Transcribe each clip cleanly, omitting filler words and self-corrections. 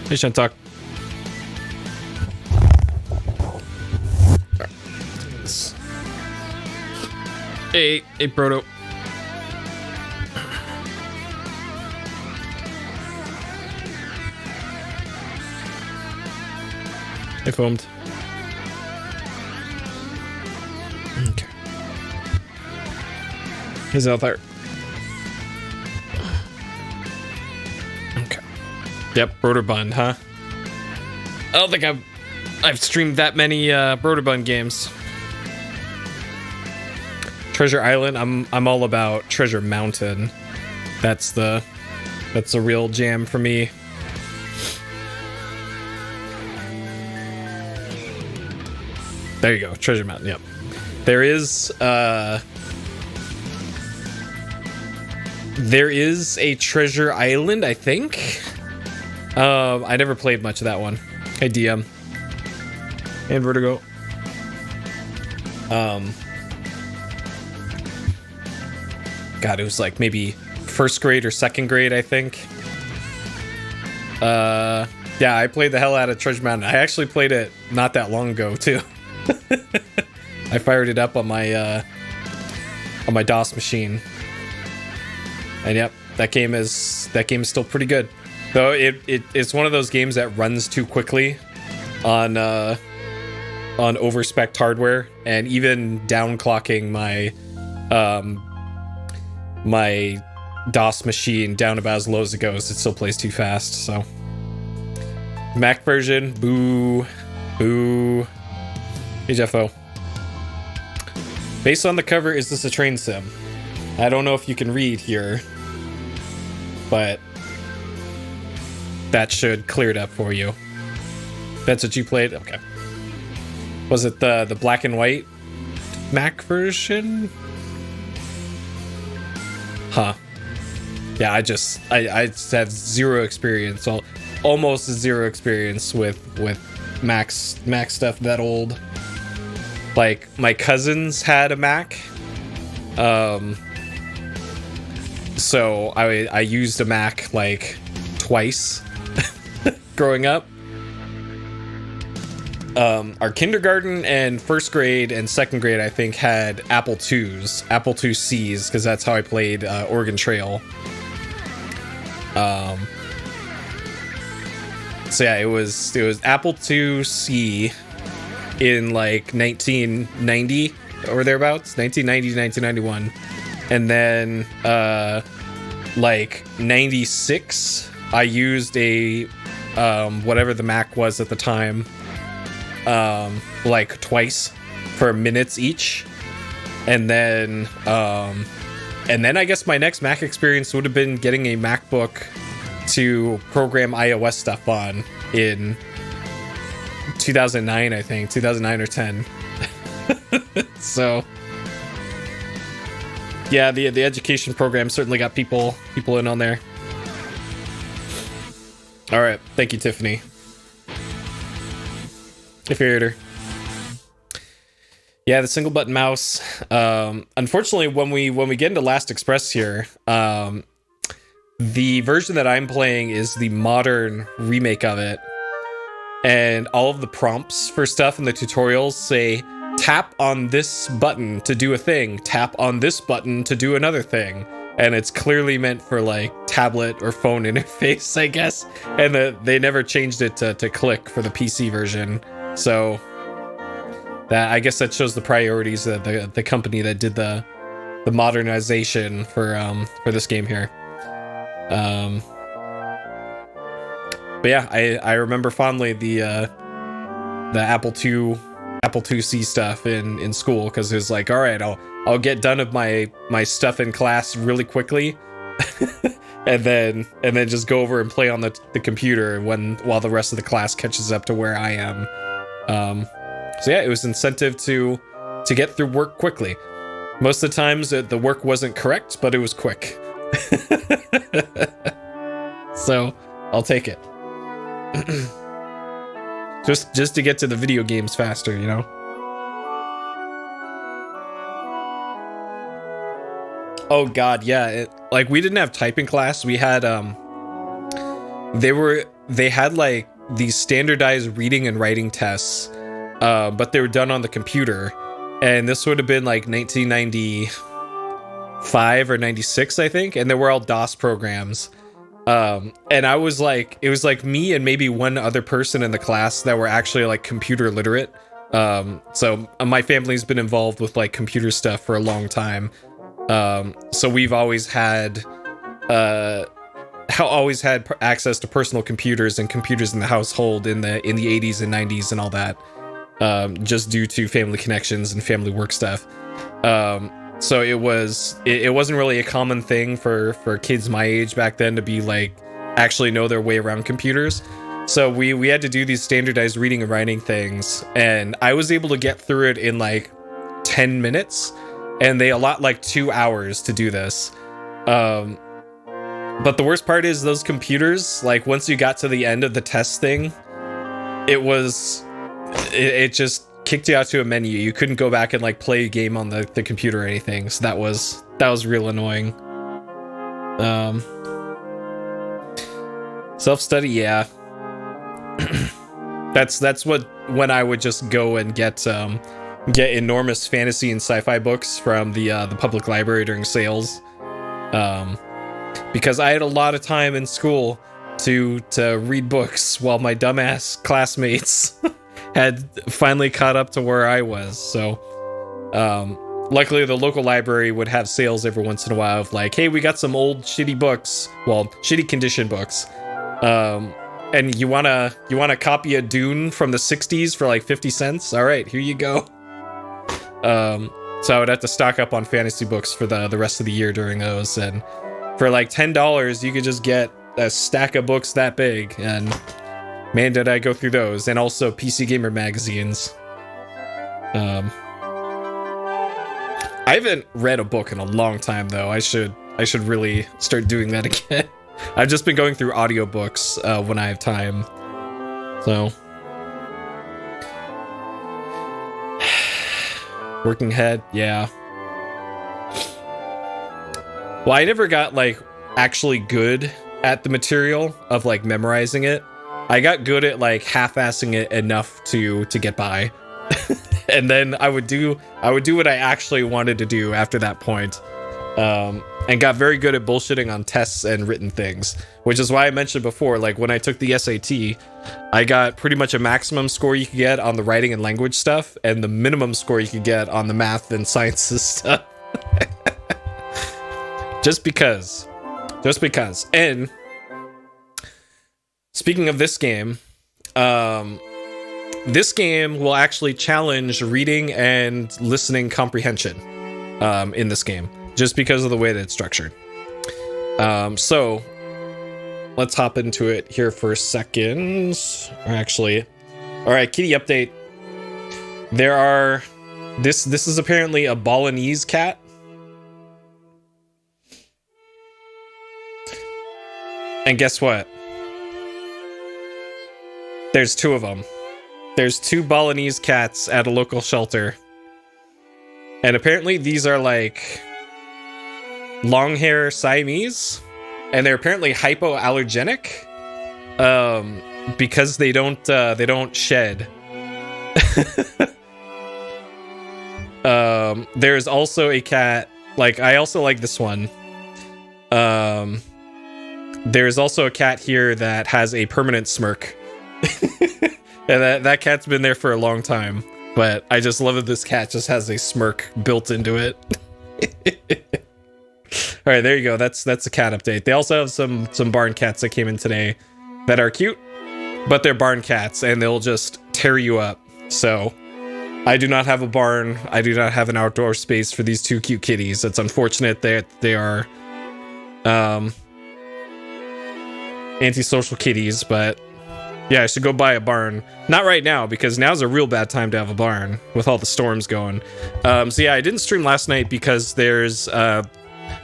Hey, Shantok. Hey, Proto. I foamed. Okay. He's out there. Okay. Yep, Broderbund, huh? I don't think I've streamed that many Broderbund games. Treasure Island, I'm all about Treasure Mountain. That's the real jam for me. There you go, Treasure Mountain. Yep. There is a Treasure Island, I think. I never played much of that one. Hey, DM. And Vertigo. God, it was like maybe first grade or second grade, I think. Yeah, I played the hell out of Treasure Mountain. I actually played it not that long ago too. I fired it up on my DOS machine, and yep, that game is still pretty good. Though it's one of those games that runs too quickly on overspec'd hardware, and even downclocking my DOS machine down about as low as it goes, it still plays too fast. So Mac version, boo. Hey, Jeffo. Based on the cover, is this a train sim? I don't know if you can read here, but that should clear it up for you. That's what you played? Okay. Was it the black and white Mac version? Huh. Yeah, I just have zero experience. Well, almost zero experience with Mac stuff that old. Like, my cousins had a Mac. So I used a Mac like twice growing up. Our kindergarten and first grade and second grade, I think, had Apple IIs, Apple IICs, because that's how I played Oregon Trail. So yeah, it was Apple IIc in like 1990 or thereabouts, 1990 to 1991, and then like 96, I used a whatever the Mac was at the time. Like twice for minutes each, and then I guess my next Mac experience would have been getting a MacBook to program iOS stuff on in 2009, I think 2009 or 10. So yeah, the education program certainly got people in on there. All right, thank you, Tiffany. If you're here. Yeah, the single button mouse. Unfortunately, when we get into Last Express here, the version that I'm playing is the modern remake of it, and all of the prompts for stuff in the tutorials say tap on this button to do a thing, tap on this button to do another thing, and it's clearly meant for like tablet or phone interface, I guess, and they never changed it to click for the PC version. So that, I guess that shows the priorities of the company that did the modernization for this game here. But yeah, I remember fondly the Apple IIc stuff in school, because it was like, all right, I'll get done with my stuff in class really quickly, and then just go over and play on the computer while the rest of the class catches up to where I am. So yeah, it was incentive to get through work quickly. Most of the times the work wasn't correct, but it was quick. So I'll take it. just to get to the video games faster, you know? Oh god, yeah. Like, we didn't have typing class. We had they were they had like these standardized reading and writing tests, but they were done on the computer. And this would have been like 1995 or 96, I think. And they were all DOS programs. And I was like, it was like me and maybe one other person in the class that were actually like computer literate. So my family's been involved with like computer stuff for a long time. So we've always had access to personal computers and computers in the household in the 80s and 90s and all that, just due to family connections and family work stuff. So it wasn't really a common thing for kids my age back then to be like actually know their way around computers. So we had to do these standardized reading and writing things, and I was able to get through it in like 10 minutes, and they allot like 2 hours to do this. But the worst part is those computers, like once you got to the end of the test thing, it just kicked you out to a menu. You couldn't go back and like play a game on the computer or anything. So that was real annoying. Self-study, yeah. that's when I would just go and get enormous fantasy and sci-fi books from the public library during sales. Because I had a lot of time in school to read books while my dumbass classmates had finally caught up to where I was. So luckily the local library would have sales every once in a while of like, hey, we got some old shitty books, well, shitty condition books, and you wanna copy a Dune from the 60s for like 50 cents? All right, here you go. So I would have to stock up on fantasy books for the rest of the year during those, and for like $10 you could just get a stack of books that big, and man, did I go through those. And also PC Gamer magazines. I haven't read a book in a long time though. I should really start doing that again. I've just been going through audiobooks when I have time. So working head, yeah. Well, I never got like actually good at the material of like memorizing it. I got good at like half-assing it enough to get by. And then I would do what I actually wanted to do after that point. And got very good at bullshitting on tests and written things, which is why I mentioned before, like when I took the SAT, I got pretty much a maximum score you could get on the writing and language stuff, and the minimum score you could get on the math and sciences stuff. Just because. And speaking of this game will actually challenge reading and listening comprehension in this game, just because of the way that it's structured. So let's hop into it here for a second. Or actually, all right, kitty update. This is apparently a Balinese cat. And guess what? There's 2 of them. There's 2 Balinese cats at a local shelter. And apparently these are like long hair Siamese. And they're apparently hypoallergenic. Because they don't shed. There's also a cat, like I also like this one. There's also a cat here that has a permanent smirk. And that cat's been there for a long time. But I just love that this cat just has a smirk built into it. All right, there you go. That's a cat update. They also have some barn cats that came in today that are cute, but they're barn cats and they'll just tear you up. So I do not have a barn. I do not have an outdoor space for these 2 cute kitties. It's unfortunate that they are antisocial kitties, but yeah, I should go buy a barn. Not right now, because now's a real bad time to have a barn with all the storms going. So yeah, I didn't stream last night because there's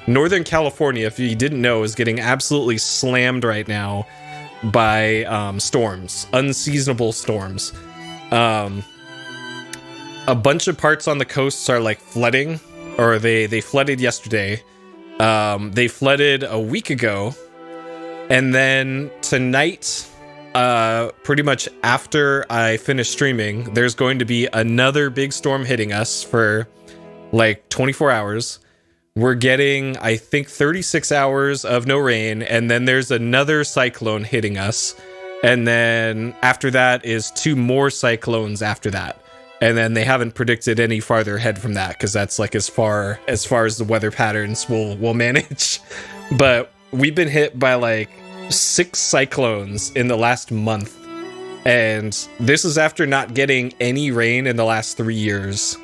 Northern California, if you didn't know, is getting absolutely slammed right now by storms, unseasonable storms. A bunch of parts on the coasts are like flooding, or they flooded yesterday. They flooded a week ago, and then tonight pretty much after I finish streaming, there's going to be another big storm hitting us for like 24 hours. We're getting, I think, 36 hours of no rain, and then there's another cyclone hitting us. And then after that is 2 more cyclones after that. And then they haven't predicted any farther ahead from that, because that's like as far as the weather patterns will manage. But we've been hit by like 6 cyclones in the last month. And this is after not getting any rain in the last 3 years.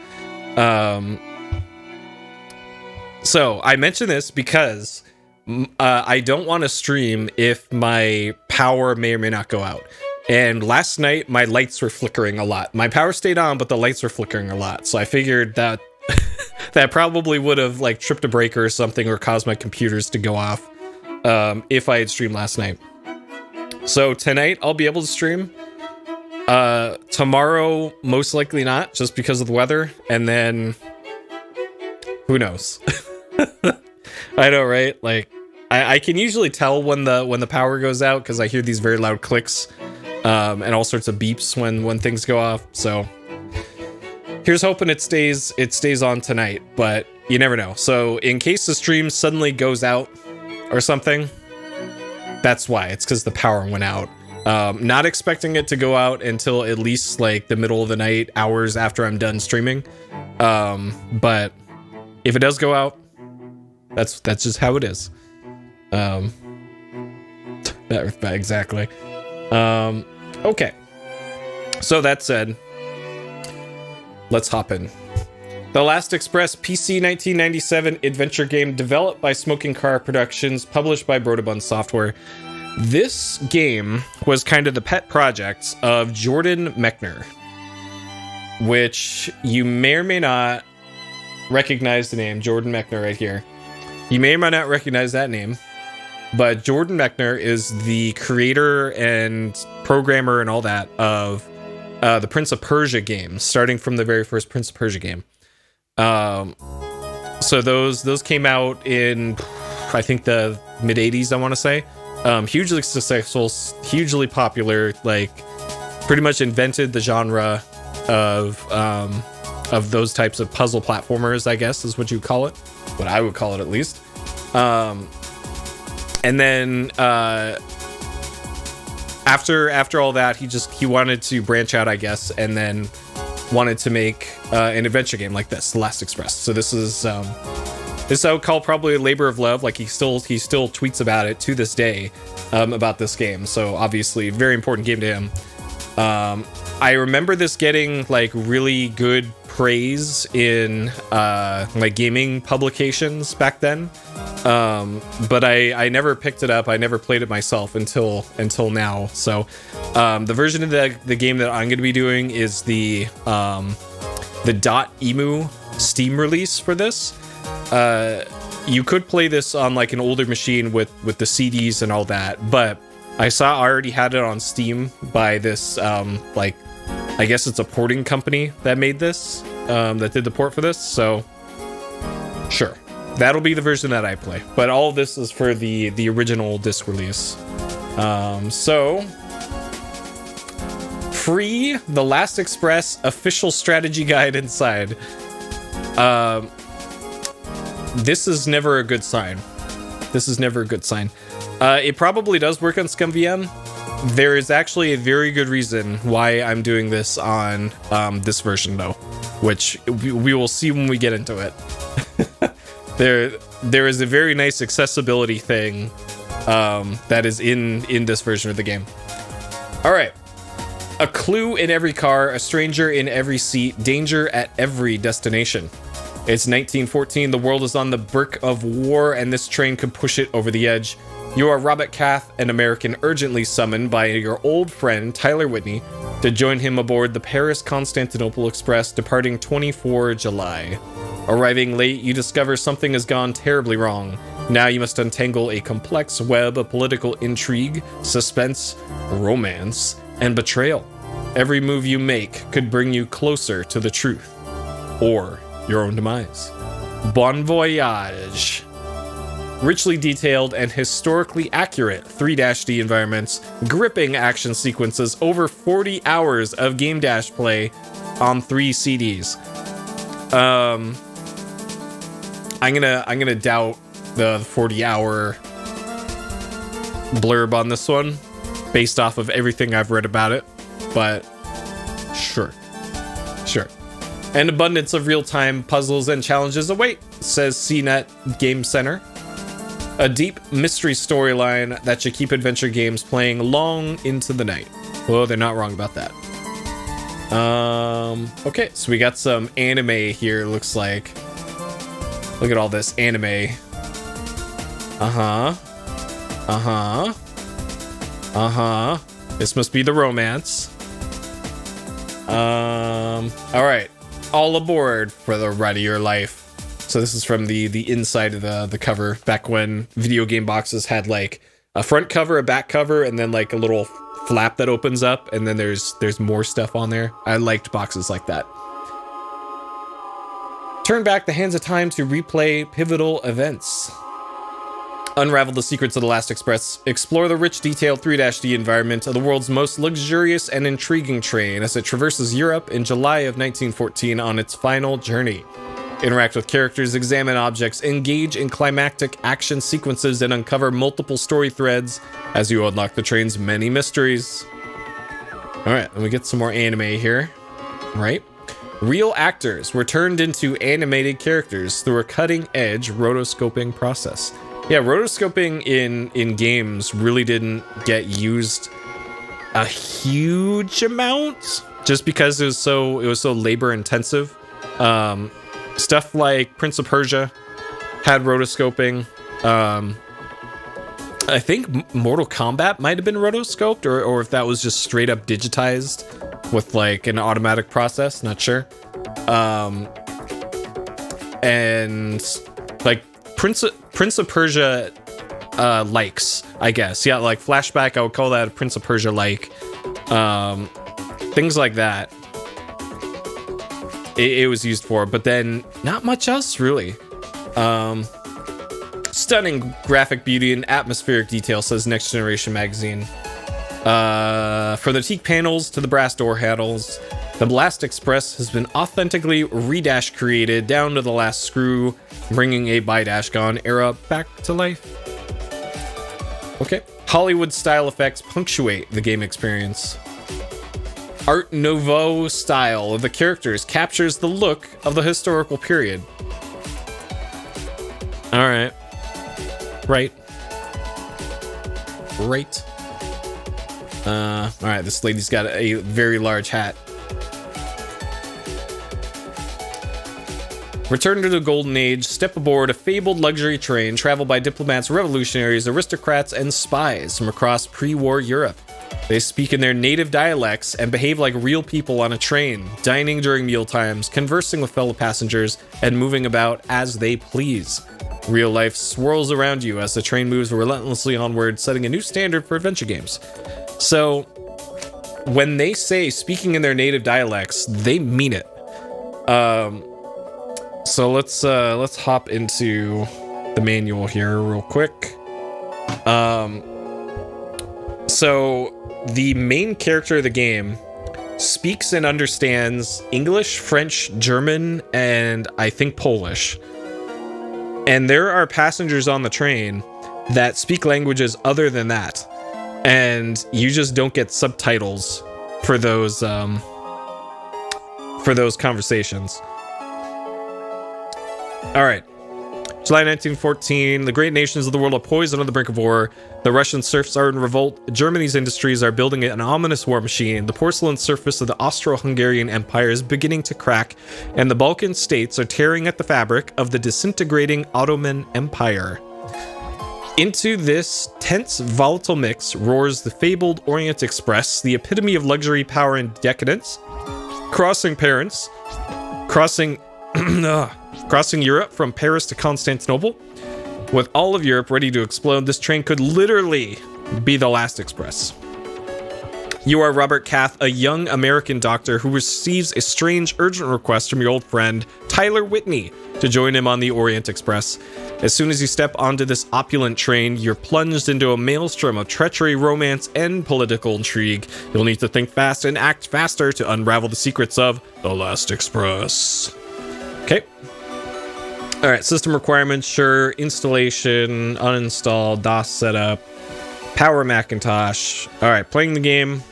So I mention this because I don't want to stream if my power may or may not go out. And last night, my lights were flickering a lot. My power stayed on, but the lights were flickering a lot. So I figured that that probably would have like tripped a breaker or something, or caused my computers to go off if I had streamed last night. So tonight, I'll be able to stream. Tomorrow, most likely not, just because of the weather. And then, who knows? I know, right? Like, I can usually tell when the power goes out because I hear these very loud clicks. And all sorts of beeps when things go off. So here's hoping it stays on tonight, but you never know. So in case the stream suddenly goes out or something, that's why. It's because the power went out. Not expecting it to go out until at least like the middle of the night, hours after I'm done streaming. But if it does go out, that's just how it is. Exactly. Okay. So that said, let's hop in. The Last Express PC 1997 adventure game developed by Smoking Car Productions, published by Broderbund Software. This game was kind of the pet project of Jordan Mechner, which you may or may not recognize the name Jordan Mechner right here. You may or may not recognize that name. But Jordan Mechner is the creator and programmer and all that of the Prince of Persia games, starting from the very first Prince of Persia game. So those came out in, I think, the mid-'80s, I want to say. Hugely successful, hugely popular, like pretty much invented the genre of those types of puzzle platformers, I guess is what you call it. What I would call it, at least. And then after all that, he wanted to branch out, I guess, and then wanted to make an adventure game like this, The Last Express. So this is I would call probably a labor of love. Like he still tweets about it to this day, about this game. So obviously, very important game to him. I remember this getting like really good praise in like gaming publications back then, but I never picked it up. I never played it myself until now. So the version of the game that I'm going to be doing is the .emu Steam release for this. You could play this on like an older machine with the CDs and all that, but I already had it on Steam by this like, I guess it's a porting company that made this, that did the port for this. So sure, that'll be the version that I play, but all of this is for the original disc release. So free The Last Express official strategy guide inside. This is never a good sign. It probably does work on ScumVM. There is actually a very good reason why I'm doing this on this version, though, which we will see when we get into it. There is a very nice accessibility thing that is in this version of the game. All right. A clue in every car, a stranger in every seat, danger at every destination. It's 1914, the world is on the brink of war, and this train could push it over the edge. You are Robert Cath, an American urgently summoned by your old friend Tyler Whitney to join him aboard the Paris-Constantinople Express departing 24 July. Arriving late, you discover something has gone terribly wrong. Now you must untangle a complex web of political intrigue, suspense, romance, and betrayal. Every move you make could bring you closer to the truth, or your own demise. Bon voyage. richly detailed and historically accurate 3-D environments, gripping action sequences, over 40 hours of game dash play on 3 CDs. I'm gonna doubt the 40-hour blurb on this one based off of everything I've read about it, but sure. An abundance of real-time puzzles and challenges await, says CNET Game Center. A deep mystery storyline that should keep adventure games playing long into the night. Well, they're not wrong about that. Okay, so we got some anime here, looks like. Look at all this anime. This must be the romance. All right. All aboard for the ride of your life. So this is from the inside of the cover, back when video game boxes had like a front cover, a back cover, and then like a little flap that opens up, and then there's more stuff on there. I liked boxes like that. Turn back the hands of time to replay pivotal events. Unravel the secrets of the Last Express. Explore the rich, detailed 3-D environment of the world's most luxurious and intriguing train as it traverses Europe in July of 1914 on its final journey. Interact with characters, examine objects, engage in climactic action sequences, and uncover multiple story threads as you unlock the train's many mysteries. Alright, and we get some more anime here. Right? Real actors were turned into animated characters through a cutting-edge rotoscoping process. Yeah, rotoscoping in games really didn't get used a huge amount just because it was so labor intensive. Stuff like Prince of Persia had rotoscoping. I think Mortal Kombat might have been rotoscoped, or if that was just straight up digitized with like an automatic process, not sure. And like Prince of Persia likes, I guess. Yeah, like Flashback, I would call that a Prince of Persia like. Things like that. It was used for, but then not much else really. Stunning graphic beauty and atmospheric detail, says Next Generation magazine. From the teak panels to the brass door handles, the Blast Express has been authentically redash created down to the last screw, bringing a by-dash gone era back to life. Okay. Hollywood style effects punctuate the game experience. Art Nouveau style of the characters captures the look of the historical period. All right. Right. All right, this lady's got a very large hat. Return to the Golden Age, step aboard a fabled luxury train, travel by diplomats, revolutionaries, aristocrats, and spies from across pre-war Europe. They speak in their native dialects and behave like real people on a train, dining during mealtimes, conversing with fellow passengers, and moving about as they please. Real life swirls around you as the train moves relentlessly onward, setting a new standard for adventure games. So, when they say speaking in their native dialects, they mean it. So let's hop into the manual here real quick. So the main character of the game speaks and understands English, French, German, and I think Polish. And there are passengers on the train that speak languages other than that. And you just don't get subtitles for those conversations. All right. July 1914, the great nations of the world are poised on the brink of war. The Russian serfs are in revolt. Germany's industries are building an ominous war machine. The porcelain surface of the Austro-Hungarian Empire is beginning to crack, and the Balkan states are tearing at the fabric of the disintegrating Ottoman Empire. Into this tense, volatile mix roars the fabled Orient Express, the epitome of luxury, power, and decadence. Crossing Europe from Paris to Constantinople. With all of Europe ready to explode, this train could literally be the last express. You are Robert Cath, a young American doctor who receives a strange urgent request from your old friend, Tyler Whitney, to join him on the Orient Express. As soon as you step onto this opulent train, you're plunged into a maelstrom of treachery, romance, and political intrigue. You'll need to think fast and act faster to unravel the secrets of The Last Express. Okay. All right, system requirements, sure. Installation, uninstall, DOS setup, power Macintosh. All right, playing the game.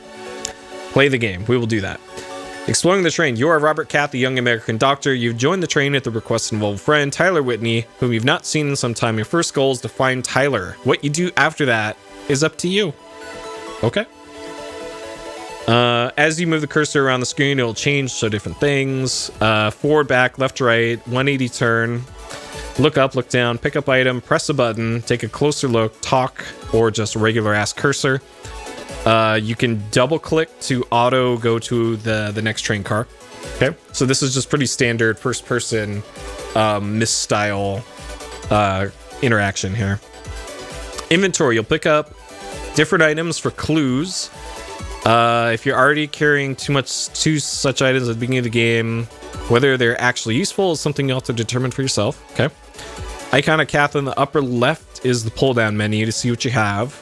Play the game. We will do that. Exploring the train. You are Robert Cath, the young American doctor. You've joined the train at the request of an old friend, Tyler Whitney, whom you've not seen in some time. Your first goal is to find Tyler. What you do after that is up to you. Okay. As you move the cursor around the screen, it'll change so different things. Forward, back, left, right, 180 turn. Look up, look down, pick up item, press a button, take a closer look, talk, or just regular ass cursor. You can double click to auto go to the next train car. Okay, so this is just pretty standard first person misstyle interaction here. Inventory, you'll pick up different items for clues. If you're already carrying two such items at the beginning of the game, whether they're actually useful is something you'll have to determine for yourself. Okay. Icon of Cath in the upper left is the pull down menu to see what you have.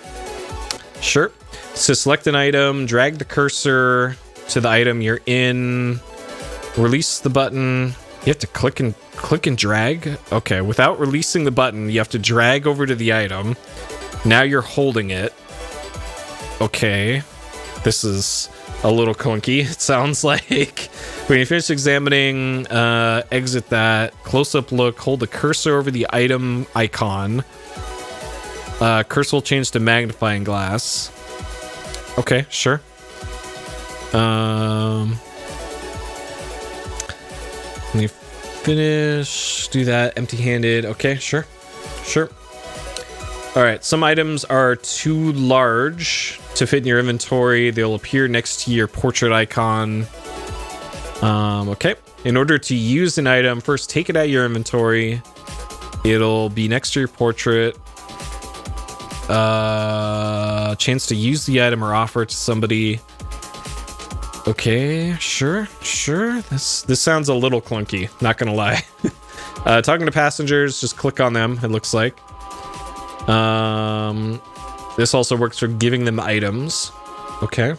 Sure. So select an item, drag the cursor to the item you're in, release the button. You have to click and drag. Okay, without releasing the button, you have to drag over to the item. Now you're holding it. Okay, this is a little clunky, it sounds like. When you finish examining, exit that, close-up look, hold the cursor over the item icon. Cursor will change to magnifying glass. Okay, sure. When you finish, do that empty-handed. Okay, sure. All right, some items are too large to fit in your inventory. They'll appear next to your portrait icon. Okay. In order to use an item, first take it out of your inventory. It'll be next to your portrait. Chance to use the item or offer it to somebody. Okay, sure. This sounds a little clunky, not gonna lie. Talking to passengers, just click on them, it looks like. This also works for giving them items. Okay.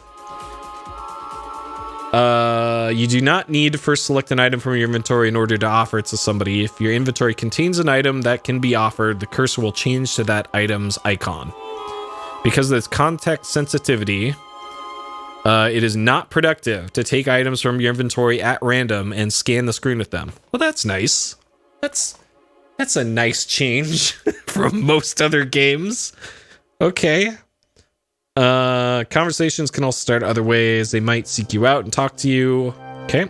You do not need to first select an item from your inventory in order to offer it to somebody. If your inventory contains an item that can be offered, the cursor will change to that item's icon. Because of its context sensitivity, it is not productive to take items from your inventory at random and scan the screen with them. Well, that's nice. That's a nice change from most other games. Okay. Conversations can also start other ways. They might seek you out and talk to you. Okay.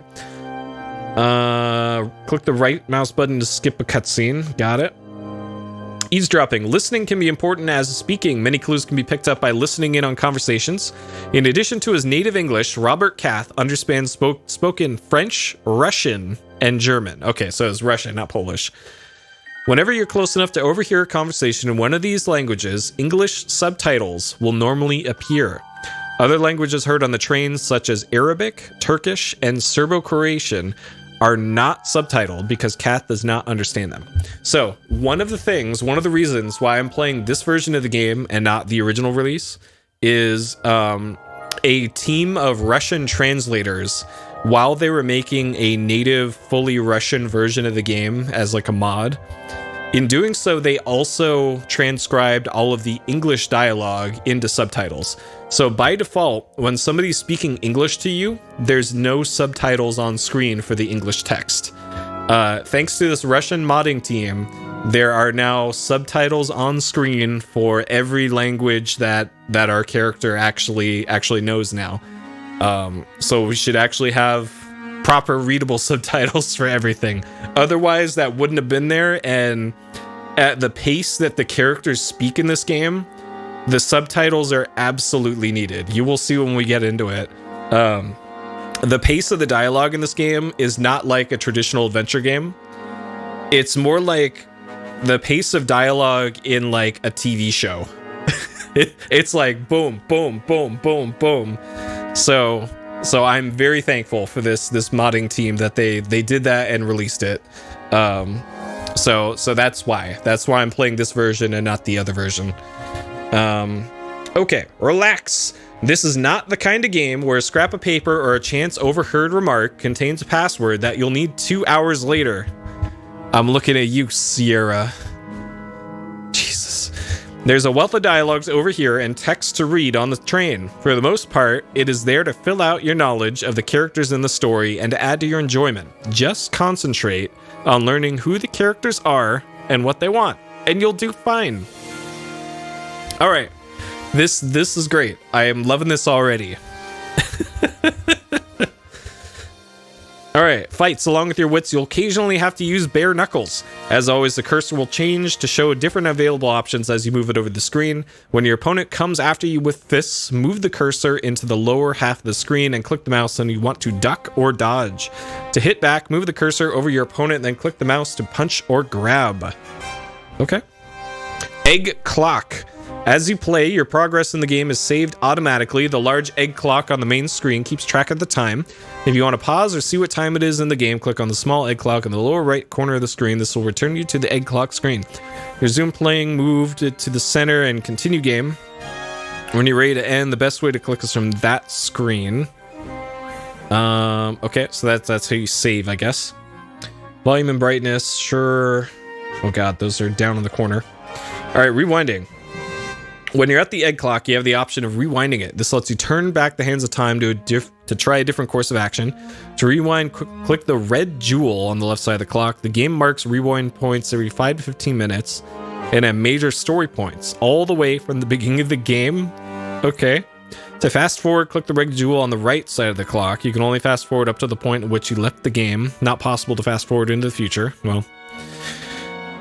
Click the right mouse button to skip a cutscene. Got it. Eavesdropping. Listening can be important as speaking. Many clues can be picked up by listening in on conversations. In addition to his native English, Robert Cath understands spoken French, Russian, and German. Okay, so it's Russian, not Polish. Whenever you're close enough to overhear a conversation in one of these languages, English subtitles will normally appear. Other languages heard on the train, such as Arabic, Turkish, and Serbo-Croatian, are not subtitled because Cath does not understand them. So, one of the reasons why I'm playing this version of the game and not the original release is a team of Russian translators, while they were making a native, fully Russian version of the game as like a mod. In doing so, they also transcribed all of the English dialogue into subtitles. So by default, when somebody's speaking English to you, there's no subtitles on screen for the English text. Thanks to this Russian modding team, there are now subtitles on screen for every language that our character actually knows now. So we should actually have proper readable subtitles for everything. Otherwise, that wouldn't have been there, and at the pace that the characters speak in this game, the subtitles are absolutely needed. You will see when we get into it. The pace of the dialogue in this game is not like a traditional adventure game. It's more like the pace of dialogue in like a TV show. It's like boom, boom, boom, boom, boom. So I'm very thankful for this modding team that they did that and released it. So that's why I'm playing this version and not the other version. Okay, relax. This is not the kind of game where a scrap of paper or a chance overheard remark contains a password that you'll need 2 hours later. I'm looking at you, Sierra. Jesus. There's a wealth of dialogues over here and text to read on the train. For the most part, it is there to fill out your knowledge of the characters in the story and to add to your enjoyment. Just concentrate on learning who the characters are and what they want, and you'll do fine. All right. This is great. I am loving this already. All right, fights. Along with your wits, you'll occasionally have to use bare knuckles. As always, the cursor will change to show different available options as you move it over the screen. When your opponent comes after you with fists, move the cursor into the lower half of the screen and click the mouse when you want to duck or dodge. To hit back, move the cursor over your opponent, then click the mouse to punch or grab. Okay. Egg clock. As you play, your progress in the game is saved automatically. The large egg clock on the main screen keeps track of the time. If you want to pause or see what time it is in the game, click on the small egg clock in the lower right corner of the screen. This will return you to the egg clock screen. Resume playing, move to the center, and continue game. When you're ready to end, the best way to click is from that screen. Okay, so that's how you save, I guess. Volume and brightness, sure. Oh god, those are down in the corner. All right, rewinding. When you're at the egg clock, you have the option of rewinding it. This lets you turn back the hands of time to try a different course of action. To rewind, click the red jewel on the left side of the clock. The game marks rewind points every 5 to 15 minutes and at major story points, all the way from the beginning of the game. Okay. To fast forward, click the red jewel on the right side of the clock. You can only fast forward up to the point at which you left the game. Not possible to fast forward into the future. Well,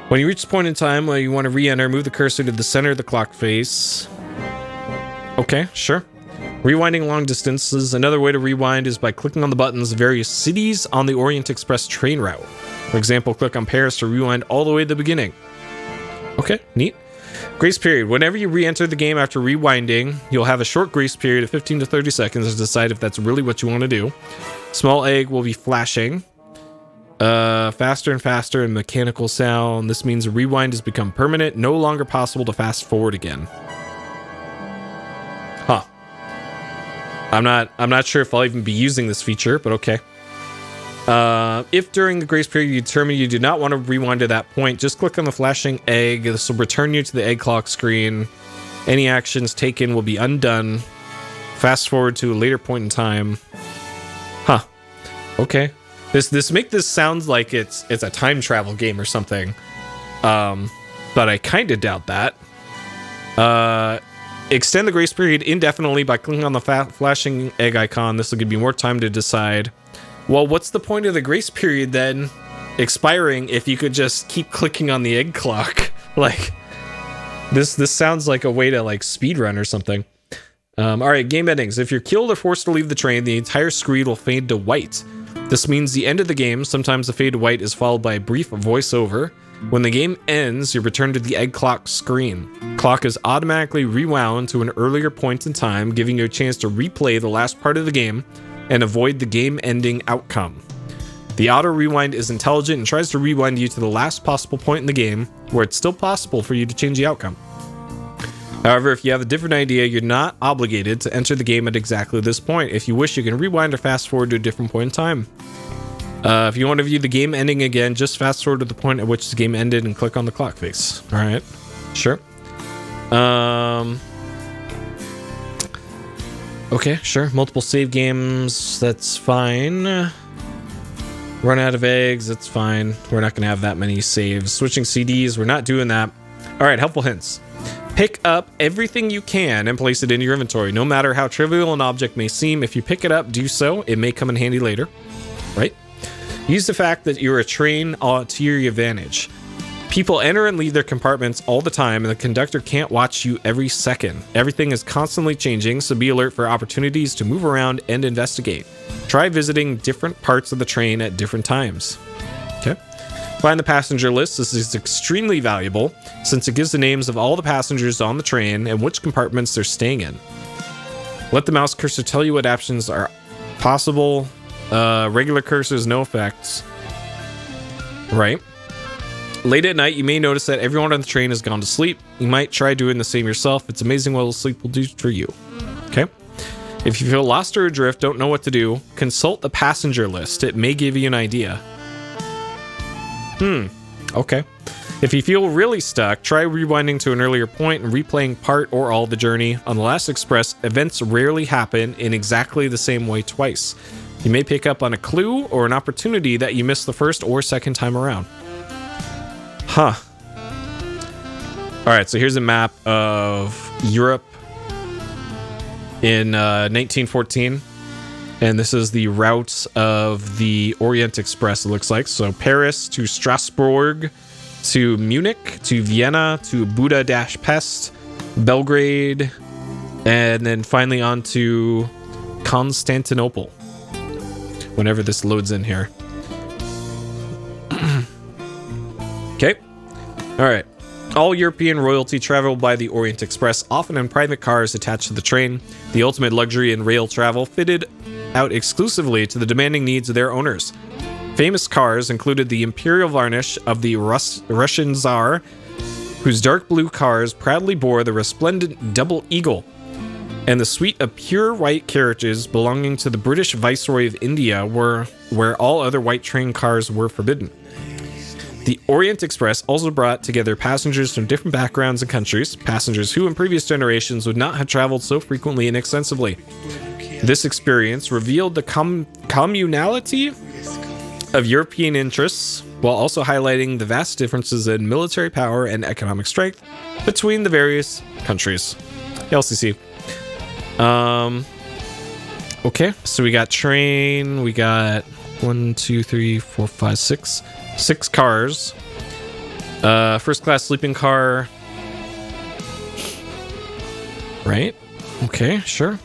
when you reach the point in time where you want to re-enter, move the cursor to the center of the clock face. Okay, sure. Rewinding long distances. Another way to rewind is by clicking on the buttons of various cities on the Orient Express train route. For example, click on Paris to rewind all the way to the beginning. Okay, neat. Grace period. Whenever you re-enter the game after rewinding, you'll have a short grace period of 15 to 30 seconds to decide if that's really what you want to do. Small egg will be flashing. Faster and faster and mechanical sound. This means a rewind has become permanent, no longer possible to fast forward again. Huh. I'm not sure if I'll even be using this feature, but okay. If during the grace period you determine you do not want to rewind to that point, just click on the flashing egg. This will return you to the egg clock screen. Any actions taken will be undone. Fast forward to a later point in time. Huh. Okay. This sounds like it's a time travel game or something, but I kind of doubt that. Extend the grace period indefinitely by clicking on the flashing egg icon. This will give you more time to decide. Well, what's the point of the grace period then expiring if you could just keep clicking on the egg clock? Like this sounds like a way to like speedrun or something. All right, game endings. If you're killed or forced to leave the train, the entire screen will fade to white. This means the end of the game. Sometimes the fade to white is followed by a brief voiceover. When the game ends, you return to the egg clock screen. Clock is automatically rewound to an earlier point in time, giving you a chance to replay the last part of the game and avoid the game-ending outcome. The auto rewind is intelligent and tries to rewind you to the last possible point in the game where it's still possible for you to change the outcome. However, if you have a different idea, you're not obligated to enter the game at exactly this point. If you wish, you can rewind or fast forward to a different point in time. If you want to view the game ending again, just fast forward to the point at which the game ended and click on the clock face. All right, sure. Okay, sure. Multiple save games, that's fine. Run out of eggs, that's fine. We're not going to have that many saves. Switching CDs, we're not doing that. All right, helpful hints. Pick up everything you can and place it into your inventory. No matter how trivial an object may seem, if you pick it up, do so. It may come in handy later, right? Use the fact that you're a train to your advantage. People enter and leave their compartments all the time, and the conductor can't watch you every second. Everything is constantly changing, so be alert for opportunities to move around and investigate. Try visiting different parts of the train at different times. Okay. Find the passenger list. This is extremely valuable since it gives the names of all the passengers on the train and which compartments they're staying in. Let the mouse cursor tell you what options are possible. Regular cursors, no effects. Right. Late at night, you may notice that everyone on the train has gone to sleep. You might try doing the same yourself. It's amazing what sleep will do for you. Okay. If you feel lost or adrift, don't know what to do, consult the passenger list. It may give you an idea. Okay. If you feel really stuck, try rewinding to an earlier point and replaying part or all of the journey. On the last express, events rarely happen in exactly the same way twice. You may pick up on a clue or an opportunity that you missed the first or second time around. Huh. Alright, so here's a map of Europe in 1914. And this is the route of the Orient Express, it looks like. So Paris to Strasbourg, to Munich, to Vienna, to Budapest, Belgrade, and then finally on to Constantinople. Whenever this loads in here. Okay. All right. All European royalty travel by the Orient Express, often in private cars attached to the train. The ultimate luxury in rail travel, fitted out exclusively to the demanding needs of their owners. Famous cars included the imperial varnish of the Russian Tsar, whose dark blue cars proudly bore the resplendent double eagle, and the suite of pure white carriages belonging to the British Viceroy of India, where all other white train cars were forbidden. The Orient Express also brought together passengers from different backgrounds and countries, passengers who in previous generations would not have traveled so frequently and extensively. This experience revealed the communality of European interests, while also highlighting the vast differences in military power and economic strength between the various countries. LCC. Okay, so we got train, we got 6 cars. First class sleeping car. Right? Okay, sure.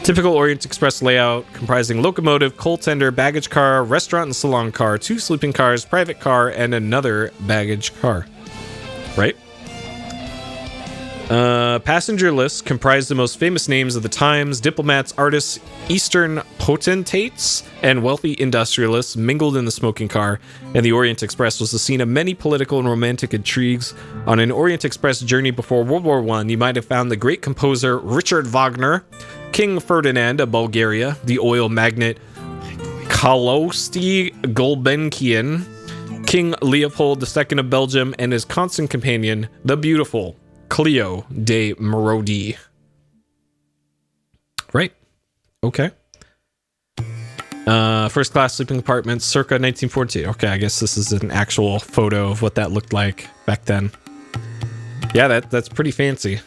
Typical Orient Express layout comprising locomotive, coal tender, baggage car, restaurant and salon car, 2 sleeping cars, private car, and another baggage car. Right? Passenger list comprised the most famous names of the times, diplomats, artists, Eastern potentates, and wealthy industrialists mingled in the smoking car, and the Orient Express was the scene of many political and romantic intrigues. On an Orient Express journey before World War I, you might have found the great composer Richard Wagner, King Ferdinand of Bulgaria, the oil magnate Kalosti Gulbenkian, King Leopold II of Belgium, and his constant companion, the beautiful Cleo de Marodi. Right. Okay. First class sleeping apartments circa 1914. Okay, I guess this is an actual photo of what that looked like back then. Yeah, that's pretty fancy.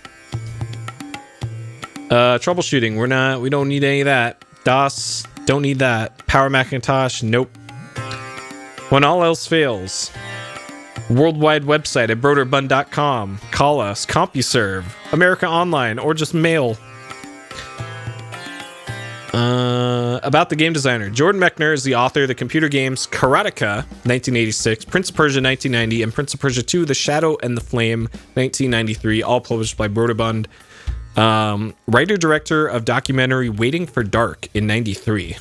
Troubleshooting. We don't need any of that. DOS, don't need that. Power Macintosh, nope. When all else fails, worldwide website at broderbund.com. Call us, CompuServe, America Online, or just mail. About the game designer. Jordan Mechner is the author of the computer games Karateka, 1986, Prince of Persia, 1990, and Prince of Persia 2, The Shadow and the Flame, 1993, all published by Broderbund. Writer-director of documentary Waiting for Dark in 93.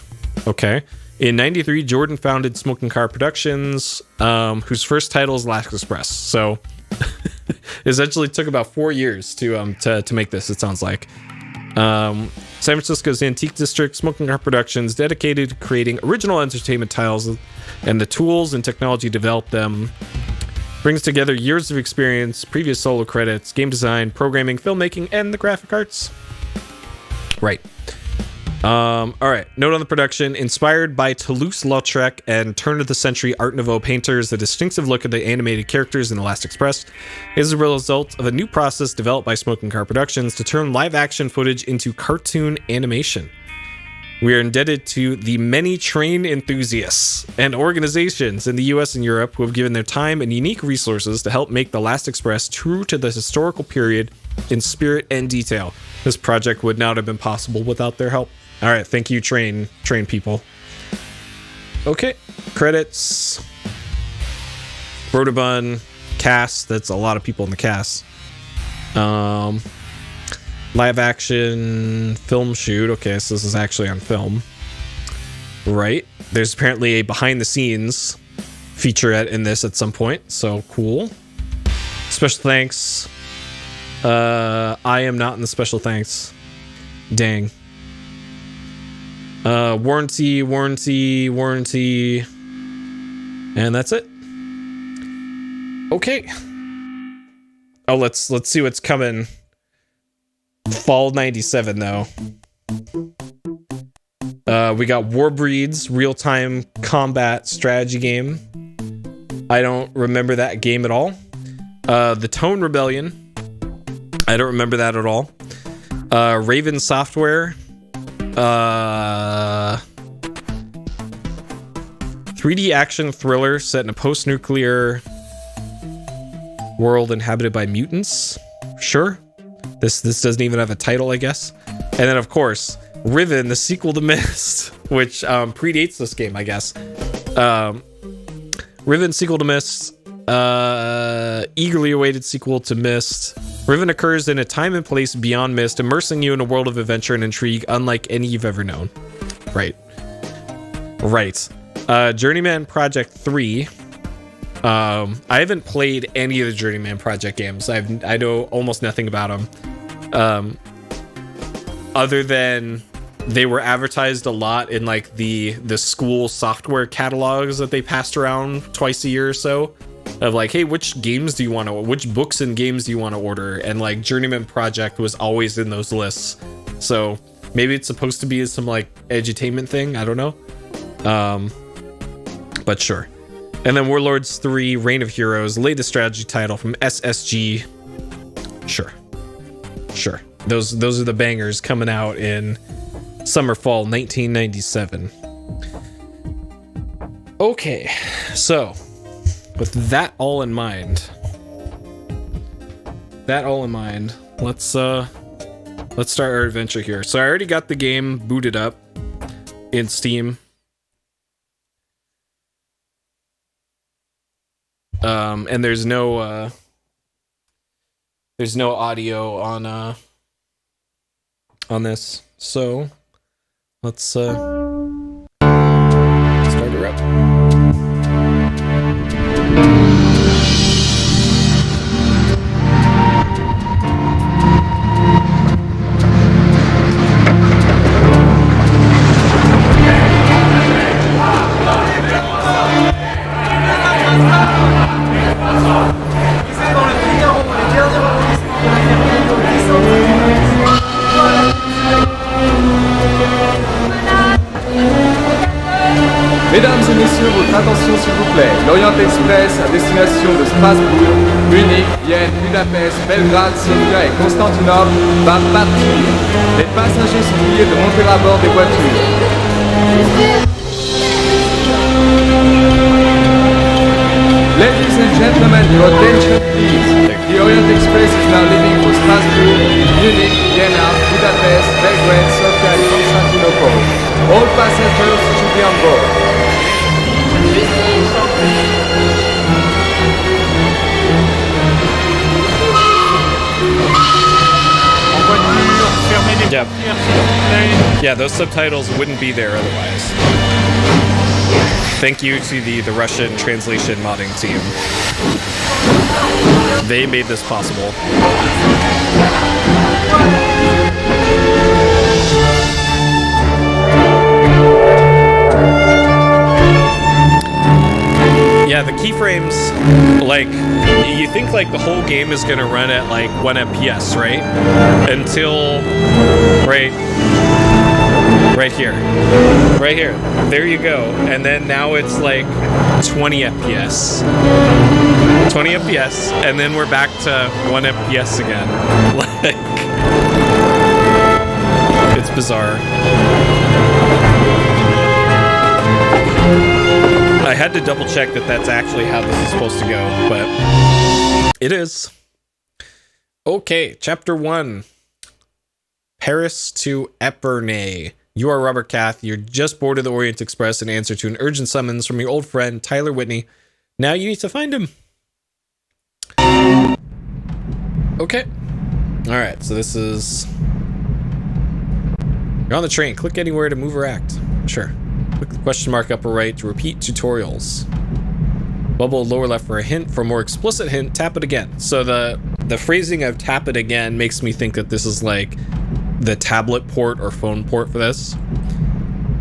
Okay. In 93, Jordan founded Smoking Car Productions, whose first title is Last Express. So, it essentially took about 4 years to make this, it sounds like. San Francisco's Antique District, Smoking Car Productions, dedicated to creating original entertainment titles and the tools and technology to develop them. Brings together years of experience, previous solo credits, game design, programming, filmmaking, and the graphic arts. Right. All right. Note on the production: inspired by Toulouse-Lautrec and turn-of-the-century Art Nouveau painters, the distinctive look of the animated characters in The Last Express is a result of a new process developed by Smoking Car Productions to turn live-action footage into cartoon animation. We are indebted to the many train enthusiasts and organizations in the US and Europe who have given their time and unique resources to help make The Last Express true to the historical period in spirit and detail. This project would not have been possible without their help. All right, thank you, train people. Okay, credits. Protobun cast. That's a lot of people in the cast. Live action film shoot. Okay, so this is actually on film. Right. There's apparently a behind the scenes featurette in this at some point. So cool. Special thanks. I am not in the special thanks. Dang. Warranty. And that's it. Okay. Oh, let's see what's coming. Fall 97 though. We got Warbreeds, real-time combat strategy game. I don't remember that game at all. The Tone Rebellion. I don't remember that at all. Raven Software. 3D action thriller set in a post-nuclear world inhabited by mutants. Sure. This doesn't even have a title, I guess. And then, of course, Riven, the sequel to Myst, which predates this game, I guess. Riven, sequel to Myst. Eagerly awaited sequel to Myst. Riven occurs in a time and place beyond Myst, immersing you in a world of adventure and intrigue unlike any you've ever known. Right. Journeyman Project 3. I haven't played any of the Journeyman Project games. I know almost nothing about them. Other than they were advertised a lot in like the school software catalogs that they passed around twice a year or so, of like, hey, which books and games do you want to order? And like Journeyman Project was always in those lists. So maybe it's supposed to be some like edutainment thing. I don't know. But sure. And then Warlords 3, Reign of Heroes, latest strategy title from SSG. Sure. Those are the bangers coming out in summer, fall 1997. Okay, so with that all in mind, let's start our adventure here. So I already got the game booted up in Steam. And there's no audio on this, so let's start her up. Mesdames et messieurs, votre attention s'il vous plaît. L'Orient Express à destination de Strasbourg, Munich, Vienne, Budapest, Belgrade, Sofia et Constantinople va partir. Les passagers sont priés de monter à bord des voitures. Ladies and gentlemen, your attention please. The Orient Express is now leaving for Strasbourg, Munich, Vienna, Budapest, Belgrade, Sofia and Constantinople. All passengers should be on board. Yeah, those subtitles wouldn't be there otherwise. Thank you to the Russian translation modding team. They made this possible. Yeah, the keyframes, like, you think like the whole game is gonna run at like 1 FPS, right? Until, right here. There you go. And then now it's like 20 FPS. 20 FPS, and then we're back to 1 FPS again. Like, it's bizarre. I had to double check that that's actually how this is supposed to go, but it is. Okay, Chapter 1. Paris to Epernay. You are Robert Cath. You're just boarded the Orient Express in answer to an urgent summons from your old friend, Tyler Whitney. Now you need to find him. Okay. All right, so this is... You're on the train. Click anywhere to move or act. Sure. Click the question mark upper right to repeat tutorials. Bubble lower left for a hint. For a more explicit hint, tap it again. So the phrasing of tap it again makes me think that this is like the tablet port or phone port for this.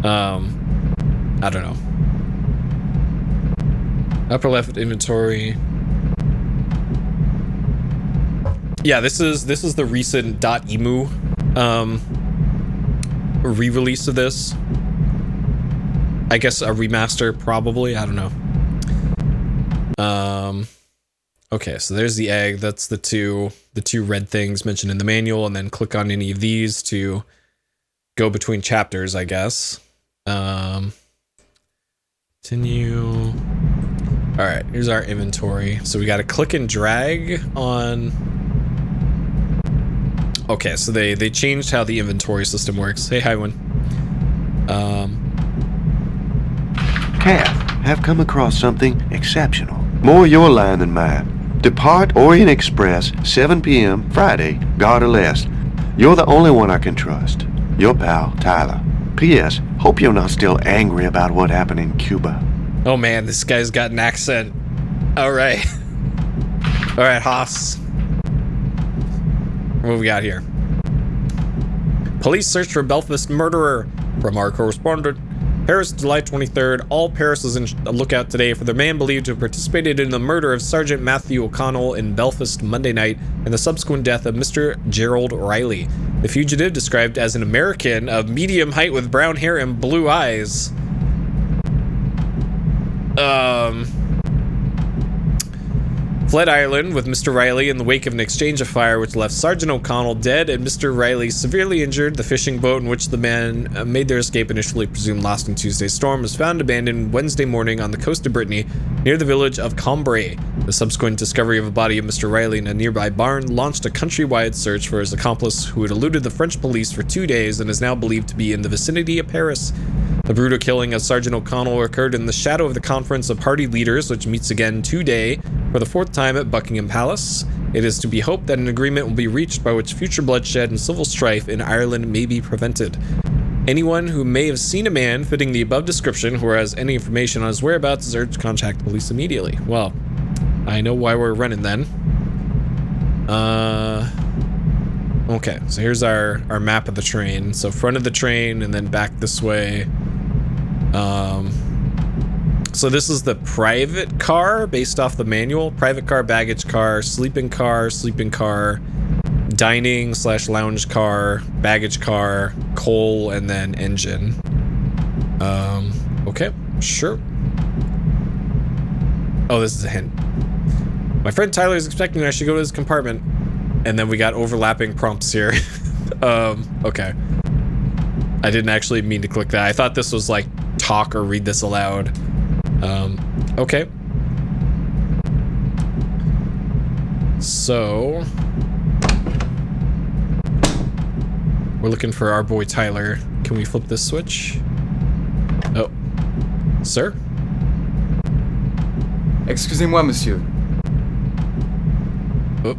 I don't know. Upper left inventory. Yeah, this is the recent .emu re-release of this. I guess a remaster, probably. I don't know. Okay, so there's the egg. That's the two red things mentioned in the manual, and then click on any of these to go between chapters, I guess. Continue. All right, here's our inventory. So we got to click and drag on. Okay, so they changed how the inventory system works. Hey, Highwin. Cat, have come across something exceptional. More your line than mine. Depart Orient Express, 7 p.m. Friday, guard a list. You're the only one I can trust. Your pal, Tyler. P.S. Hope you're not still angry about what happened in Cuba. Oh man, this guy's got an accent. All right. All right, Haas. What we got here? Police search for Belfast murderer. From our correspondent. Paris, July 23rd. All Paris is in a lookout today for the man believed to have participated in the murder of Sergeant Matthew O'Connell in Belfast Monday night and the subsequent death of Mr. Gerald Riley. The fugitive, described as an American of medium height with brown hair and blue eyes. Fled Ireland with Mr. Riley in the wake of an exchange of fire which left Sergeant O'Connell dead and Mr. Riley severely injured. The fishing boat in which the men made their escape, initially presumed lost in Tuesday's storm, was found abandoned Wednesday morning on the coast of Brittany near the village of Cambrai. The subsequent discovery of a body of Mr. Riley in a nearby barn launched a countrywide search for his accomplice, who had eluded the French police for 2 days and is now believed to be in the vicinity of Paris. The brutal killing of Sergeant O'Connell occurred in the shadow of the Conference of Party Leaders, which meets again today for the 4th time at Buckingham Palace. It is to be hoped that an agreement will be reached by which future bloodshed and civil strife in Ireland may be prevented. Anyone who may have seen a man fitting the above description who has any information on his whereabouts is urged to contact the police immediately. Well, I know why we're running then. Okay, so here's our map of the train. So front of the train and then back this way. So this is the private car based off the manual. Private car, baggage car, sleeping car, dining / lounge car, baggage car, coal, and then engine. Okay, sure. Oh, this is a hint. My friend Tyler is expecting I should go to his compartment. And then we got overlapping prompts here. Okay. I didn't actually mean to click that. I thought this was like talk or read this aloud. Okay. So we're looking for our boy Tyler. Can we flip this switch? Oh. Sir? Excusez-moi, monsieur. Oh.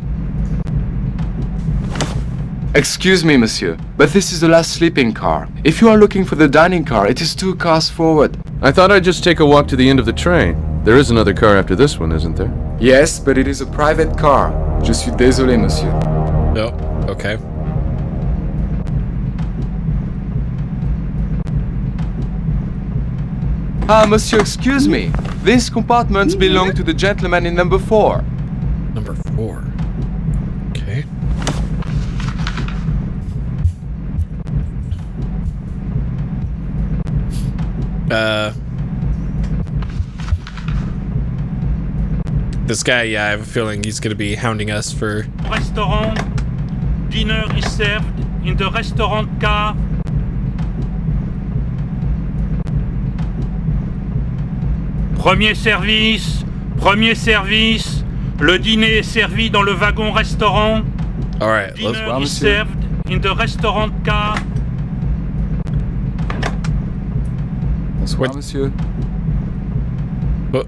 Excuse me, monsieur, but this is the last sleeping car. If you are looking for the dining car, it is 2 cars forward. I thought I'd just take a walk to the end of the train. There is another car after this one, isn't there? Yes, but it is a private car. Je suis désolé, monsieur. Oh, okay. Ah, monsieur, excuse me. These compartments belong to the gentleman in number 4. Number 4. Okay. This guy, yeah, I have a feeling he's gonna be hounding us for... Restaurant. Dinner is served in the restaurant car. Premier service. Le dîner est servi dans le wagon restaurant. All right, let's... Dinner is served in the restaurant car. Bonsoir, monsieur. Oh.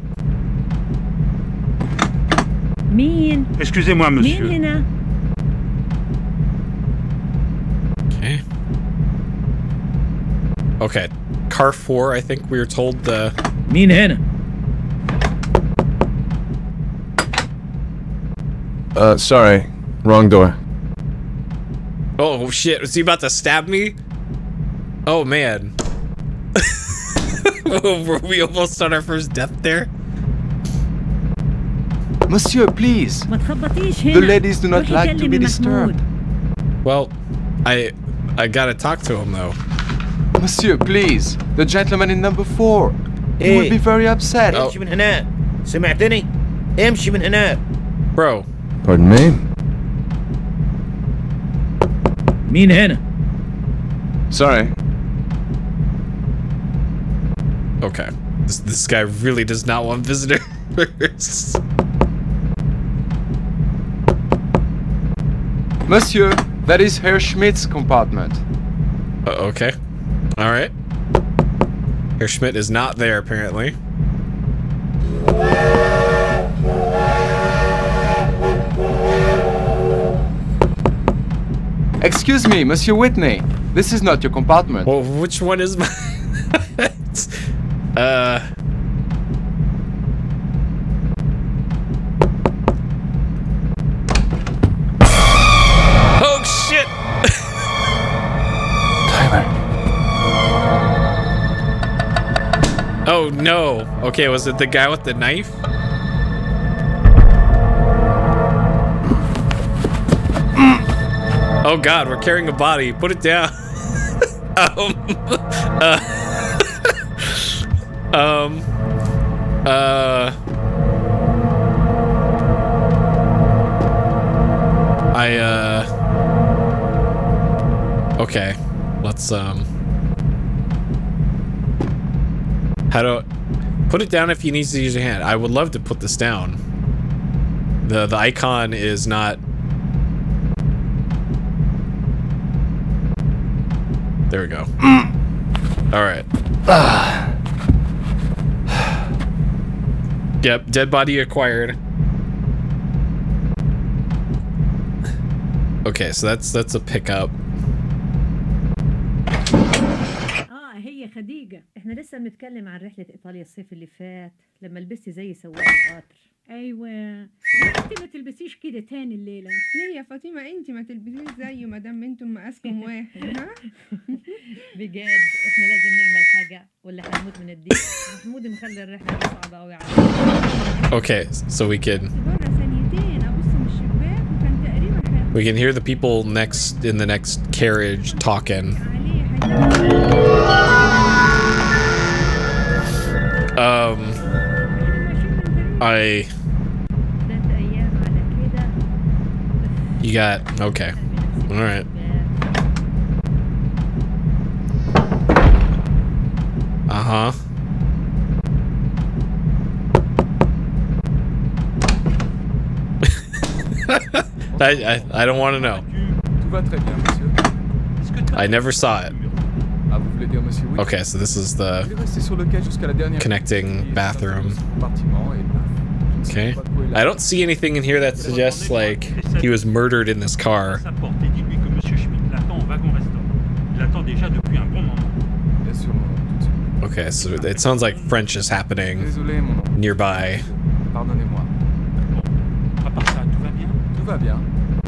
Min. Excusez-moi, monsieur. Min hynna. Okay. Car 4, I think we were told the... مين هنا؟ Sorry. Wrong door. Oh, shit. Was he about to stab me? Oh, man. Were we almost on our first death there? Monsieur, please. ما تخبطيش The هنا. ladies do not روحي like to be كلمي disturbed. محمود. Well, I gotta talk to him, though. Monsieur, please. The gentleman in number 4. He Hey. will be very upset. Oh. امشي من هناك. سمعتني؟ امشي من هناك. Bro. Pardon me? مين هنا؟ Sorry. Okay. This guy really does not want visitors. Monsieur, that is Herr Schmidt's compartment. Okay. All right. Herr Schmidt is not there, apparently. Excuse me, Monsieur Whitney. This is not your compartment. Well, which one is my... Oh, shit! Tyler. Oh, no. Okay, was it the guy with the knife? Oh, God, we're carrying a body. Put it down. Okay, let's, how do... Put it down if he needs to use your hand. I would love to put this down. The icon is not... There we go. Alright. Yep, dead body acquired. Okay, so that's a pickup. هي خديجة، احنا لسه بنتكلم عن رحلة ايطاليا الصيف اللي فات لما لبستي زي سواق القطر. ايوه انت ما تلبسيش كده تاني الليله. ليه يا فاطمه انت ما تلبسيش زيه ما دام انتم مقاسكم واحد؟ ها بجد احنا لازم نعمل حاجة ولا هنموت من الضيق. محمود مخلي الرحلة دي صعبة قوي علينا. Okay, so we can بره ثانيتين ابص من الشباك وكان تقريبا we can hear the people next in the next carriage talking. عليه You got okay. All right. Uh-huh. I don't want to know. Tout va très bien, monsieur. I never saw it. Ah, vous voulez dire monsieur Whitney? Okay, so this is the Il est resté sur le quai jusqu'à la dernière connecting bathroom. compartiment et paf. Je ne sais Okay. pas quoi il a I don't see anything in here that suggests like he was murdered in this car. Sa porte et dis-lui que Monsieur Schmidt l'attend au wagon restaurant. Il l'attend déjà depuis un bon moment. Bien sûr, mon oncle, tout de suite. Okay, so it sounds like French is happening Désolé, mon oncle. nearby. Pardonnez-moi. Bon, à part ça, tout va bien. Tout va bien.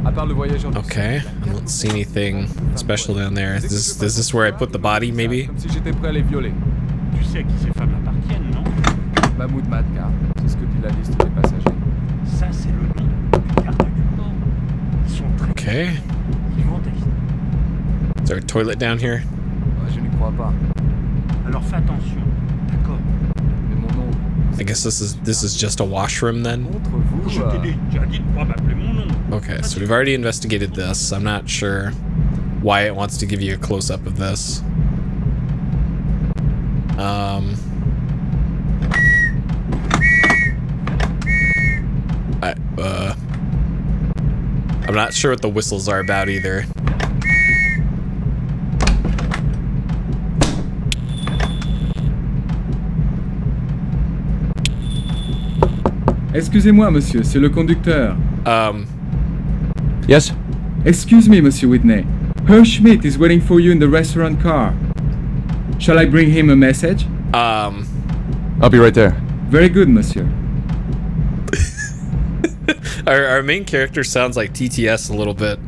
À part le voyageur du Okay, sud. I don't see anything special down there. Is this where I put the body, maybe? Comme si j'étais prêt à les violer. Tu sais à qui ces femmes appartiennent, non? Mahmoud Madkar, c'est ce que dit la liste des passagers. Ça, c'est le nom du garde du corps. Ils sont très... Okay. Ils vont tester. Is there a toilet down here? Ouais, je n'y crois pas. Alors fais attention, d'accord? Mais mon oncle. I guess this is just a washroom then. Contre vous. Je t'ai déjà dit de pas m'appeler mon nom. Okay, so we've already investigated this. I'm not sure why it wants to give you a close-up of this. I'm not sure what the whistles are about either. Excusez-moi, monsieur, c'est le conducteur. Yes? Excuse me, Monsieur Whitney. Herr Schmidt is waiting for you in the restaurant car. Shall I bring him a message? I'll be right there. Very good, monsieur. Our main character sounds like TTS a little bit.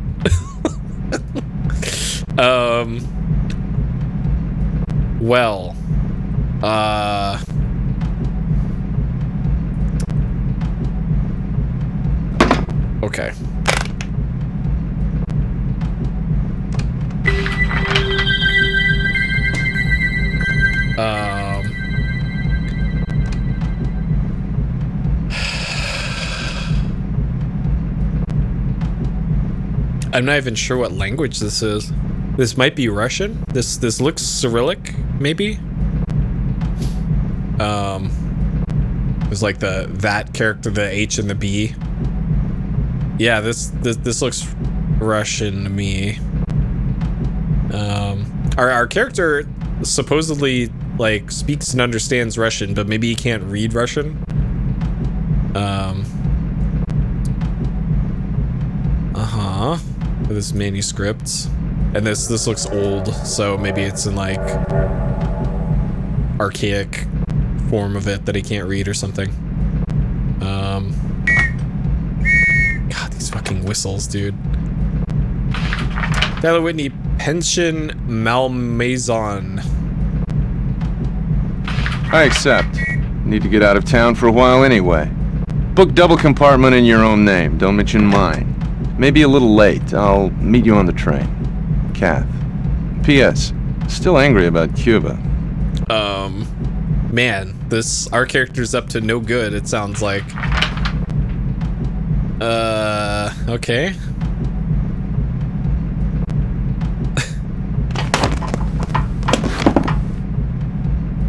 Well, okay. I'm not even sure what language this is. This might be Russian. This looks Cyrillic, maybe. There's like that character, the H and the B. Yeah, this looks Russian to me. Our character supposedly like speaks and understands Russian, but maybe he can't read Russian. This manuscript, and this looks old, so maybe it's in like archaic form of it that he can't read or something. God, these fucking whistles, dude. Tyler Whitney, Pension Malmaison. I accept. Need to get out of town for a while anyway. Book double compartment in your own name. Don't mention mine. Maybe a little late. I'll meet you on the train. Kath. P.S. Still angry about Cuba. Man, our character's up to no good, it sounds like. Okay.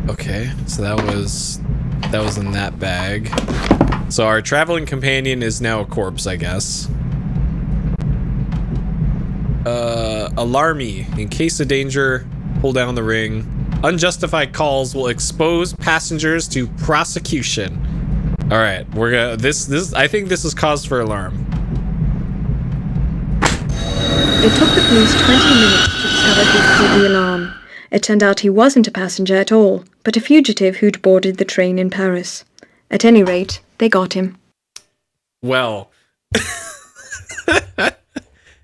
Okay, so that was in that bag. So our traveling companion is now a corpse, I guess. Alarm me. In case of danger, pull down the ring. Unjustified calls will expose passengers to prosecution. All right, we're gonna I think this is cause for alarm. It took the police 20 minutes to discover who'd pulled the alarm. It turned out he wasn't a passenger at all, but a fugitive who'd boarded the train in Paris. At any rate, they got him. Well,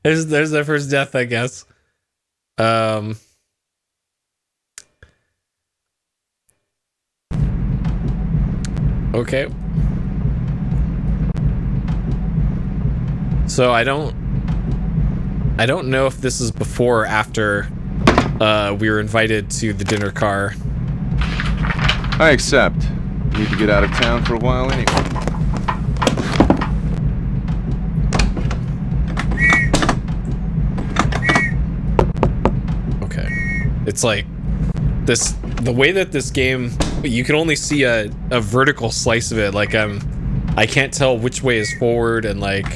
there's their first death, I guess. Okay. So I don't know if this is before or after we were invited to the dinner car. I accept. Need to get out of town for a while anyway. Okay. It's like the way that this game, you can only see a vertical slice of it. Like I can't tell which way is forward and like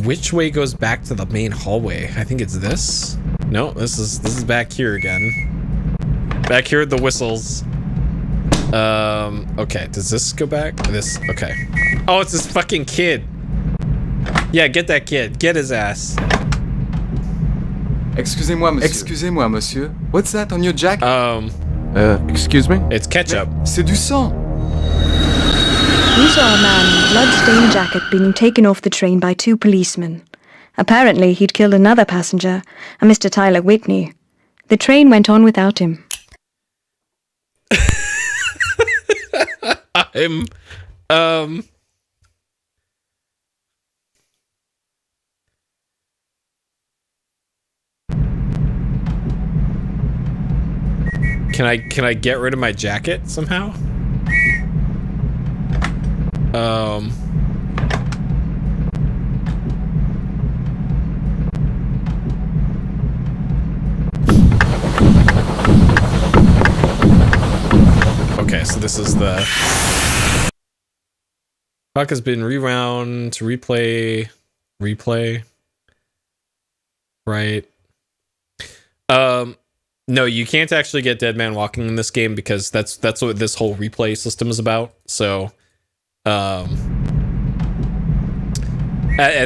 which way goes back to the main hallway. I think it's this. No, this is back here again. Back here at the whistles. Okay, does this go back? This, okay. Oh, it's this fucking kid. Yeah, get that kid. Get his ass. Excusez-moi, monsieur. Excusez-moi, monsieur. What's that on your jacket? Excuse me? It's ketchup. C'est du sang. We saw a man in a blood-stained jacket being taken off the train by 2 policemen. Apparently, he'd killed another passenger, a Mr. Tyler Whitney. The train went on without him. Can I get rid of my jacket somehow? Okay, so this is the clock has been rewound to replay. Right. No, you can't actually get Dead Man Walking in this game because that's what this whole replay system is about. So, at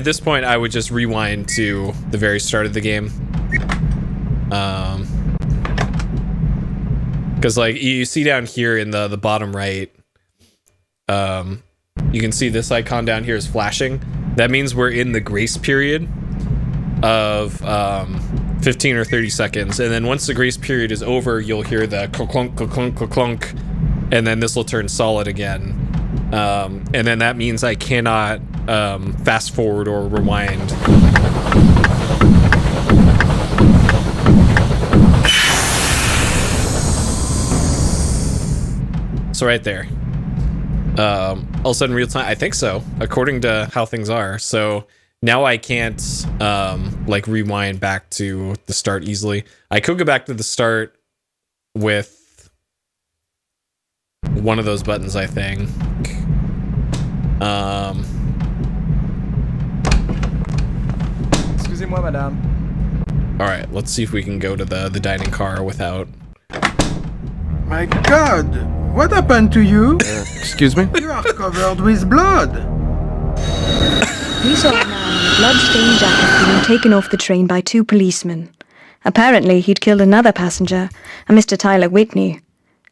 this point, I would just rewind to the very start of the game. Because like you see down here in the bottom right, you can see this icon down here is flashing. That means we're in the grace period of 15 or 30 seconds, and then once the grace period is over, you'll hear the clunk, clunk, clunk, and then this will turn solid again. And then that means I cannot fast forward or rewind. So right there. All of a sudden real time, I think so, according to how things are. So now I can't like rewind back to the start easily. I could go back to the start with one of those buttons, I think. Excusez-moi, madame. All right, let's see if we can go to the dining car without. My God, what happened to you? Excuse me? You are covered with blood. We saw a man in a blood-stained jacket being taken off the train by 2 policemen. Apparently, he'd killed another passenger, a Mr. Tyler Whitney.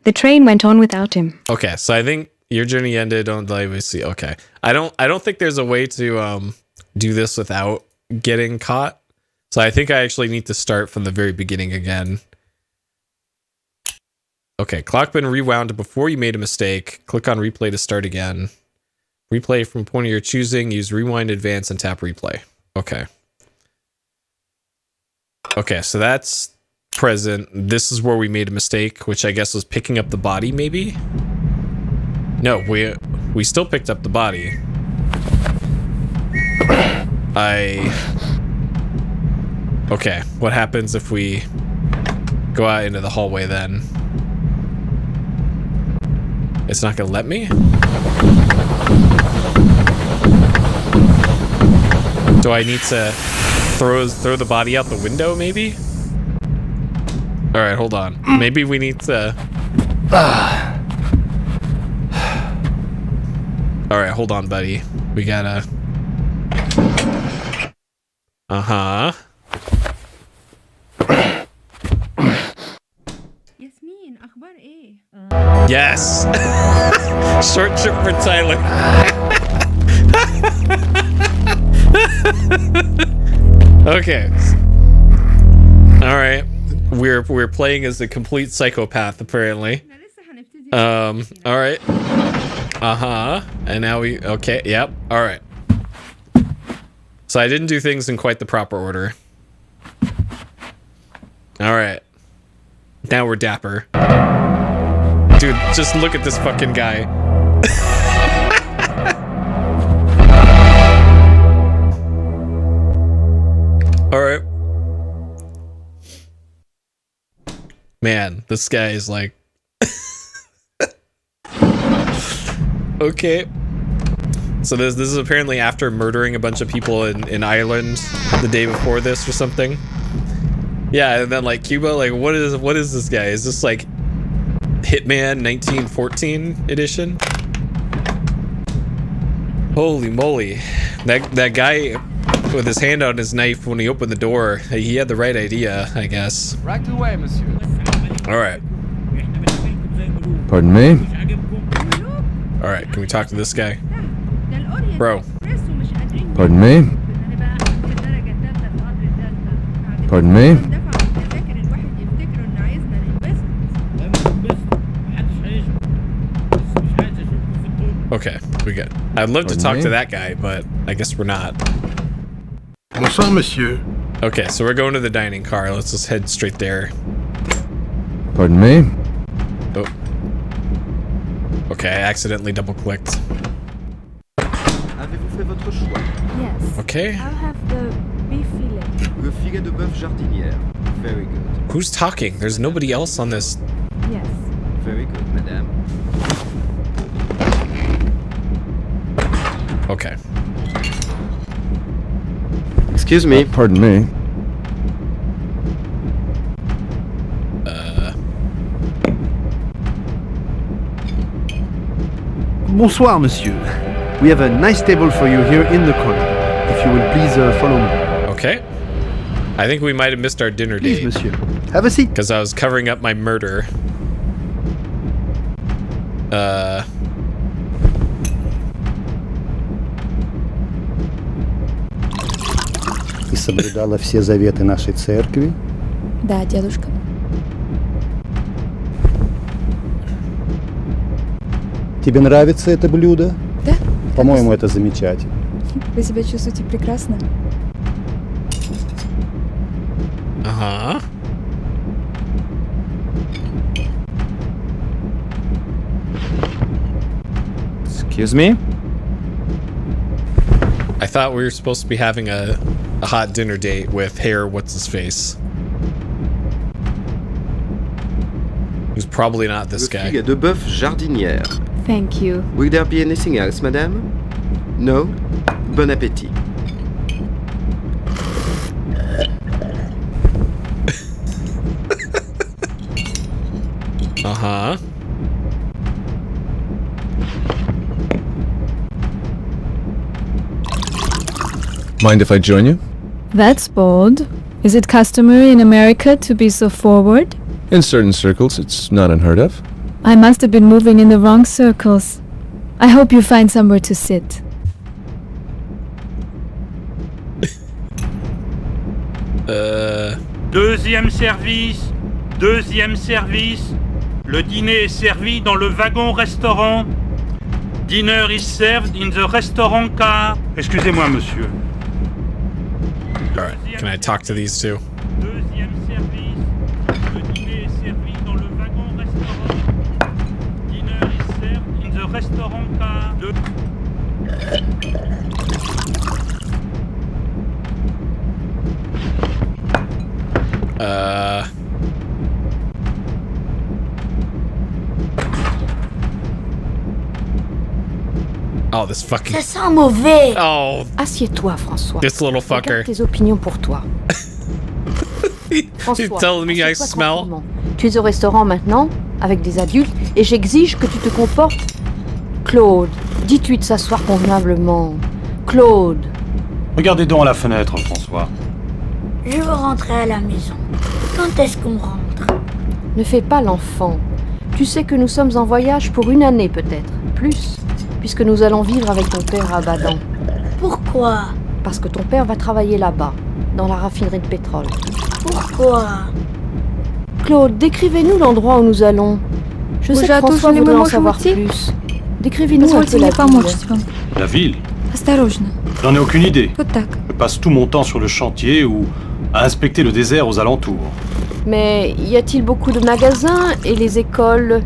The train went on without him. Okay, so I think your journey ended on the see. Okay, I don't think there's a way to do this without getting caught. So I think I actually need to start from the very beginning again. Okay, clock been rewound before you made a mistake. Click on replay to start again. Replay from point of your choosing. Use rewind, advance, and tap replay. Okay. Okay, so that's present. This is where we made a mistake, which I guess was picking up the body, maybe? No, we still picked up the body. Okay, what happens if we go out into the hallway then? It's not gonna let me? Do I need to throw the body out the window, maybe? Alright, hold on. Maybe we need to... Alright, hold on, buddy. We gotta... Uh-huh. ياسمين أخبار إيه؟ Yes! Short trip for Tyler. Okay. Alright. We're playing as a complete psychopath, apparently. Alright. Uh-huh. And now we... Okay, yep. Alright. So I didn't do things in quite the proper order. Alright. Now we're dapper. Dude, just look at this fucking guy. Alright. Man, this guy is like... Okay. So this is apparently after murdering a bunch of people in Ireland the day before this or something. Yeah, and then like Cuba, like what is this guy? Is this like Hitman 1914 edition? Holy moly. That guy with his hand on his knife when he opened the door, he had the right idea, I guess. Right away, monsieur. Alright. Pardon me? Alright, can we talk to this guy? Bro. Pardon me? Pardon me? Okay, we good. I'd love to talk to that guy, but I guess we're not. Bonsoir, monsieur. Okay, so we're going to the dining car. Let's just head straight there. Pardon me? Oh. Okay, I accidentally double-clicked. Avez-vous fait votre choix? Yes. Okay. I'll have the beef fillet. Le filet de bœuf jardinière. Very good. Who's talking? There's nobody else on this. Yes. Very good, madame. Okay. Excuse me. Pardon me. Bonsoir, monsieur. We have a nice table for you here in the corner. If you will please follow me. Okay. I think we might have missed our dinner Please, date. monsieur. Have a seat. Because I was covering up my murder. И соблюдала все заветы нашей церкви? Да, дедушка. Тебе нравится это блюдо? Да. По-моему, это замечательно. Вы себя чувствуете прекрасно? Uh-huh. Excuse me? I thought we were supposed to be having a hot dinner date with Hair What's-His-Face. Who's probably not this guy. Figue de bœuf jardinière. Thank you. Will there be anything else, madame? No? Bon appétit. Uh-huh. Mind if I join you? That's bold. Is it customary in America to be so forward? In certain circles, it's not unheard of. I must have been moving in the wrong circles. I hope you find somewhere to sit. Deuxième service. Deuxième service. Le dîner est servi dans le wagon-restaurant. Dinner is served in the restaurant car. Excusez-moi, monsieur. Alright, can I talk to these two? Deuxième service. Le dîner est servi dans le wagon-restaurant. Dinner is served in the restaurant car. Oh, this fucking... Ça sent mauvais. Oh, Assieds-toi, François. this little fucker. Garde tes opinions pour toi. He's telling me I assieds-toi smell. tranquillement. Tu es au restaurant maintenant, avec des adultes, et j'exige que tu te comportes. Claude, dis-lui de s'asseoir convenablement. Claude. Regardez donc à la fenêtre, François. Je veux rentrer à la maison. Quand est-ce qu'on rentre? Ne fais pas l'enfant. Tu sais que nous sommes en voyage pour 1 année peut-être, plus, puisque nous allons vivre avec ton père à Badan. Pourquoi? Parce que ton père va travailler là-bas, dans la raffinerie de pétrole. Pourquoi? Claude, décrivez-nous l'endroit où nous allons. Je sais que François voudrait en savoir plus. Décrivez-nous un peu la ville. La ville? Осторожно. J'en ai aucune idée. Вот так. Je passe tout mon temps sur le chantier ou à inspecter le désert aux alentours. Mais y a-t-il beaucoup de magasins et les écoles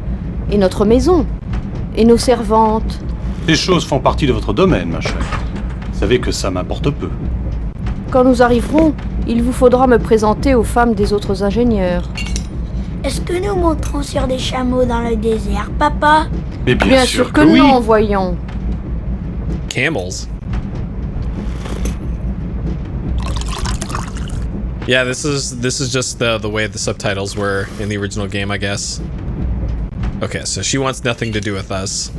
et notre maison et nos servantes? Ces choses font partie de votre domaine, ma chère. Vous savez que ça m'importe peu. Quand nous arriverons, il vous faudra me présenter aux femmes des autres ingénieurs. Est-ce que nous monterons sur des chameaux dans le désert, papa? Mais bien sûr que non, oui. voyons. Camels. Yeah, this is just the way the subtitles were in the original game, I guess. Okay, so she wants nothing to do with us.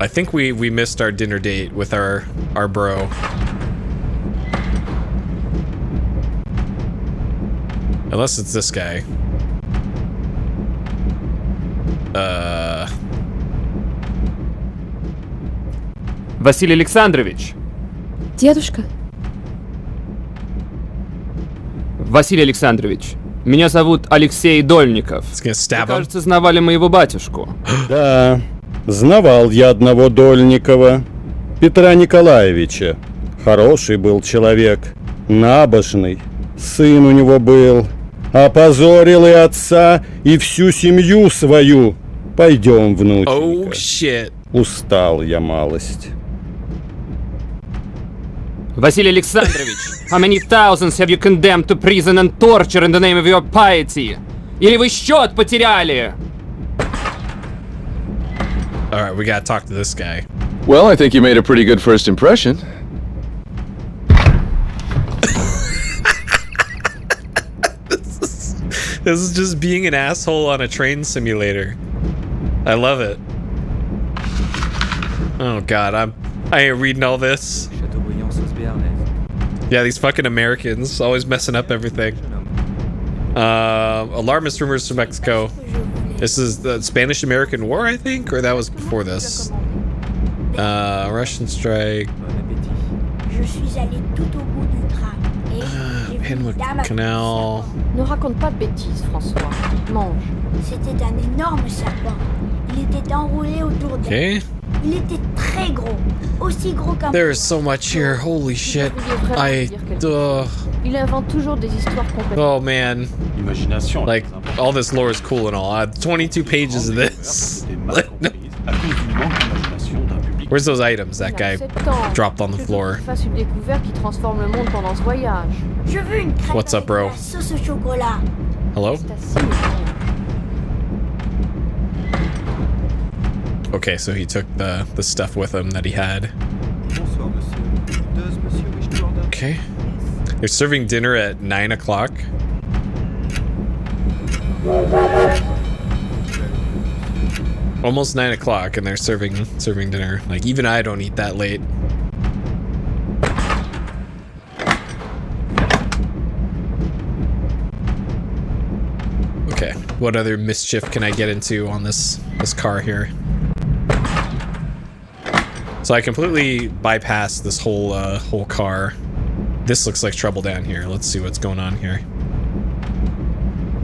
I think we missed our dinner date with our bro. Unless it's this guy. Василий Александрович. Дедушка. Василий Александрович. Меня зовут Алексей Дольников. Вы, кажется, знавали моего батюшку. Да, знавал я одного Дольникова, Петра Николаевича. Хороший был человек, набожный. Сын у него был. Опозорил и отца, и всю семью свою. Пойдем, внученька. Oh, shit. Устал я малость. Василий Александрович, how many thousands have you condemned to prison and torture in the name of your piety? Или вы счет потеряли? Alright, we gotta talk to this guy. Well, I think you made a pretty good first impression. This is just being an asshole on a train simulator. I love it. Oh god, I ain't reading all this. Yeah, these fucking Americans always messing up everything. Alarmist rumors from Mexico. This is the Spanish-American War, I think, or that was before this. Russian strike. Panama Canal. Ne raconte pas de bêtises, François. Mange. C'était un énorme serpent. Il était enroulé autour d'elle. Okay. Il était très gros. Aussi gros qu'un... There is so much here. Holy shit. Il invente toujours des histoires complètement... Oh man. Imagination. Like, all this lore is cool and all. 22 pages of this. Where's those items that guy dropped on the floor? Fasse une découverte qui transforme le monde pendant ce voyage. Je veux une crêpe. What's up, bro? Avec de la sauce au chocolat. Hello? Okay, so he took the stuff with him that he had. Okay. They're serving dinner at 9 o'clock. Almost 9 o'clock, and they're serving dinner. Like, even I don't eat that late. Okay, what other mischief can I get into on this car here? So I completely bypassed this whole car. This looks like trouble down here. Let's see what's going on here.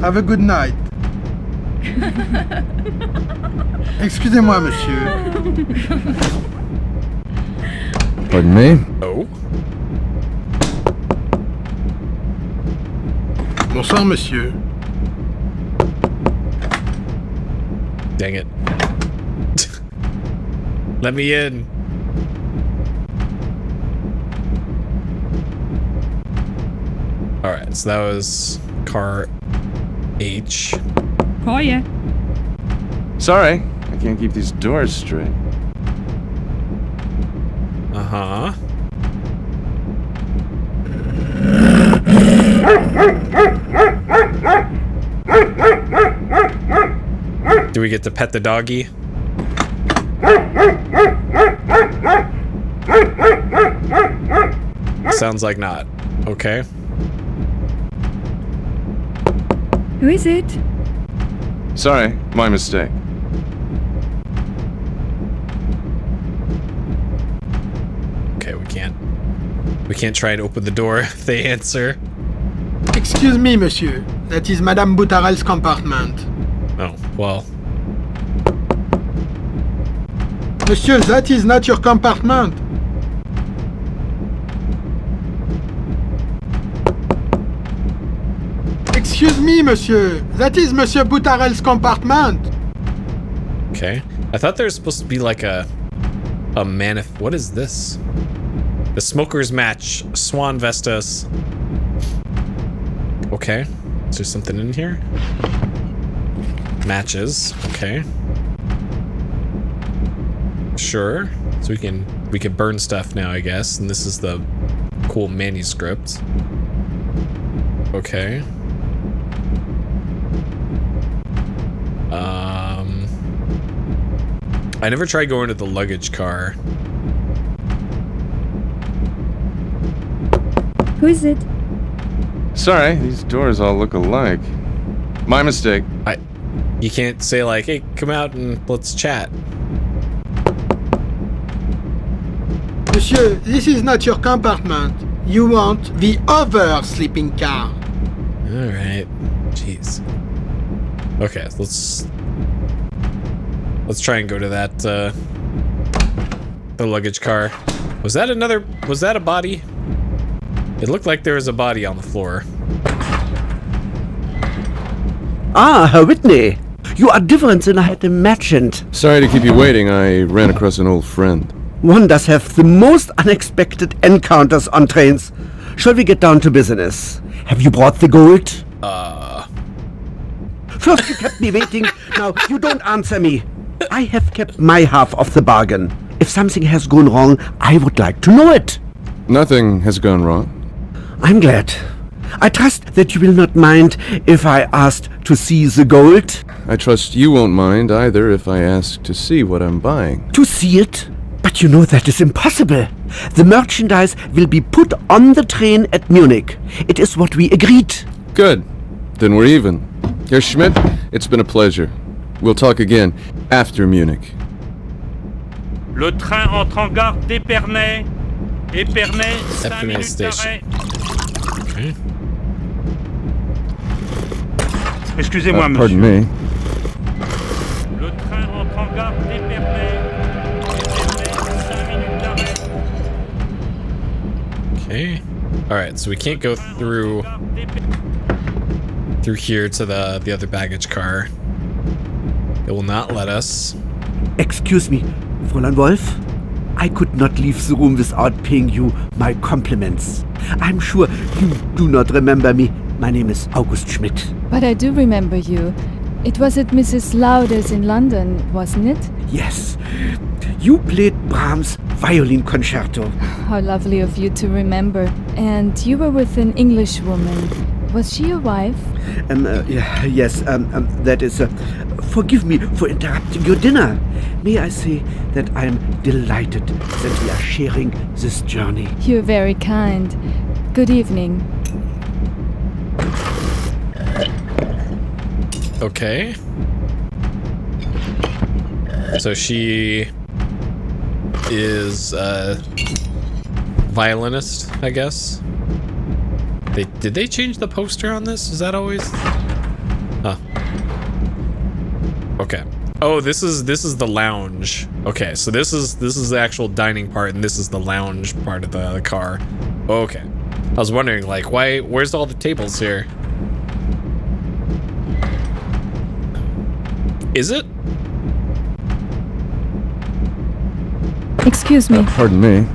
Have a good night. Excusez-moi, monsieur. Pardon me? Oh? Bonsoir, monsieur. Dang it. Let me in. Alright, so that was car H. Oh yeah. Sorry, I can't keep these doors straight. Uh-huh. Do we get to pet the doggy? Sounds like not. Okay. Who is it? Sorry, my mistake. Okay, we can't try and open the door if they answer. Excuse me, monsieur. That is Madame Boutarel's compartment. Oh, well. Monsieur, that is not your compartment. Excuse me, monsieur. That is Monsieur Boutarel's compartment. Okay. I thought there was supposed to be like a what is this? The Smokers Match. Swan Vestas. Okay. Is there something in here? Matches. Okay. Sure. So we can burn stuff now, I guess. And this is the cool manuscript. Okay. I never tried going to the luggage car. Who is it? Sorry, these doors all look alike. My mistake. You can't say like, hey, come out and let's chat. Monsieur, this is not your compartment. You want the other sleeping car. Alright. Jeez. Okay, let's try and go to that, the luggage car. Was that a body? It looked like there was a body on the floor. Ah, Herr Whitney. You are different than I had imagined. Sorry to keep you waiting. I ran across an old friend. One does have the most unexpected encounters on trains. Shall we get down to business? Have you brought the gold? First you kept me waiting, now you don't answer me. I have kept my half of the bargain. If something has gone wrong, I would like to know it. Nothing has gone wrong. I'm glad. I trust that you will not mind if I asked to see the gold. I trust you won't mind either if I ask to see what I'm buying. To see it? But you know that is impossible. The merchandise will be put on the train at Munich. It is what we agreed. Good. Then we're even. Herr Schmidt, it's been a pleasure. We'll talk again after Munich. Le train entre en gare d'Épernay. Épernay, 5 Épernay minutes station. d'arrêt. Okay. Excusez-moi, monsieur. Pardon me. Le train entre en gare d'Épernay. Épernay, 5 minutes d'arrêt. Okay. Alright, so we can't go through here to the other baggage car. It will not let us. Excuse me, Fräulein Wolf. I could not leave the room without paying you my compliments. I'm sure you do not remember me. My name is August Schmidt. But I do remember you. It was at Mrs. Lauder's in London, wasn't it? Yes. You played Brahms' violin concerto. How lovely of you to remember. And you were with an English woman. Was she your wife? Yes, that is... forgive me for interrupting your dinner. May I say that I am delighted that we are sharing this journey. You're very kind. Good evening. Okay. So she is a violinist, I guess. Did they change the poster on this? Is that always? Huh. Okay. Oh, this is the lounge. Okay, so this is the actual dining part, and this is the lounge part of the car. Okay. I was wondering, like, where's all the tables here? Is it? Excuse me. Pardon me.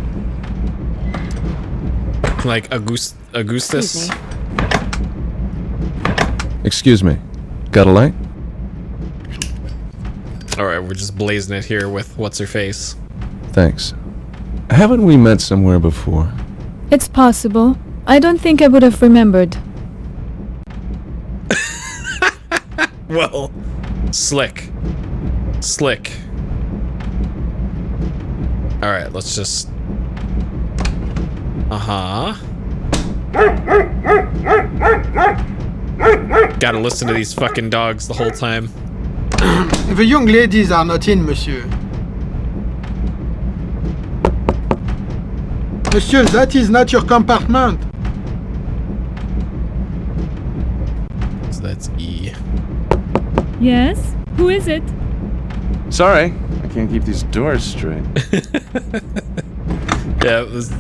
Like Augustus? Excuse me. Got a light? Alright, we're just blazing it here with what's-her-face. Thanks. Haven't we met somewhere before? It's possible. I don't think I would have remembered. Well, slick. Alright, let's just... Gotta listen to these fucking dogs the whole time. The young ladies are not in, monsieur. Monsieur, that is not your compartment. So that's E. Yes? Who is it? Sorry, I can't keep these doors straight. Yeah, it was...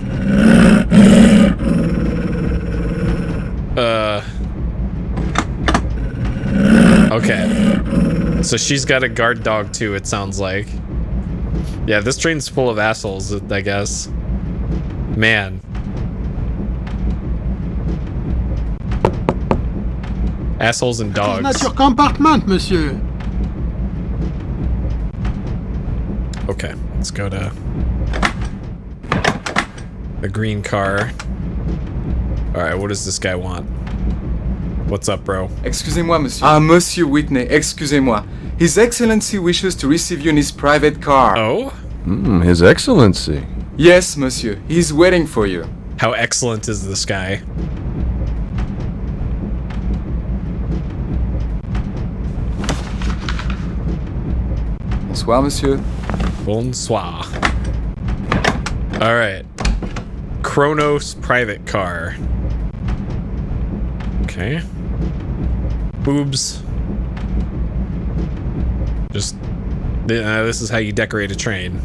Okay. So she's got a guard dog too, it sounds like. Yeah, this train's full of assholes, I guess. Man. Assholes and dogs. It's not your compartment, monsieur. Okay, let's go to the green car. Alright, what does this guy want? What's up, bro? Excusez-moi, monsieur. Ah, Monsieur Whitney, excusez-moi. His Excellency wishes to receive you in his private car. Oh? His Excellency. Yes, monsieur. He's waiting for you. How excellent is this guy? Bonsoir, monsieur. Bonsoir. Alright. Kronos private car. Okay. Boobs. Just... this is how you decorate a train.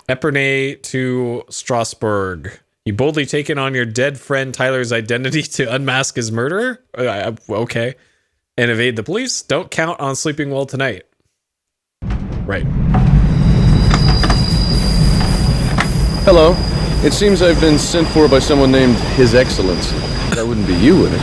Epernay to Strasbourg. You boldly taken on your dead friend Tyler's identity to unmask his murderer? Okay. And evade the police? Don't count on sleeping well tonight. Right. Hello. It seems I've been sent for by someone named His Excellency. That wouldn't be you, would it?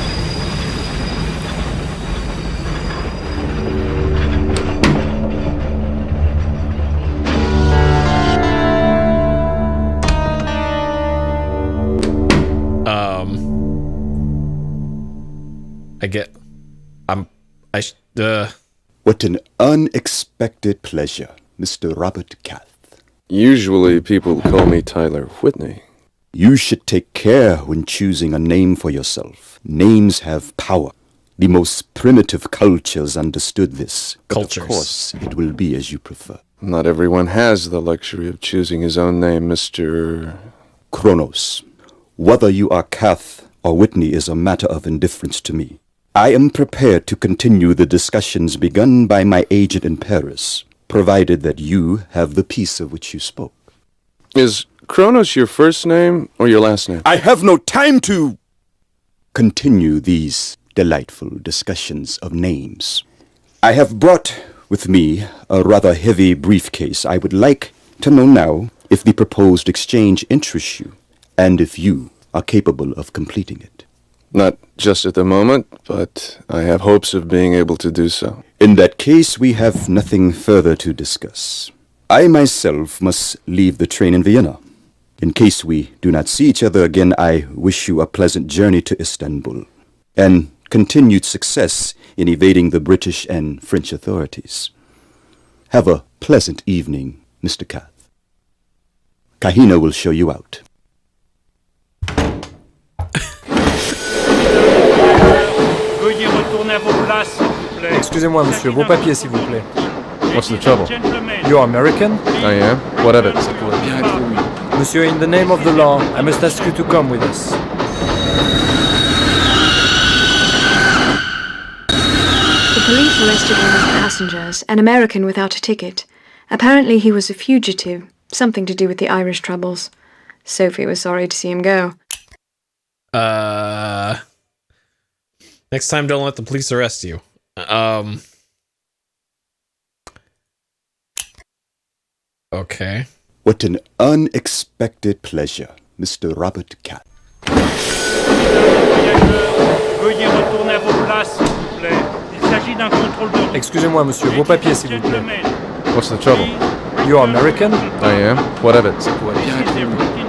What an unexpected pleasure, Mr. Robert Cath. Usually people call me Tyler Whitney. You should take care when choosing a name for yourself. Names have power. The most primitive cultures understood this. But of course, it will be as you prefer. Not everyone has the luxury of choosing his own name, Mr. Kronos. Whether you are Cath or Whitney is a matter of indifference to me. I am prepared to continue the discussions begun by my agent in Paris, provided that you have the peace of which you spoke. Is Kronos your first name or your last name? I have no time to continue these delightful discussions of names. I have brought with me a rather heavy briefcase. I would like to know now if the proposed exchange interests you, and if you are capable of completing it. Not just at the moment, but I have hopes of being able to do so. In that case, we have nothing further to discuss. I myself must leave the train in Vienna. In case we do not see each other again, I wish you a pleasant journey to Istanbul, and continued success in evading the British and French authorities. Have a pleasant evening, Mr. Cath. Kahina will show you out. Excusez-moi, monsieur, vos papiers, s'il vous plaît. What's the trouble? You are American? I am. What of it? Monsieur, in the name of the law, I must ask you to come with us. The police arrested one of the passengers, an American without a ticket. Apparently he was a fugitive, something to do with the Irish troubles. Sophie was sorry to see him go. Next time, don't let the police arrest you. Okay. What an unexpected pleasure, Mr. Robert Cath. Veuillez retourner à vos places, s'il vous plaît. Il s'agit d'un contrôle de route. Excusez-moi, monsieur, vos papiers, s'il vous plaît. What's the trouble? You are American? I am. What of it?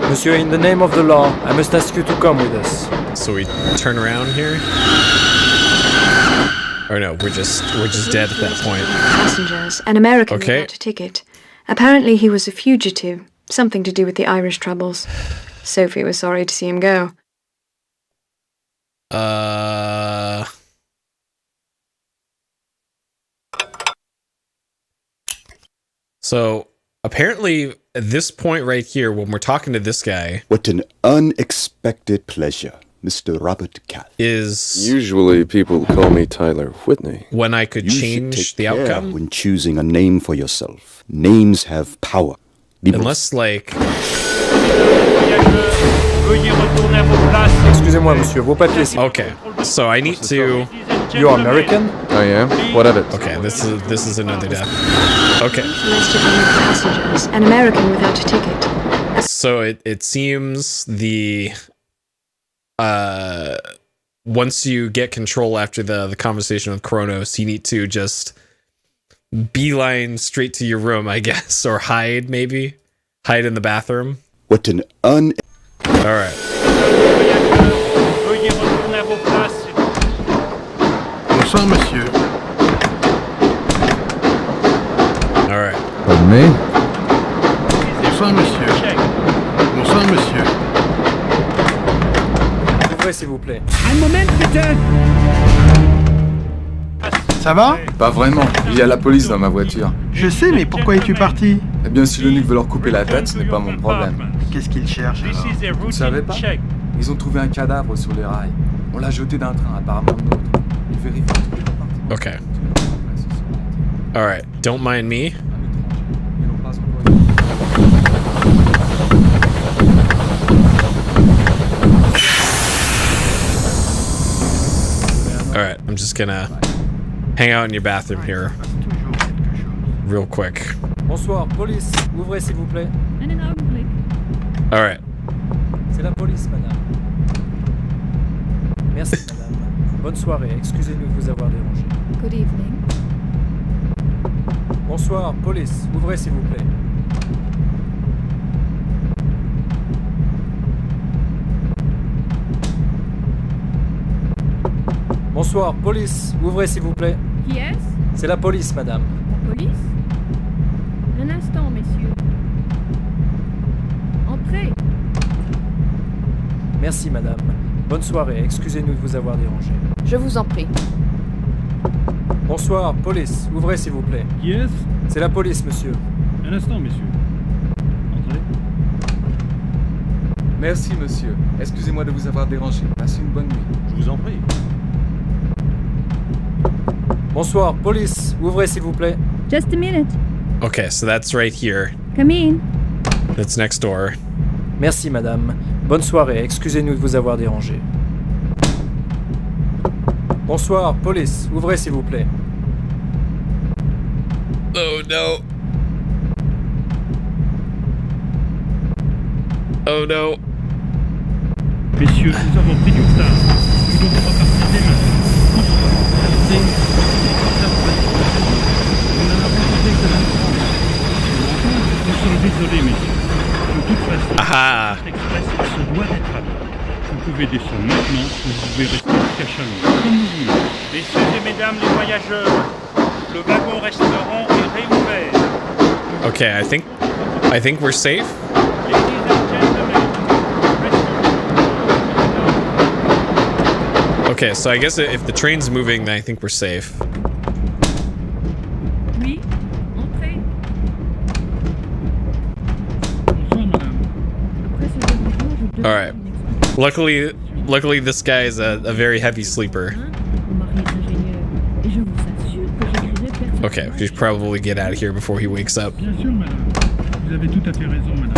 Monsieur, in the name of the law, I must ask you to come with us. So we turn around here? Or no, we're just dead at that point. Passengers, an American without a ticket. Apparently he was a fugitive, something to do with the Irish troubles. Sophie was sorry to see him go. So apparently at this point right here, when we're talking to this guy, what an unexpected pleasure, Mr. Robert Cath. Is usually people call me Tyler Whitney. When I could change the outcome when choosing a name for yourself. Names have power. Unless like Excusez-moi, monsieur, vos papiers. Okay, so I need to. You are American? I am. What of it? Okay, this is another death. Okay. Arrested one of the passengers, an American without a ticket. So it seems the once you get control after the conversation with Kronos, you need to just beeline straight to your room, I guess, or hide maybe. Hide in the bathroom. What an Alright. Bonsoir, monsieur. Alright. Pardon me? Bonsoir, monsieur. Bonsoir, monsieur. Ouvrez, s'il vous plaît. Un moment, putain. Ça va? Pas vraiment. Il y a la police dans ma voiture. Je sais, mais pourquoi es-tu parti? Eh bien, si l'eunuque veut leur couper la tête, ce n'est pas mon problème. Qu'est-ce qu'ils cherchent alors? Vous ne savez pas? Ils ont trouvé un cadavre sur les rails. On l'a jeté d'un train, apparemment de l'autre. Ils vérifient toutes les parties. Okay. Alright, don't mind me. Alright, I'm just gonna hang out in your bathroom here real quick. Bonsoir, police. Ouvrez, s'il vous plaît. Alright. C'est la police, madame. Merci, madame. Bonne soirée. Excusez-nous de vous avoir dérangé. Good evening. Bonsoir, police. Ouvrez, s'il vous plaît. Bonsoir, police. Ouvrez, s'il vous plaît. Qui est-ce? C'est la police, madame. La police? Un instant, messieurs. Entrez. Merci, madame. Bonne soirée, excusez-nous de vous avoir dérangé. Je vous en prie. Bonsoir, police, ouvrez s'il vous plaît. Qui est-ce? C'est la police, monsieur. Un instant, messieurs. Entrez. Merci, monsieur. Excusez-moi de vous avoir dérangé. Passez une bonne nuit. Je vous en prie. Bonsoir, police, ouvrez s'il vous plaît. Just a minute. Okay, so that's right here. Come in. That's next door. Merci, madame. Bonne soirée, excusez-nous de vous avoir dérangé. Bonsoir, police, ouvrez s'il vous plaît. Oh no. Oh no. Messieurs, nous avons pris du retard. Nous devons repartir dès maintenant. Bonsoir. Arrêtez. Nous n'en avons pas que la Nous sommes désolés, messieurs. De toute façon, cette express se doit d'être à l'heure. Vous pouvez descendre maintenant ou vous pouvez rester jusqu'à Chalon, comme vous voulez. Messieurs et mesdames les voyageurs, le wagon-restaurant est réouvert. Okay, I think we're safe. Okay, so I guess if the train's moving, then I think we're safe. Oui, entrez. Bonsoir, madame. Après ce dérangement, je demande Alright. Luckily this guy is a very heavy sleeper. Mon mari est ingénieur et je vous assure que j'écrirai personnellement. Okay, we should probably get out of here before he wakes up. Bien sûr, madame. Vous avez tout à fait raison, madame.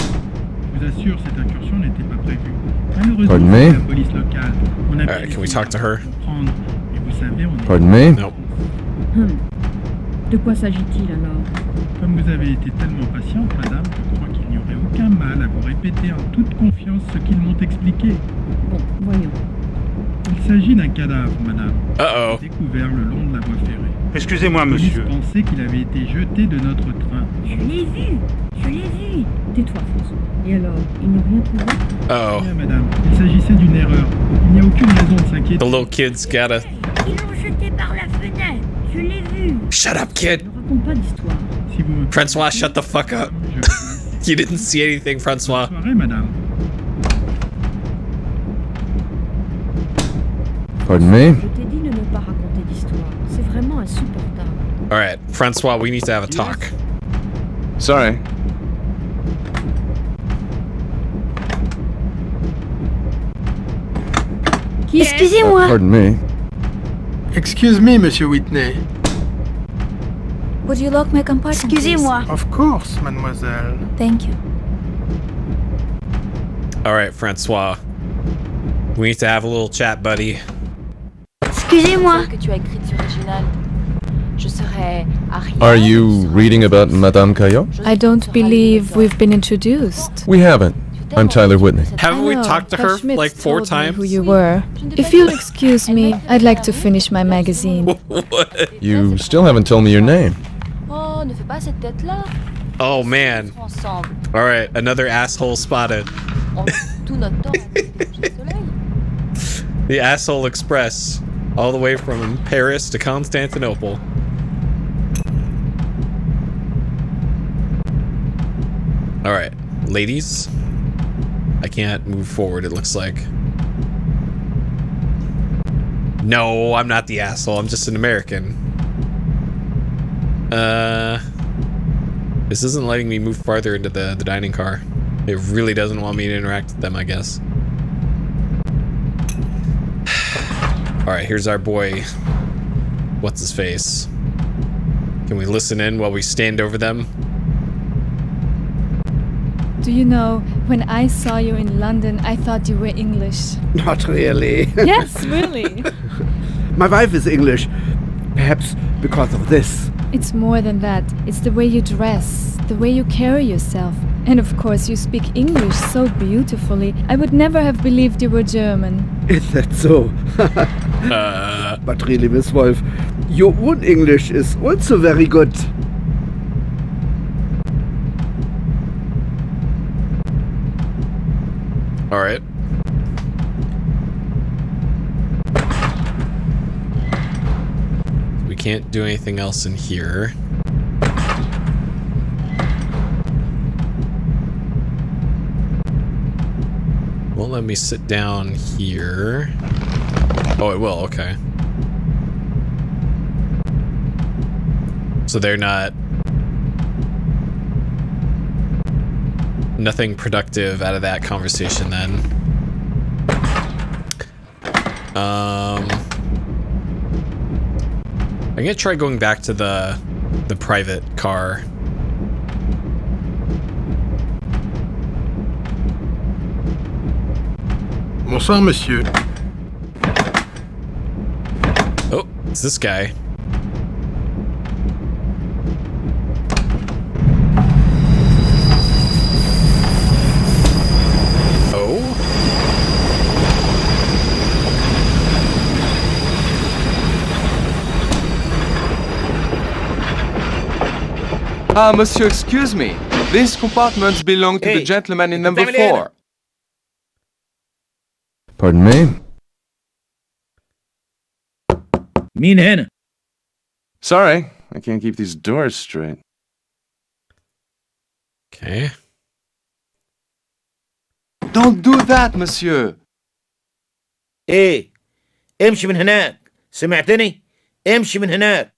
Je vous assure, cette incursion n'était pas prévue. Pardon me? La police locale. On a Alright, can we talk to her? comprendre. Et vous savez, on est... Pardon me? Nope. De quoi s'agit-il alors? Comme vous avez été tellement patiente, madame, je crois qu'il n'y aurait aucun mal à vous répéter en toute confiance ce qu'ils m'ont expliqué. Bon, voyons. Il s'agit d'un cadavre, madame. Uh-oh. Découvert le long de la voie ferrée. Excusez-moi, monsieur. La police pensait qu'il avait été jeté de notre train. Je l'ai vu. Tais-toi, François. Et alors, ils n'ont rien trouvé? Uh-oh. Bien, madame. Il s'agissait d'une erreur. Il n'y a aucune raison de s'inquiéter. The little kid's gotta... Ils l'ont jeté par la fenêtre. Je l'ai vu. Shut up, kid! Ne raconte pas d'histoire. Si vous me... Francois, shut the fuck up. You didn't see anything, Francois. Bonne soirée, madame. Pardon me? Je t'ai dit de ne pas raconter d'histoire. C'est vraiment insupportable. Alright, Francois, we need to have a talk. Sorry. Excusez-moi. Pardon me. Excuse me, Monsieur Whitney. Would you lock my compartment? Excusez-moi. Of course, mademoiselle. Thank you. Alright, Francois. We need to have a little chat, buddy. Excusez-moi. Que tu as écrit original. Je serai Ariane. Are you reading about Madame Caillot? I don't believe we've been introduced. We haven't. I'm Tyler Whitney. Haven't we I know, talked to but her Schmitz like 4 told me times? who you were. If you'll excuse me, I'd like to finish my magazine. What? You still haven't told me your name. Oh, ne fais pas cette tête-là. Oh man. Ensemble. Alright, another asshole spotted. En tout notre temps, on le soleil. The Asshole Express. All the way from Paris to Constantinople. Alright, ladies. I can't move forward, it looks like. No, I'm not the asshole, I'm just an American. This isn't letting me move farther into the dining car. It really doesn't want me to interact with them, I guess. Alright, here's our boy. What's his face? Can we listen in while we stand over them? Do you know, when I saw you in London, I thought you were English. Not really. Yes, really. My wife is English. Perhaps because of this. It's more than that. It's the way you dress, the way you carry yourself. And of course, you speak English so beautifully. I would never have believed you were German. Is that so? But really, Miss Wolf, your own English is also very good. Alright. We can't do anything else in here. Won't let me sit down here. Oh, it will, okay. So they're not... Nothing productive out of that conversation then. I'm gonna try going back to the private car. Bonsoir, monsieur. Oh, it's this guy. Monsieur, excuse me. These compartments belong to the gentleman in number 4. Pardon me? Min henne. Sorry, I can't keep these doors straight. Okay. Don't do that, monsieur. ايه امشي من هناك سمعتني امشي من هناك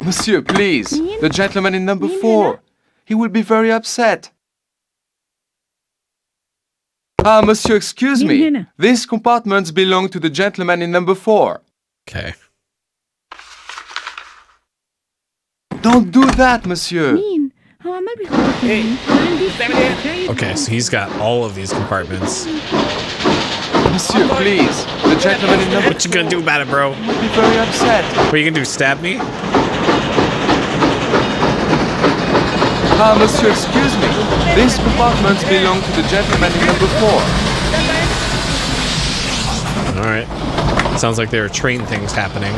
Monsieur, please. The gentleman in number 4. He will be very upset. Monsieur, excuse me. These compartments belong to the gentleman in number 4. Okay. Don't do that, monsieur. Okay, so he's got all of these compartments. Monsieur, please. The gentleman in number 4. What you gonna do about it, bro? He'll be very upset. What are you gonna do, stab me? Monsieur, excuse me. These compartments belong to the gentleman in number 4. Alright. Sounds like there are train things happening.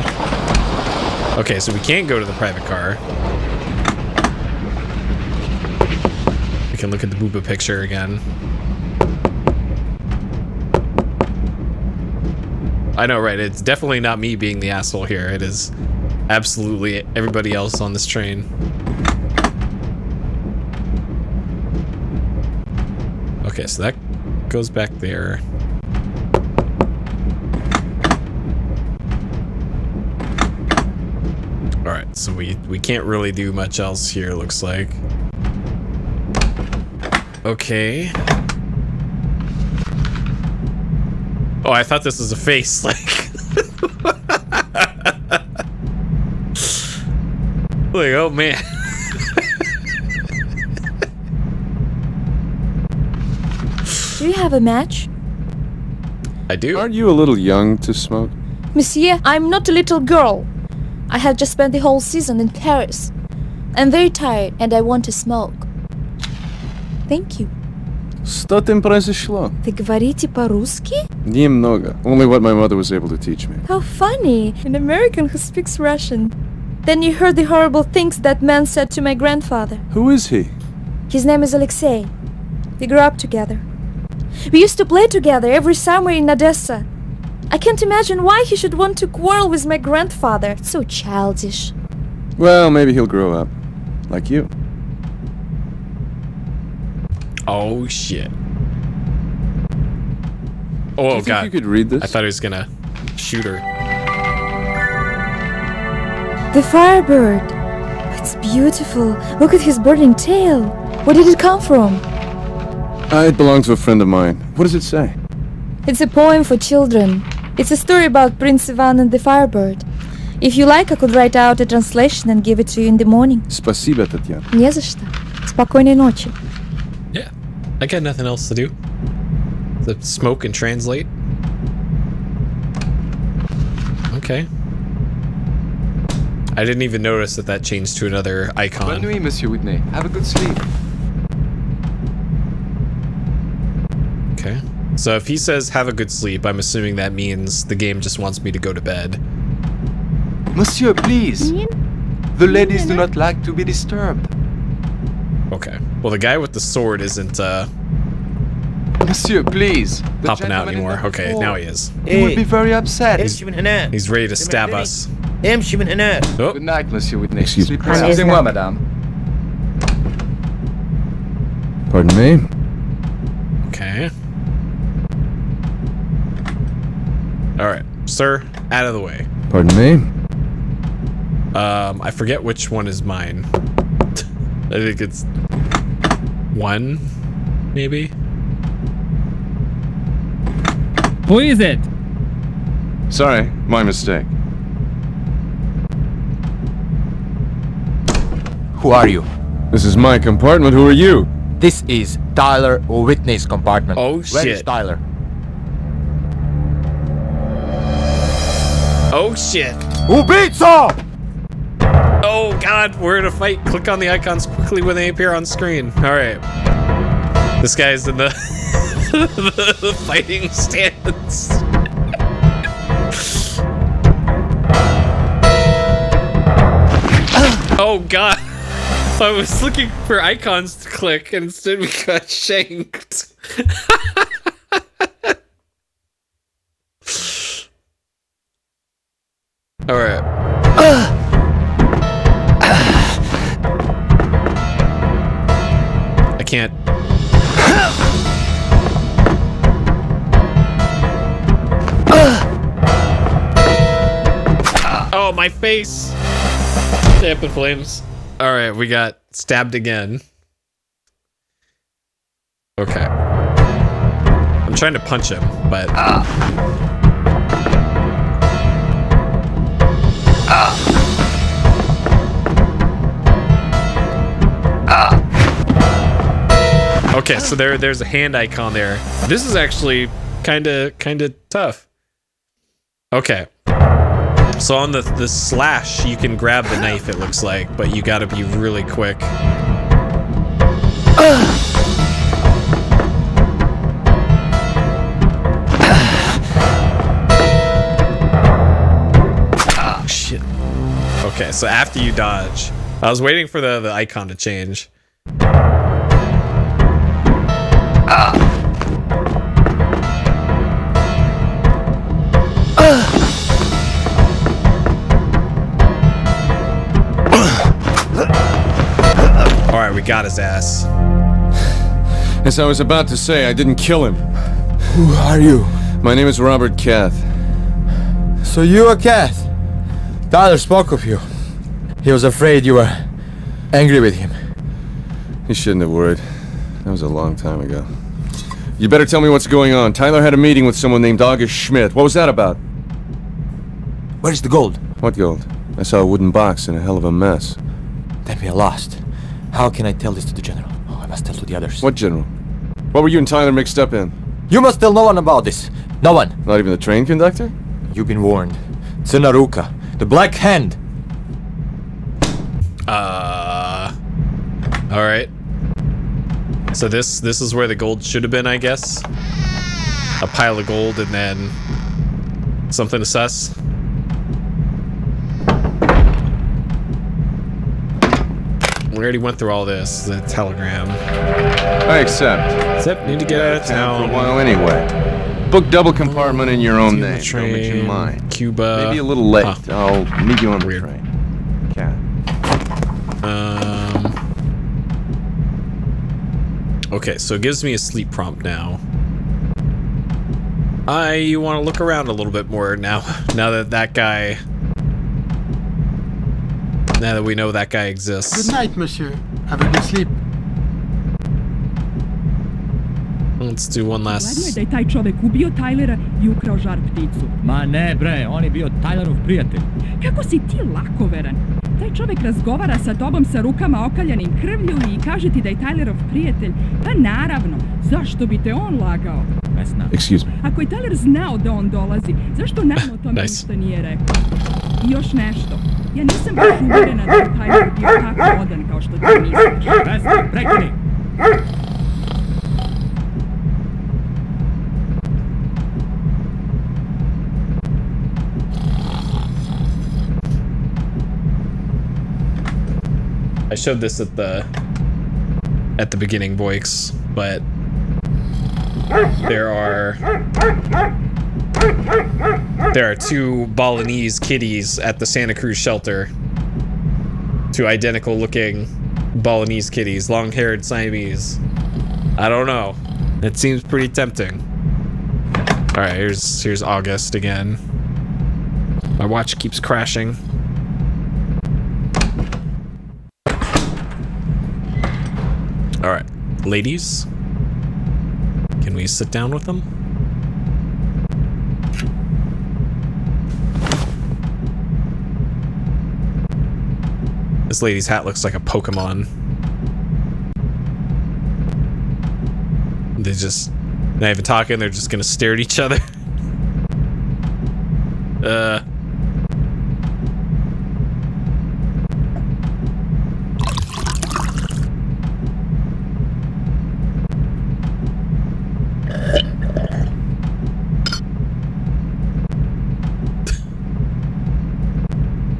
Okay, so we can't go to the private car. We can look at the Booba picture again. I know, right? It's definitely not me being the asshole here. It is absolutely everybody else on this train. Okay, so that goes back there. Alright, so we can't really do much else here, looks like. Okay. Oh, I thought this was a face, like... like, oh man. Do you have a match? I do. Aren't you a little young to smoke? Monsieur, I'm not a little girl. I have just spent the whole season in Paris. I'm very tired and I want to smoke. Thank you. Что там произошло? Вы говорите по-русски? Немного. Only what my mother was able to teach me. How funny. An American who speaks Russian. Then you heard the horrible things that man said to my grandfather. Who is he? His name is Alexei. We grew up together. We used to play together every summer in Odessa. I can't imagine why he should want to quarrel with my grandfather. It's so childish. Well, maybe he'll grow up. Like you. Oh shit. Oh god. You could read this? I thought he was gonna shoot her. The Firebird. It's beautiful. Look at his burning tail. Where did it come from? It belongs to a friend of mine. What does it say? It's a poem for children. It's a story about Prince Ivan and the Firebird. If you like, I could write out a translation and give it to you in the morning. Спасибо, Татьяна. Не за что. Спокойной ночи. Yeah. I got nothing else to do. The smoke and translate. Okay. I didn't even notice that changed to another icon. Bonne nuit, Monsieur Whitney. Have a good sleep. Okay. So if he says have a good sleep, I'm assuming that means the game just wants me to go to bed. Monsieur, please. The ladies do not like to be disturbed. Okay. Well, the guy with the sword isn't, Monsieur, please. The popping out gentleman in anymore. the Okay, hall. now he is. He would be very upset. He's ready to stab us. Oh. Good night, Monsieur Whitney. Excuse me. Excusez-moi, madame. Pardon me? Okay. Alright, sir, out of the way. Pardon me? I forget which one is mine. I think it's 1, maybe? Who is it? Sorry, my mistake. Who are you? This is my compartment. Who are you? This is Tyler Whitney's compartment. Oh, Where is shit. Tyler? Oh, shit. Ubitsa! Oh, God, we're in a fight. Click on the icons quickly when they appear on screen. Alright. This guy's in the, the fighting stance. Oh, God. I was looking for icons to click, and instead we got shanked. Alright. I can't. Oh, my face! Up in flames. Alright, we got stabbed again. Okay. I'm trying to punch him, but... Okay, so there's a hand icon there. This is actually kinda tough. Okay. So on the slash, you can grab the knife, it looks like, but you gotta be really quick. Oh, shit. Okay, so after you dodge. I was waiting for the icon to change. Alright, we got his ass. As I was about to say, I didn't kill him. Who are you? My name is Robert Cath. So you are Cath. Tyler spoke of you. He was afraid you were angry with him. He shouldn't have worried. That was a long time ago. You better tell me what's going on. Tyler had a meeting with someone named August Schmidt. What was that about? Where's the gold? What gold? I saw a wooden box in a hell of a mess. Then we are lost. How can I tell this to the general? Oh, I must tell to the others. What general? What were you and Tyler mixed up in? You must tell no one about this. No one. Not even the train conductor? You've been warned. Tsunaruka, the Black Hand. Alright. So this is where the gold should have been, I guess. A pile of gold and then something to sus. We already went through all this. The telegram. I accept. Except need to get out of town for a while anyway. Book double compartment in your own name. Train, Don't mention mine. Cuba. Maybe a little late. Huh. I'll meet you on the train. Cat. Okay, so it gives me a sleep prompt now. I want to look around a little bit more now. Now that guy. Now that we know that guy exists. Good night, monsieur. Have a good sleep. Let's do one last. Gledno je da je taj čovek ubio Tylera i ukrao žar pticu. Ma ne bre, on je bio Tylerov prijatelj. Kako si ti lakoveran? Taj čovek razgovara sa tobom sa rukama okaljanim krvlju i kaže ti da je Tylerov prijatelj. Pa naravno, zašto bi te on lagao? Ne znam. Excuse me. Ako je Tyler znao da on dolazi, zašto nam o tome ništa nije rekao? I još nešto. Ja nisam baš uverena da je Tyler bio tako odan kao što ti misliš. Vesti, prekini! I showed this at the beginning, Boix, but there are 2 Balinese kitties at the Santa Cruz shelter. 2 identical looking Balinese kitties, long-haired Siamese. I don't know. It seems pretty tempting. All right, here's August again. My watch keeps crashing. All right, ladies, can we sit down with them? This lady's hat looks like a Pokemon. They're not even talking, they're just gonna stare at each other.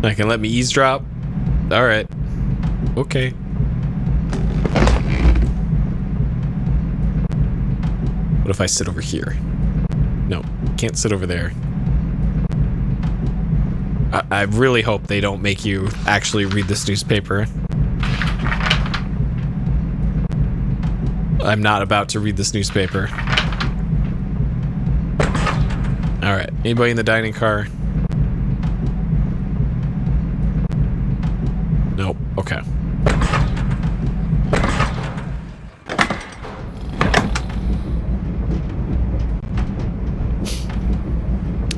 I can let me eavesdrop. All right. Okay. What if I sit over here? No, can't sit over there. I really hope they don't make you actually read this newspaper. I'm not about to read this newspaper. All right, anybody in the dining car? Nope, okay.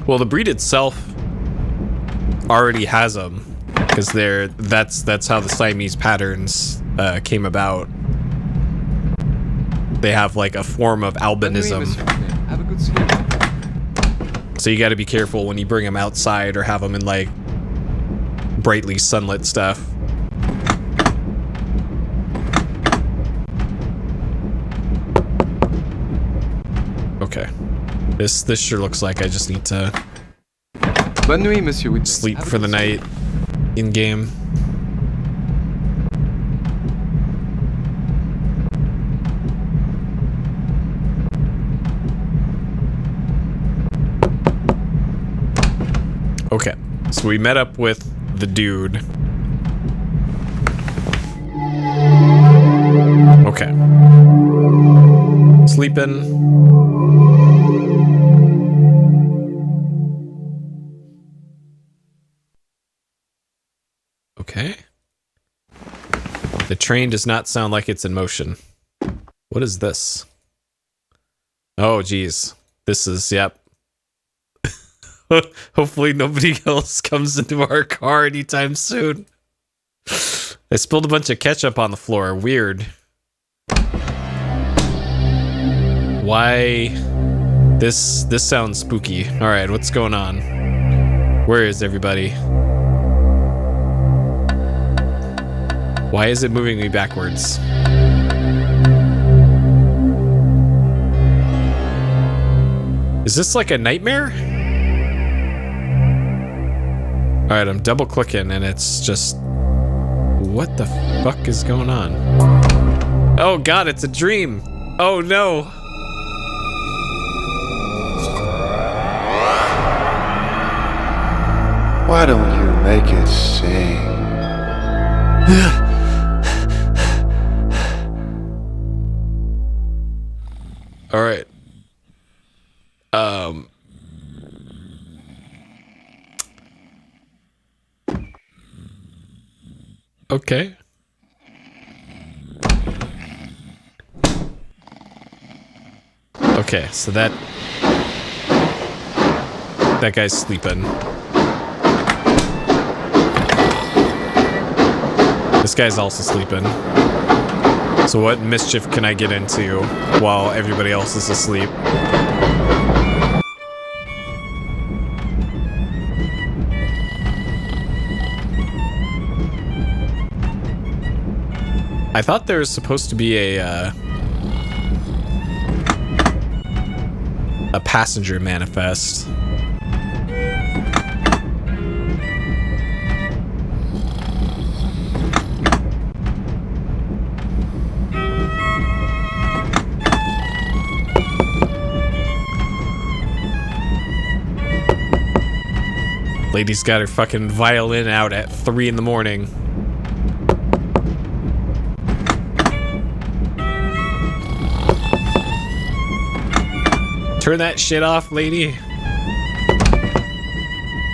Well, the breed itself already has them, because that's how the Siamese patterns came about. They have like a form of albinism. Have a good sleep. So you got to be careful when you bring them outside or have them in like brightly sunlit stuff. Okay. This sure looks like I just need to Bonne nuit, Monsieur Whitney. sleep for the night in game. Okay, so we met up with the dude. Okay. Sleeping. Okay. The train does not sound like it's in motion. What is this? Oh, geez. This is, yep. Hopefully nobody else comes into our car anytime soon. I spilled a bunch of ketchup on the floor. Weird. Why? This sounds spooky. All right, what's going on? Where is everybody? Why is it moving me backwards? Is this like a nightmare? All right, I'm double clicking and it's just, what the fuck is going on? Oh God, it's a dream. Oh no. Why don't you make it sing? All right. Okay. Okay, so that guy's sleeping. This guy's also sleeping. So what mischief can I get into while everybody else is asleep? I thought there was supposed to be a passenger manifest. Lady's got her fucking violin out at 3 in the morning. Turn that shit off, lady.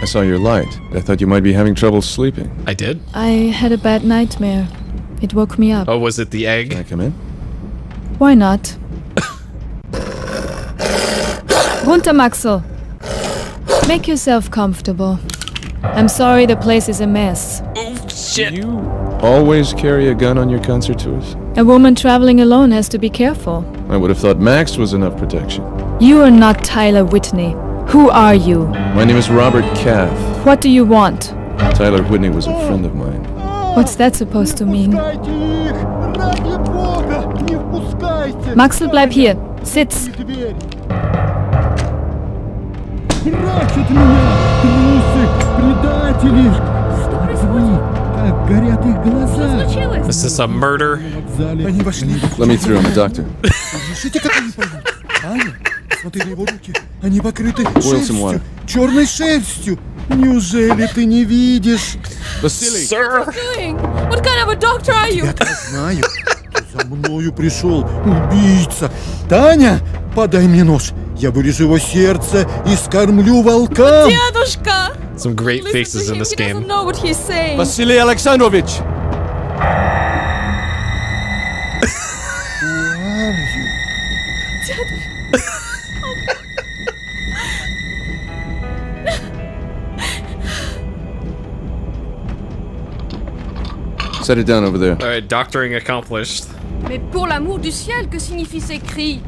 I saw your light. I thought you might be having trouble sleeping. I did? I had a bad nightmare. It woke me up. Oh, was it the egg? Can I come in? Why not? Runter, Maxel. Make yourself comfortable. I'm sorry the place is a mess. Oh, shit. You always carry a gun on your concert tours? A woman traveling alone has to be careful. I would have thought Max was enough protection. You are not Tyler Whitney. Who are you? My name is Robert Cath. What do you want? Tyler Whitney was a friend of mine. What's that supposed to mean? Maxel, bleib hier. Sitz. Прячут меня, трусы, предатели! Смотри, как горят их глаза! Is this a murder? Они вошли. Let me through, I'm a doctor. Слушайте, как они поют. Аня, смотри на его руки. Они покрыты Boil some water. шерстью, черной шерстью. Неужели ты не видишь? Vasily! Sir! What kind of a doctor are you? Я-то знаю. Ты за мною пришел, убийца. Таня, подай мне нож. Я вырежу его сердце и скормлю волкам. Дедушка! Some great faces in this He doesn't game. know what he's saying. Vasily Alexandrovich! Who are you? Set it down over there. Alright, doctoring accomplished. Mais pour l'amour du ciel, que signifient ces cris?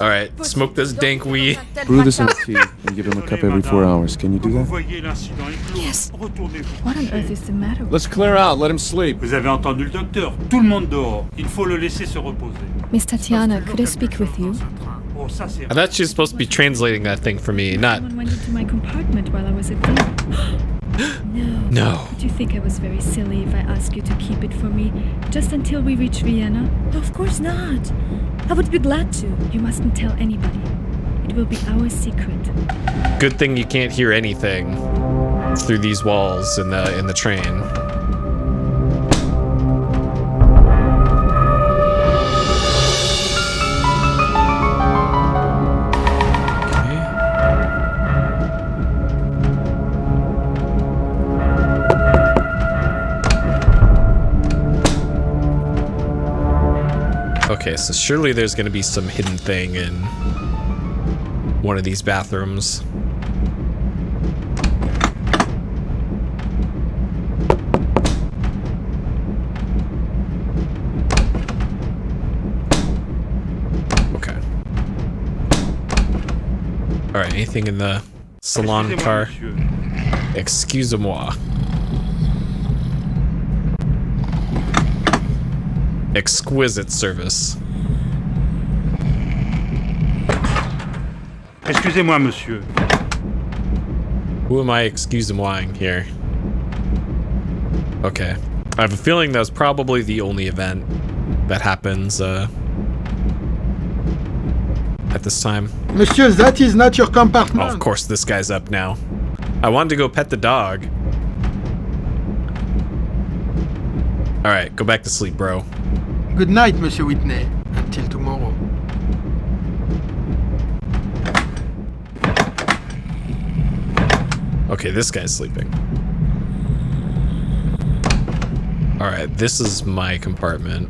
Alright, smoke this dank weed. Brew this in tea and give him a cup every 4 hours. Can you do that? Voyez l'incident est clos. Yes. Retournez-vous. What on earth is the matter? Let's clear out. Let him sleep. Vous avez entendu le docteur. Tout le monde dehors. Il faut le laisser se reposer. Miss Tatiana, could I speak with you? Oh, ça c'est... I thought she was supposed to be translating that thing for me, not... Someone went into my compartment while I was at dinner. No. No. Do you think I was very silly if I asked you to keep it for me, just until we reach Vienna? Of course not. I would be glad to. You mustn't tell anybody. It will be our secret. Good thing you can't hear anything through these walls in the train. Okay, so surely there's gonna be some hidden thing in one of these bathrooms. Okay. Alright, anything in the salon car? Excusez-moi. Exquisite service. Excusez-moi, monsieur. Who am I excusez-moi-ing here? Okay. I have a feeling that's probably the only event that happens at this time. Monsieur, that is not your Oh, compartment. of course this guy's up now. I wanted to go pet the dog. Alright, go back to sleep, bro. Good night, Monsieur Whitney. Until tomorrow. Okay, this guy's sleeping. Alright, this is my compartment.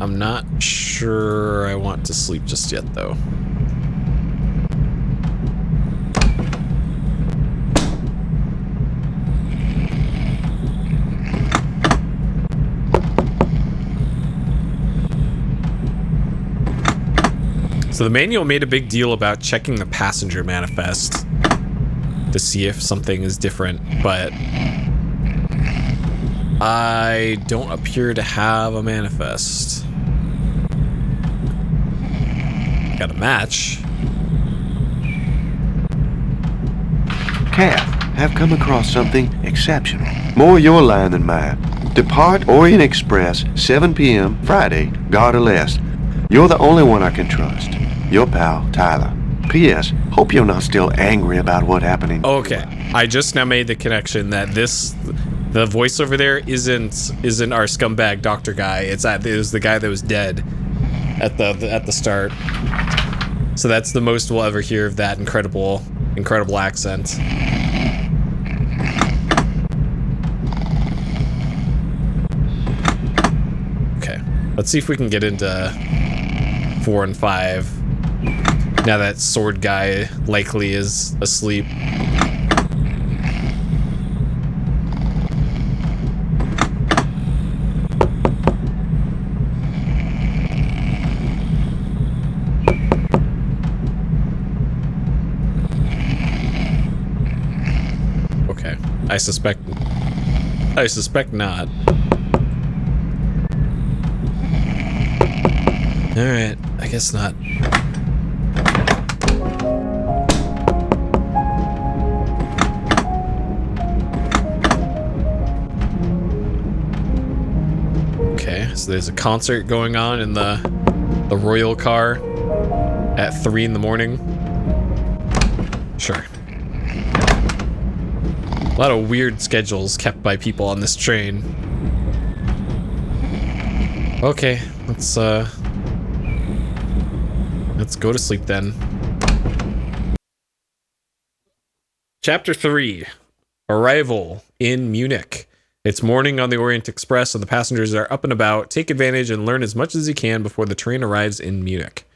I'm not sure I want to sleep just yet, though. So the manual made a big deal about checking the passenger manifest to see if something is different, but I don't appear to have a manifest. Got a match. Cath, have come across something exceptional. More your line than mine. Depart Orient Express, 7 p.m. Friday, Gare de l'Est. You're the only one I can trust. Your pal, Tyler. P.S. Hope you're not still angry about what happened. Okay, I just now made the connection that the voice over there isn't our scumbag doctor guy. It was the guy that was dead at the start. So that's the most we'll ever hear of that incredible accent. Okay, let's see if we can get into 4 and 5. Now that sword guy likely is asleep. Okay, I suspect not. All right, I guess not. So there's a concert going on in the royal car at 3 in the morning. Sure. A lot of weird schedules kept by people on this train. Okay, let's go to sleep then. Chapter 3. Arrival in Munich. It's morning on the Orient Express, and the passengers are up and about. Take advantage and learn as much as you can before the train arrives in Munich.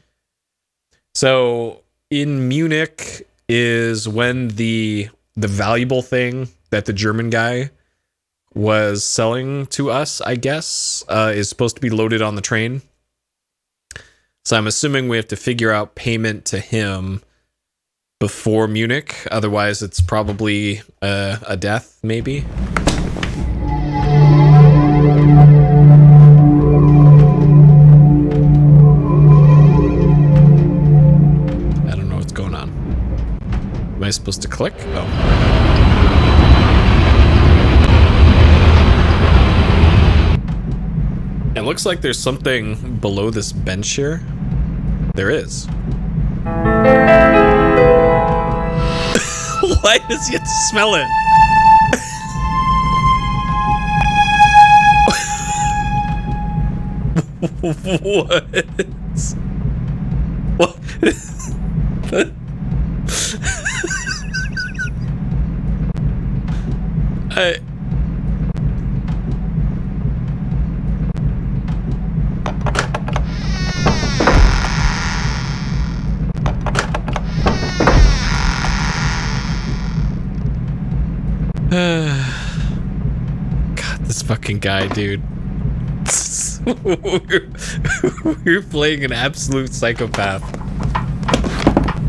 So, in Munich is when the valuable thing that the German guy was selling to us, I guess, is supposed to be loaded on the train. So I'm assuming we have to figure out payment to him before Munich. Otherwise, it's probably a death, maybe. Am I supposed to click? Oh. It looks like there's something below this bench here. There is. Why does he have to smell it? What? What? God, this fucking guy, dude. We're playing an absolute psychopath.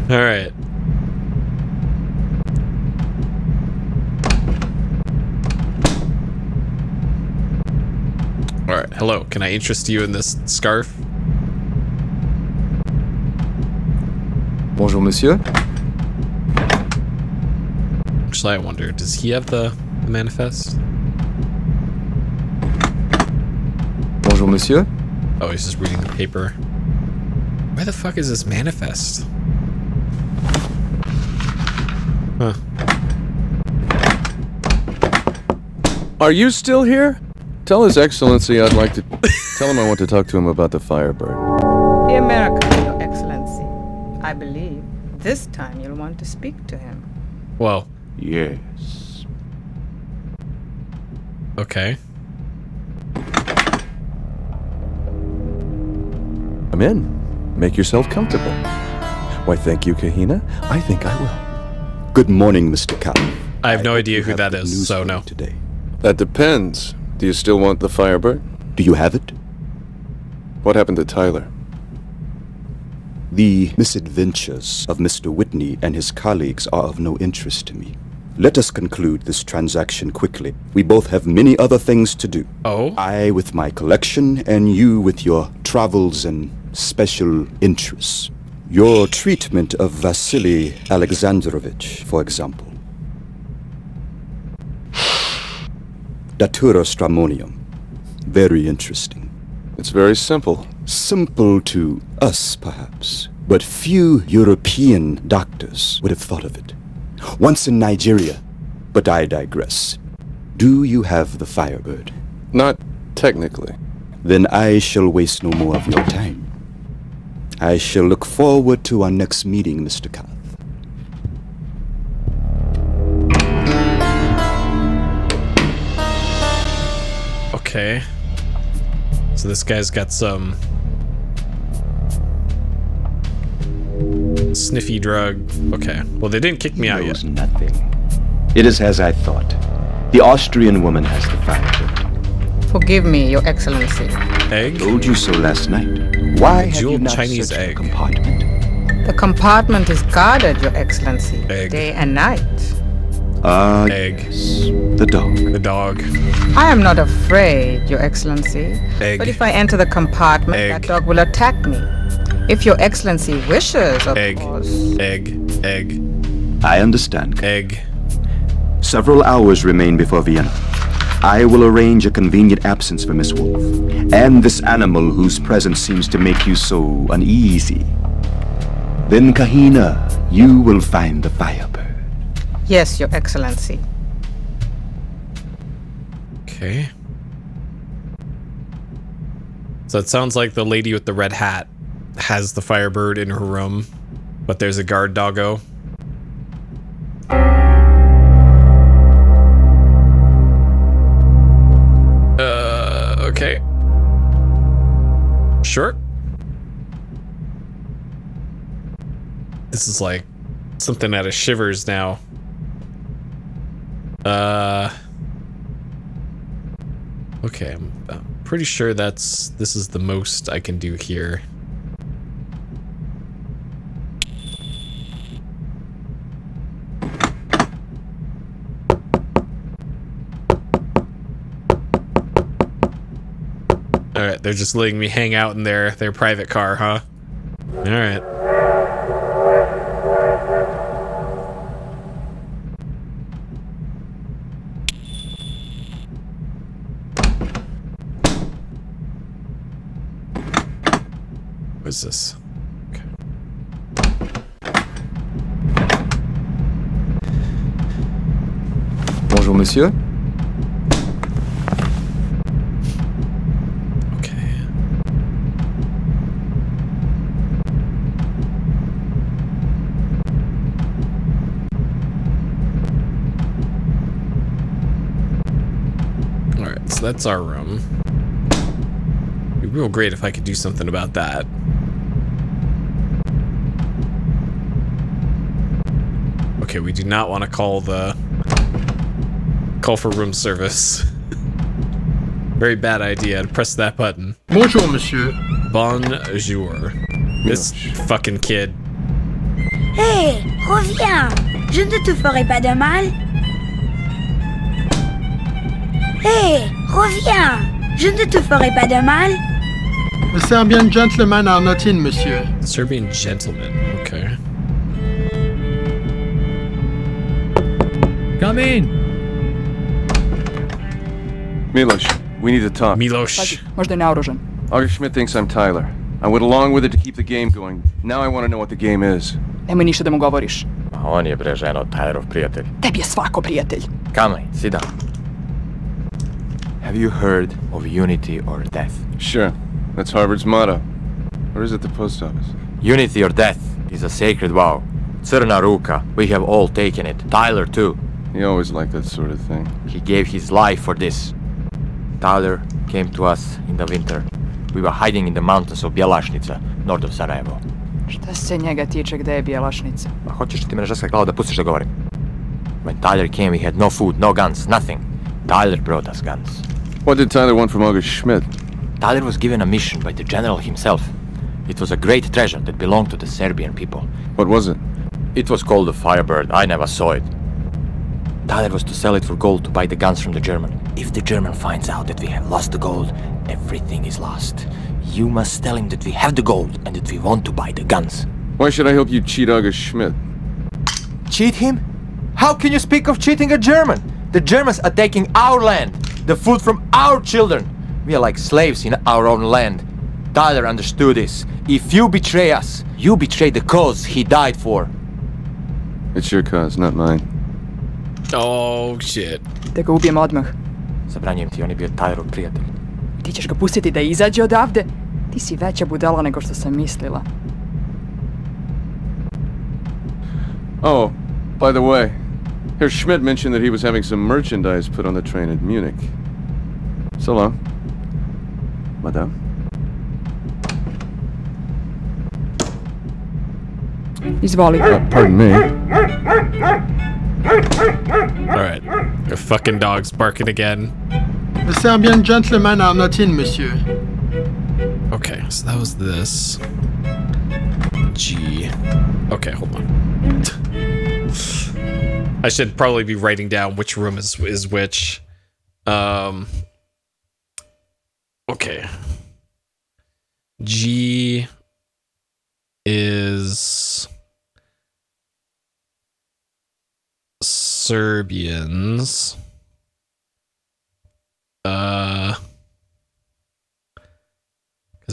All right. Alright, hello. Can I interest you in this scarf? Bonjour, monsieur. Actually, I wonder, does he have the manifest? Bonjour, monsieur. Oh, he's just reading the paper. Where the fuck is this manifest? Huh. Are you still here? Tell His Excellency I'd like to... Tell him I want to talk to him about the Firebird. The American, Your Excellency. I believe this time you'll want to speak to him. Well. Yes. Okay. Come in. Make yourself comfortable. Why, thank you, Kahina. I think I will. Good morning, Mr. Captain. I have no idea who that is, so no. Today. That depends. Do you still want the Firebird? Do you have it? What happened to Tyler? The misadventures of Mr. Whitney and his colleagues are of no interest to me. Let us conclude this transaction quickly. We both have many other things to do. Oh? I with my collection, and you with your travels and special interests. Your treatment of Vasily Alexandrovich, for example. Datura stramonium. Very interesting. It's very simple. Simple to us, perhaps. but few European doctors would have thought of it. Once in Nigeria, but I digress. Do you have the Firebird? Not technically. Then I shall waste no more of your time. I shall look forward to our next meeting, Mr. Kath. Okay. So this guy's got some sniffy drug. Okay. Well, they didn't kick me out yet. Nothing. It is as I thought. The Austrian woman has the Firebird. Forgive me, Your Excellency. Egg? Told you so last night. Why have you Jeweled not Chinese searched the egg. compartment? The compartment is guarded, Your Excellency, Egg. day and night. Egg. Yes. The dog. The dog. I am not afraid, Your Excellency. Egg. But if I enter the compartment, Egg. that dog will attack me. If Your Excellency wishes, of Egg. course. Egg. Egg. I understand. Egg. Several hours remain before Vienna. I will arrange a convenient absence for Miss Wolf, and this animal whose presence seems to make you so uneasy. Then, Kahina, you will find the Firebird. Yes, Your Excellency. Okay. So it sounds like the lady with the red hat has the Firebird in her room, but there's a guard doggo. Okay. Sure. This is like something out of Shivers now. Okay, I'm pretty sure this is the most I can do here. Alright, they're just letting me hang out in their private car, huh? Alright. What is this? Okay. Bonjour, monsieur. So that's our room. It'd be real great if I could do something about that. Okay, we do not want to call for room service. Very bad idea to press that button. Bonjour, monsieur. Bonjour. This fucking kid. Hé, reviens. Je ne te ferai pas de mal. Hé, reviens. Je ne te ferai pas de mal. The Serbian gentlemen are not in, monsieur. Serbian gentleman, okay. Come in. Miloš, we need to talk. Miloš. Možda je naoružan. August Schmidt thinks I'm Tyler. I went along with it to keep the game going. Now I want to know what the game is. Nemoj ništa da mu govoriš. On je bre ženo, Tylerov prijatelj. Tebi je svako prijatelj. Come, sit down. Have you heard of unity or death? Sure. That's Harvard's motto. Or is it the post office? Unity or death is a sacred vow. Crna ruka. We have all taken it. Tyler too. He always liked that sort of thing. He gave his life for this. Tyler came to us in the winter. We were hiding in the mountains of Bjelašnica, north of Sarajevo. Šta se njega tiče gde je Bjelašnica? Ma hoćeš ti me ražaskati glavo da pustiš da govorim? When Tyler came, we had no food, no guns, nothing. Tyler brought us guns. What did Tyler want from August Schmidt? Tyler was given a mission by the general himself. It was a great treasure that belonged to the Serbian people. What was it? It was called the Firebird. I never saw it. Tyler was to sell it for gold to buy the guns from the German. If the German finds out that we have lost the gold, everything is lost. You must tell him that we have the gold and that we want to buy the guns. Why should I help you cheat August Schmidt? Cheat him? How can you speak of cheating a German? The Germans are taking our land, the food from our children. We are like slaves in our own land. Tyler understood this. If you betray us, you betray the cause he died for. It's your cause, not mine. Oh, shit. Da ga ubijem odmah. Zabranjujem ti, on je bio Tylerov prijatelj. Ti ćeš ga pustiti da izađe odavde? Ti si veća budala nego što sam mislila. Oh, by the way, Herr Schmidt mentioned that he was having some merchandise put on the train at Munich. So long. Madame. Izvoli. Pardon me. Alright. The fucking dog's barking again. The Serbian gentlemen are not in, monsieur. Okay, so that was this. G. Okay, hold on. I should probably be writing down which room is which. Okay. G is Serbians. Because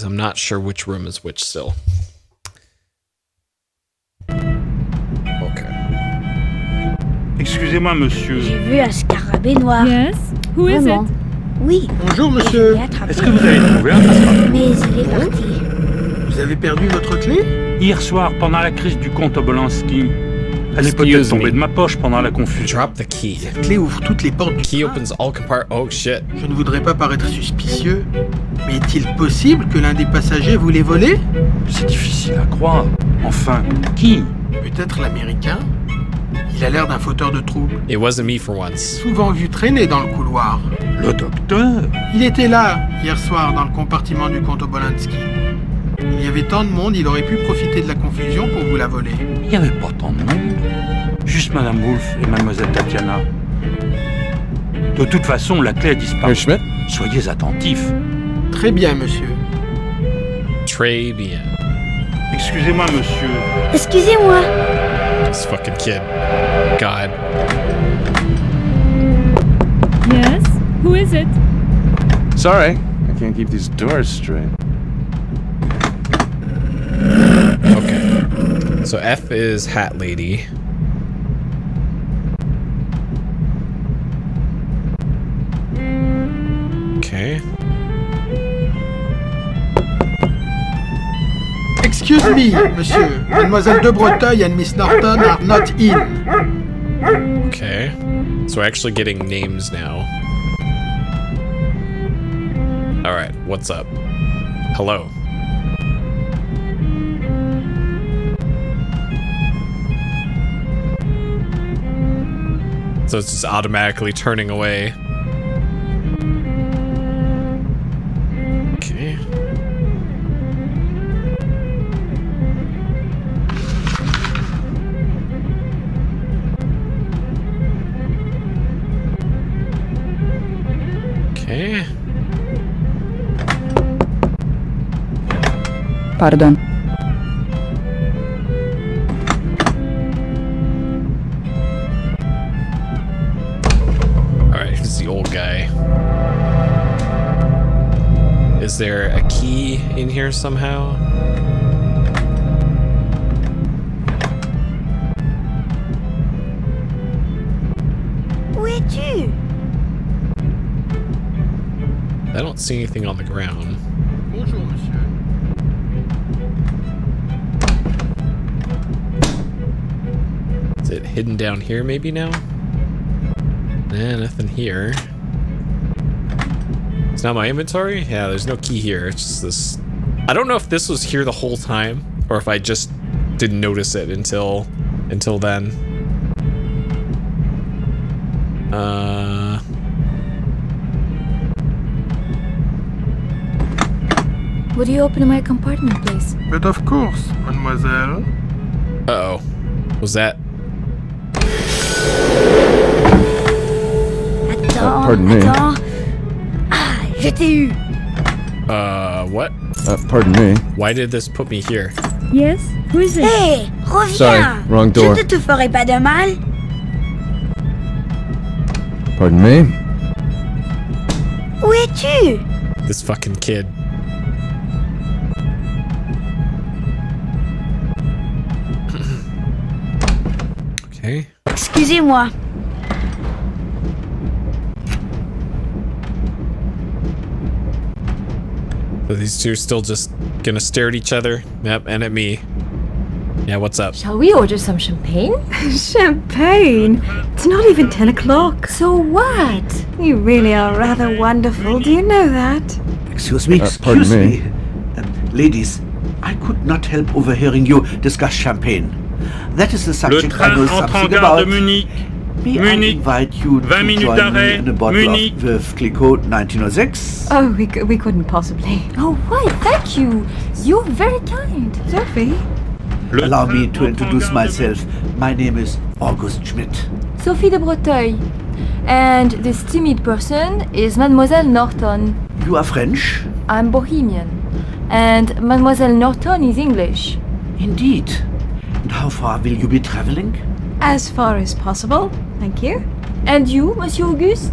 I'm not sure which room is which still. Okay. Excusez-moi, monsieur. J'ai vu un scarabée noir. Yes? Who is it? Oui. Bonjour, monsieur. Est-ce que vous avez trouvé un scarabée? Mais il est parti. Vous avez perdu votre clé? Hier soir, pendant la crise du comte Obolensky. Elle est peut-être Excuse tombée me. de ma poche pendant la confusion. Drop the key. Cette clé ouvre toutes les portes du Key train. opens all compartments. Oh shit. Je ne voudrais pas paraître suspicieux, mais est-il possible que l'un des passagers voulait voler? C'est difficile à croire. Enfin, qui? Peut-être l'Américain? Il a l'air d'un fauteur de troubles. It wasn't me for once. Souvent vu traîner dans le couloir. Le docteur? Il était là, hier soir, dans le compartiment du comte Obolensky. Il y avait tant de monde, il aurait pu profiter de la confusion pour vous la voler. Il n'y avait pas tant de monde. Juste Madame Wolf et Mademoiselle Tatiana. De toute façon, la clé a disparu. Herr Schmidt? Soyez attentifs. Très bien, monsieur. Très bien. Excusez-moi, monsieur. Excusez-moi. This fucking kid. God. Yes? Who is it? Sorry, I can't keep these doors straight. Okay. So F is Hat Lady. Okay. Excuse me, monsieur. Mademoiselle de Breteuil and Miss Norton are not in. Okay. So we're actually getting names now. Alright, what's up? Hello. So it's just automatically turning away. Okay. Okay. Pardon. Alright, who's the old guy? Is there a key in here somehow? Où es-tu? I don't see anything on the ground. Bonjour, monsieur. Is it hidden down here maybe now? Nah, nothing here. It's not my inventory? Yeah, there's no key here. It's just this. I don't know if this was here the whole time or if I just didn't notice it until then. Would you open my compartment, please? But of course, mademoiselle. Uh-oh. Was that? Attends, pardon me. attends. Ah, je t'ai eu. What? Pardon me. Why did this put me here? Yes? Who is it? Hé, reviens. Sorry, wrong door. Je ne te ferai pas de mal. Pardon me? Où es-tu? This fucking kid. Okay. Excusez-moi. So these two are still just gonna stare at each other. Yep, and at me. Yeah, what's up? Shall we order some champagne? Champagne? It's not even 10 o'clock. So what? You really are rather wonderful, do you know that? Excuse me? Pardon me. Ladies, I could not help overhearing you discuss champagne. That is the Le subject I train know entre en something gare about. de Munich. May I Munich. invite you 20 to minutes join me d'arrêt. in a bottle Munich. of Veuve Clicquot 1906? Oh, we couldn't possibly. Oh, why? Thank you. You're very kind. Sophie? Allow me to introduce myself. My name is August Schmidt. Sophie de Breteuil. And this timid person is Mademoiselle Norton. You are French? I'm Bohemian. And Mademoiselle Norton is English. Indeed. And how far will you be traveling? As far as possible, thank you. And you, Monsieur Auguste?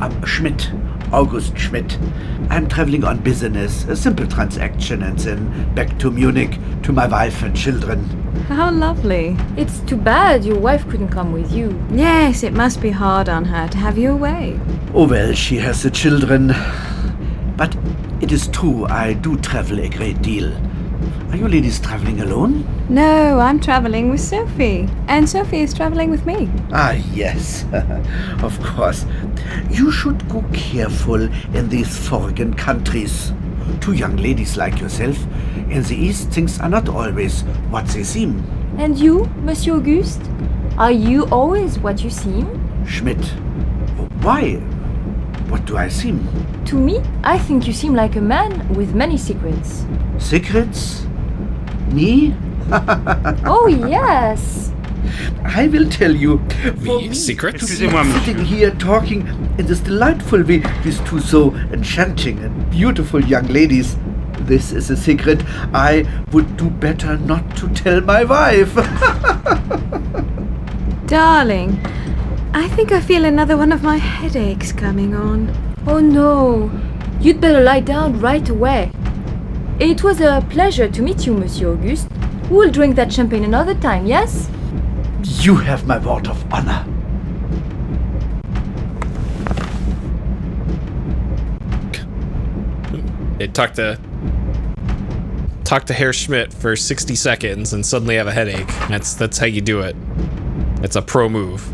I'm Schmidt. August Schmidt. I'm traveling on business, a simple transaction, and then back to Munich to my wife and children. How lovely. It's too bad your wife couldn't come with you. Yes, it must be hard on her to have you away. Oh well, she has the children. But it is true, I do travel a great deal. Are you ladies traveling alone? No, I'm traveling with Sophie. And Sophie is traveling with me. Ah, yes. Of course. You should go careful in these foreign countries. Two young ladies like yourself, in the East things are not always what they seem. And you, Monsieur Auguste? Are you always what you seem? Schmidt. Why? What do I seem? To me, I think you seem like a man with many secrets. Secrets? Me? Oh, yes. I will tell you. For me secrets? to be sitting here talking in this delightful way with two so enchanting and beautiful young ladies. This is a secret I would do better not to tell my wife. Darling, I think I feel another one of my headaches coming on. Oh no, you'd better lie down right away. It was a pleasure to meet you, Monsieur Auguste. We'll drink that champagne another time, yes? You have my word of honor. Talk to Herr Schmidt for 60 seconds and suddenly have a headache. That's how you do it. It's a pro move.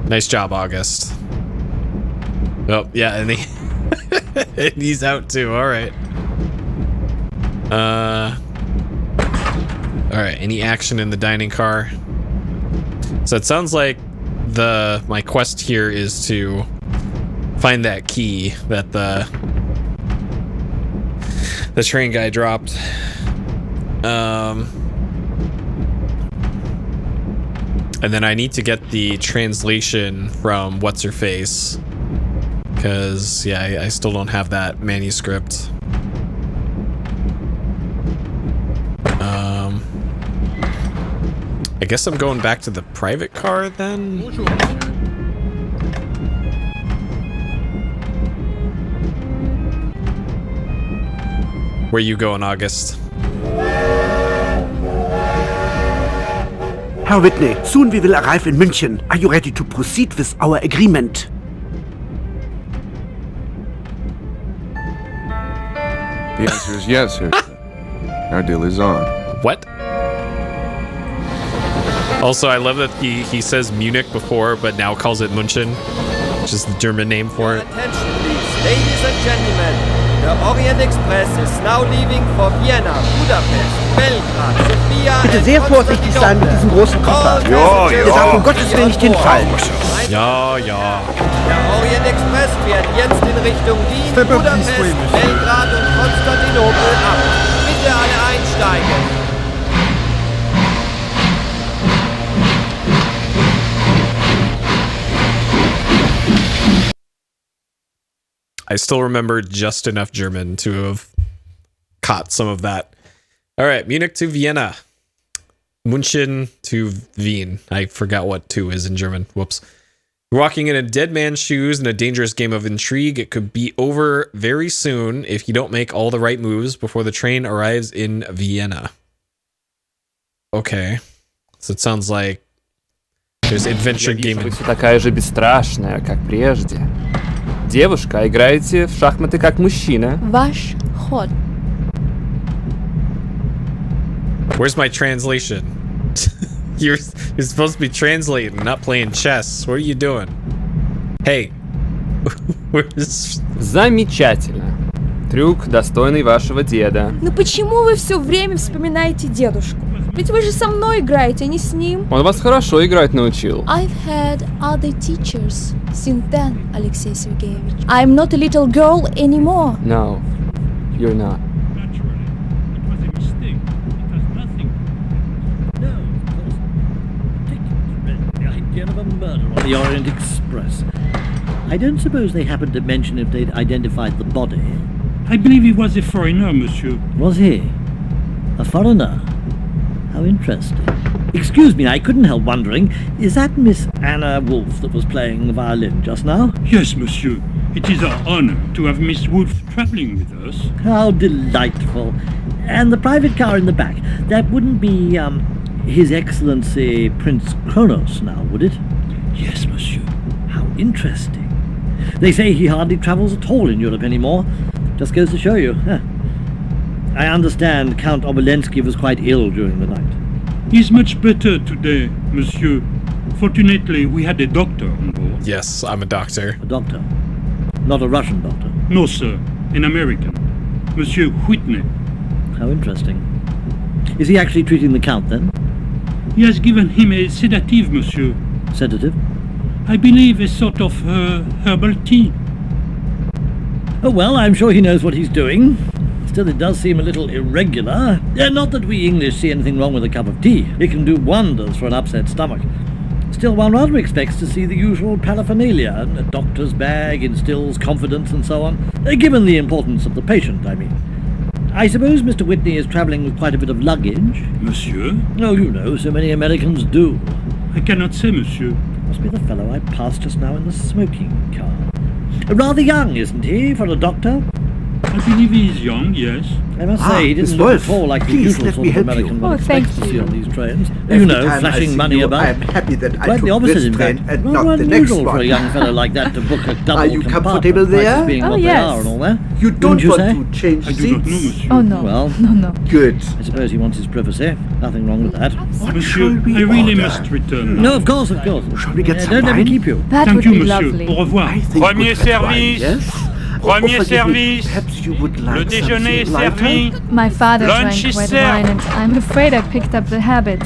Nice job, August. Oh, yeah, and and he's out too. All right. All right. Any action in the dining car? So it sounds like my quest here is to find that key that the train guy dropped. And then I need to get the translation from What's-Her-Face. Because, yeah, I still don't have that manuscript. I guess I'm going back to the private car then? Where you going, August? Herr Whitney, soon we will arrive in München. Are you ready to proceed with our agreement? The answer is yes, sir. Our deal is on. What? Also, I love that he says Munich before, but now calls it München, which is the German name for it. Attention, please, ladies and gentlemen. The Orient Express is now leaving for Vienna, Budapest, Belgrad, Sofia Bitte sehr vorsichtig sein mit diesem großen Koffer. Ihr darf um Gottes Willen nicht hinfallen. Ja, ja. Der Orient Express fährt jetzt in Richtung Wien, Budapest, Belgrad und Konstantinopel ab. Bitte alle einsteigen. I still remember just enough German to have caught some of that. All right, Munich to Vienna. München to Wien. I forgot what to is in German. Whoops. Walking in a dead man's shoes in a dangerous game of intrigue. It could be over very soon if you don't make all the right moves before the train arrives in Vienna. Okay. So it sounds like there's adventure game. Вы все такая же бесстрашная, как прежде. Девушка, играете в шахматы как мужчина. Ваш ход. Where's my translation? You're supposed to be translating, not playing chess. What are you doing? Hey. Where's... Замечательно. Трюк, достойный вашего деда. Ну почему вы все время вспоминаете дедушку? Ведь вы же со мной играете, а не с ним. Он вас хорошо играть научил. I've had other teachers since then, Alexei Sergeyevich. I'm not a little girl anymore. No, you're not. Of a murder on the Orient Express. I don't suppose they happened to mention if they'd identified the body. I believe he was a foreigner, monsieur. Was he? A foreigner? How interesting. Excuse me, I couldn't help wondering, is that Miss Anna Wolfe that was playing the violin just now? Yes, monsieur. It is our honor to have Miss Wolfe traveling with us. How delightful. And the private car in the back, that wouldn't be, His Excellency Prince Kronos now, would it? Yes, monsieur. How interesting. They say he hardly travels at all in Europe anymore. Just goes to show you. Huh. I understand Count Obolensky was quite ill during the night. He's much better today, monsieur. Fortunately, we had a doctor on board. Yes, I'm a doctor. A doctor? Not a Russian doctor? No, sir. An American. Monsieur Whitney. How interesting. Is he actually treating the Count, then? He has given him a sedative, monsieur. Sedative? I believe a sort of herbal tea. Oh, well, I'm sure he knows what he's doing. Still, it does seem a little irregular. Not that we English see anything wrong with a cup of tea. It can do wonders for an upset stomach. Still, one rather expects to see the usual paraphernalia. A doctor's bag instills confidence and so on. Given the importance of the patient, I mean. I suppose Mr. Whitney is travelling with quite a bit of luggage. Monsieur? Oh, you know, so many Americans do. I cannot say, monsieur. Must be the fellow I passed just now in the smoking car. Rather young, isn't he, for a doctor? I believe he is young, yes. I must say, he didn't look at all like the usual sort of American one expects to see on these trains. You know, flashing money about. I'm happy that I Quite took the opposite, this in train fact. and Rather not the next unusual one. for a young fellow like that to book a double Are you compartment, comfortable there? prices being what they are and all that. You don't Wouldn't want say? to change I seats? do not know, monsieur. Oh no. Well, no. Good. I suppose he wants his privacy. Nothing wrong with that. Monsieur, I really must return now. No, of course, of course. Shall we get some Don't let me wine? keep you. That Thank would you, be monsieur. lovely. Au revoir. I think Premier good red wine, service. yes? Premier forgive me. service. Perhaps you would like Le déjeuner est something servi. lighter? My father Lunch drank is white served. wine and I'm afraid I picked up the habit.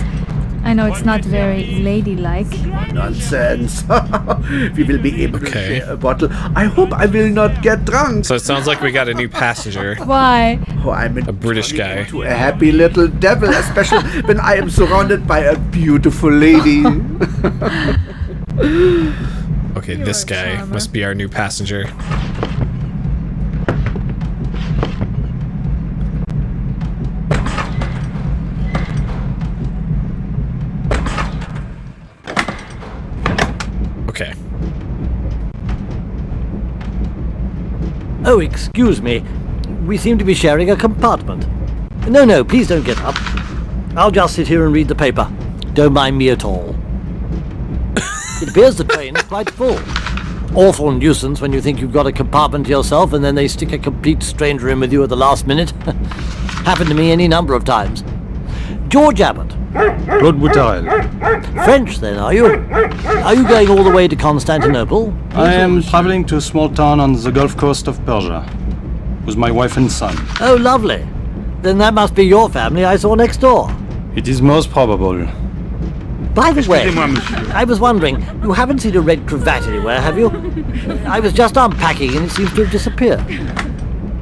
I know it's not very ladylike. Nonsense. We will be able to Okay. share a bottle. I hope I will not get drunk. So it sounds like we got a new passenger. Why? Oh, I'm A British guy. to a happy little devil, especially when I am surrounded by a beautiful lady. Okay, this guy must be our new passenger. Okay. Oh, excuse me. We seem to be sharing a compartment. No, please don't get up. I'll just sit here and read the paper. Don't mind me at all. It appears the train is quite full. Awful nuisance when you think you've got a compartment to yourself and then they stick a complete stranger in with you at the last minute. Happened to me any number of times. George Abbott. Claude Boutarel. French then, are you? Are you going all the way to Constantinople? I am traveling to a small town on the Gulf Coast of Persia with my wife and son. Oh, lovely. Then that must be your family I saw next door. It is most probable. By the way, Excusez-moi, monsieur. I was wondering, you haven't seen a red cravat anywhere, have you? I was just unpacking and it seems to have disappeared.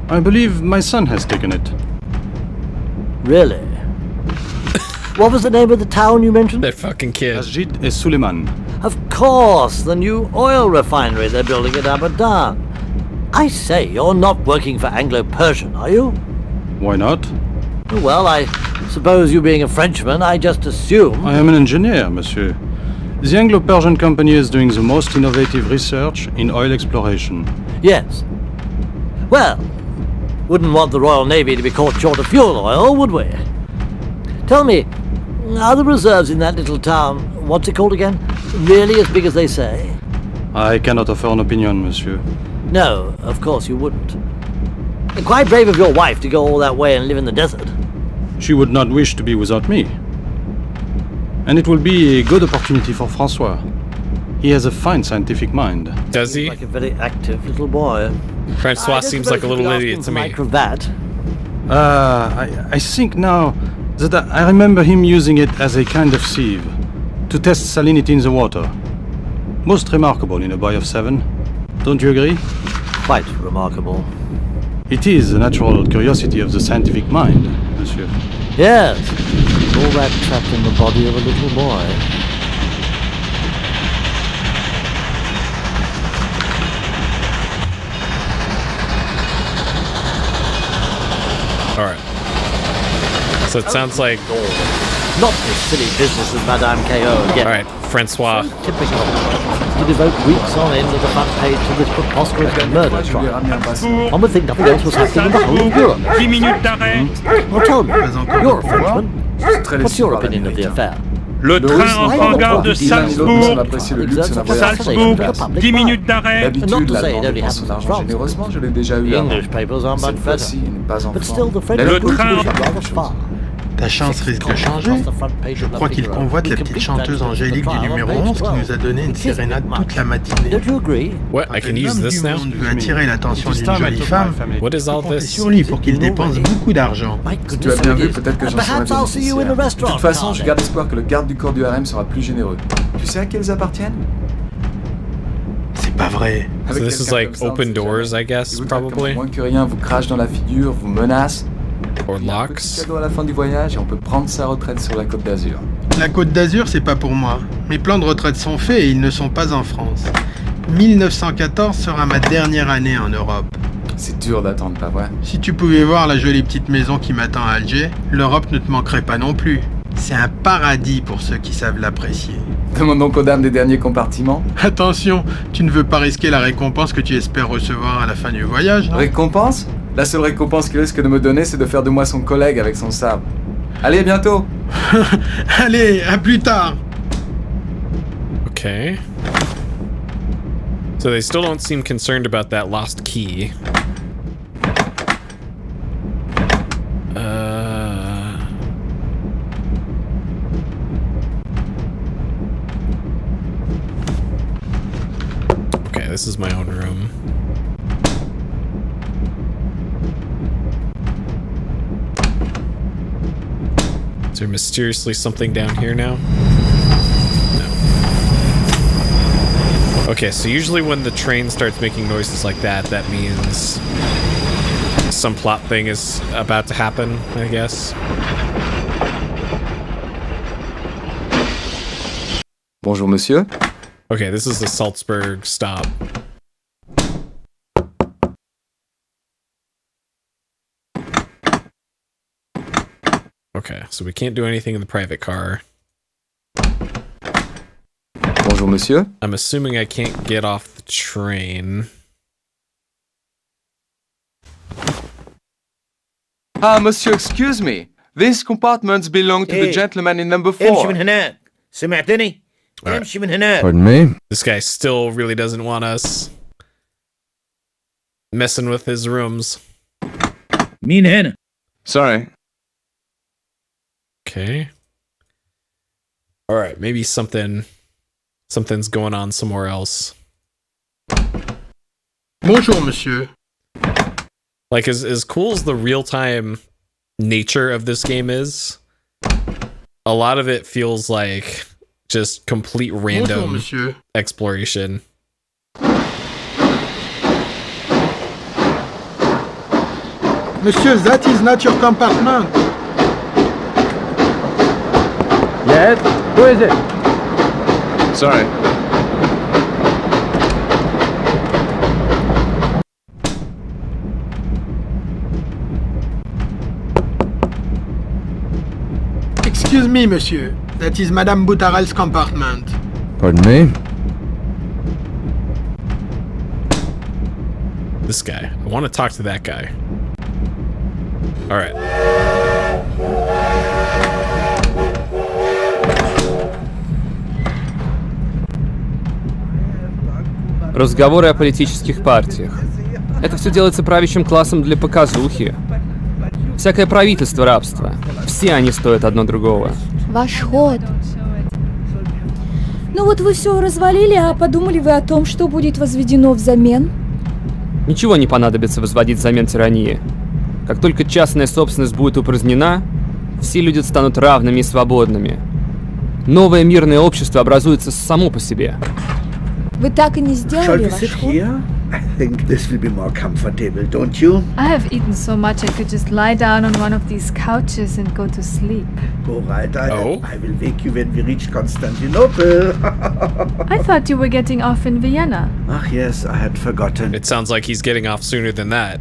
I believe my son has taken it. Really? What was the name of the town you mentioned? That fucking kid. Ajit et Suleiman. Of course, the new oil refinery they're building at Abadan. I say, you're not working for Anglo-Persian, are you? Why not? Well, I suppose you being a Frenchman, I just assume... I am an engineer, monsieur. The Anglo-Persian company is doing the most innovative research in oil exploration. Yes. Well, wouldn't want the Royal Navy to be caught short of fuel oil, would we? Tell me, are the reserves in that little town, what's it called again, really as big as they say? I cannot offer an opinion, monsieur. No, of course you wouldn't. Quite brave of your wife to go all that way and live in the desert. She would not wish to be without me. And it will be a good opportunity for Francois. He has a fine scientific mind. Does he? Like a very active little boy. Francois seems like a little idiot to me. That. I think now that I remember him using it as a kind of sieve to test salinity in the water. Most remarkable in a boy of 7. Don't you agree? Quite remarkable. It is a natural curiosity of the scientific mind, monsieur. Yes. All that trapped in the body of a little boy. Alright. So it sounds like... Not this silly business with Madame K.O. again. Alright, Francois. So typical. To devote weeks on end of the front page to this preposterous murder trial. One would think nothing else was happening in the whole of Europe. 10 minutes d'arrêt. Well, tell me, you're a Frenchman. What's your opinion of the affair? Le train entre en gare de Salzbourg. Salzbourg, 10 minutes d'arrêt. Not to say it only happens in France. The English papers aren't much better. But still, the French papers are rather far. Ta chance risque de changer. Je crois qu'il convoite la petite chanteuse angélique du numéro 11 qui nous a donné une sérénade toute la matinée. What? I can use this now? veut attirer l'attention d'une jolie femme. What is all Comptez this? sur lui pour qu'il dépense beaucoup d'argent. Si tu as bien vu, peut-être que j'en serai bénéficiaire. De toute façon, je garde espoir que le garde du corps du harem sera plus généreux. Tu sais à qui elles appartiennent? C'est pas vrai. So this is like open doors, I guess, probably. Moins que rien vous crache dans la figure, vous menace. Or locks. Cadeau à la fin du voyage et on peut prendre sa retraite sur la Côte d'Azur. La Côte d'Azur, c'est pas pour moi. Mes plans de retraite sont faits et ils ne sont pas en France. 1914 sera ma dernière année en Europe. C'est dur d'attendre, pas vrai? Si tu pouvais voir la jolie petite maison qui m'attend à Alger, l'Europe ne te manquerait pas non plus. C'est un paradis pour ceux qui savent l'apprécier. Demande donc aux dames des derniers compartiments. Attention, tu ne veux pas risquer la récompense que tu espères recevoir à la fin du voyage, non? Récompense? La seule récompense qu'il risque de me donner, c'est de faire de moi son collègue avec son sabre. Allez, à bientôt. Allez, à plus tard. Okay. So they still don't seem concerned about that lost key. Okay, this is my own room. Is there mysteriously something down here now? No. Okay, so usually when the train starts making noises like that, that means some plot thing is about to happen, I guess. Bonjour, monsieur. Okay, this is the Salzburg stop. Okay, so we can't do anything in the private car. Bonjour, monsieur. I'm assuming I can't get off the train. Ah, monsieur, excuse me. These compartments belong to the gentleman in number 4. Pardon me? This guy still really doesn't want us messing with his rooms. Min henne. Sorry. Okay. All right, maybe something's going on somewhere else. Bonjour, monsieur. Like, as cool as the real-time nature of this game is, a lot of it feels like just complete random Bonjour, exploration. Monsieur, that is not your compartment. Yes? Who is it? Sorry. Excuse me, monsieur. That is Madame Boutarel's compartment. Pardon me? This guy. I want to talk to that guy. All right. Разговоры о политических партиях. Это все делается правящим классом для показухи. Всякое правительство рабства. Все они стоят одно другого. Ваш ход. Ну вот вы все развалили, а подумали вы о том, что будет возведено взамен? Ничего не понадобится возводить взамен тирании. Как только частная собственность будет упразднена, все люди станут равными и свободными. Новое мирное общество образуется само по себе. Вы так и не сделали ваш ход? I think this will be more comfortable, don't you? I have eaten so much I could just lie down on one of these couches and go to sleep. Go right ahead. Oh. I will wake you when we reach Constantinople. I thought you were getting off in Vienna. Ach yes, I had forgotten. It sounds like he's getting off sooner than that.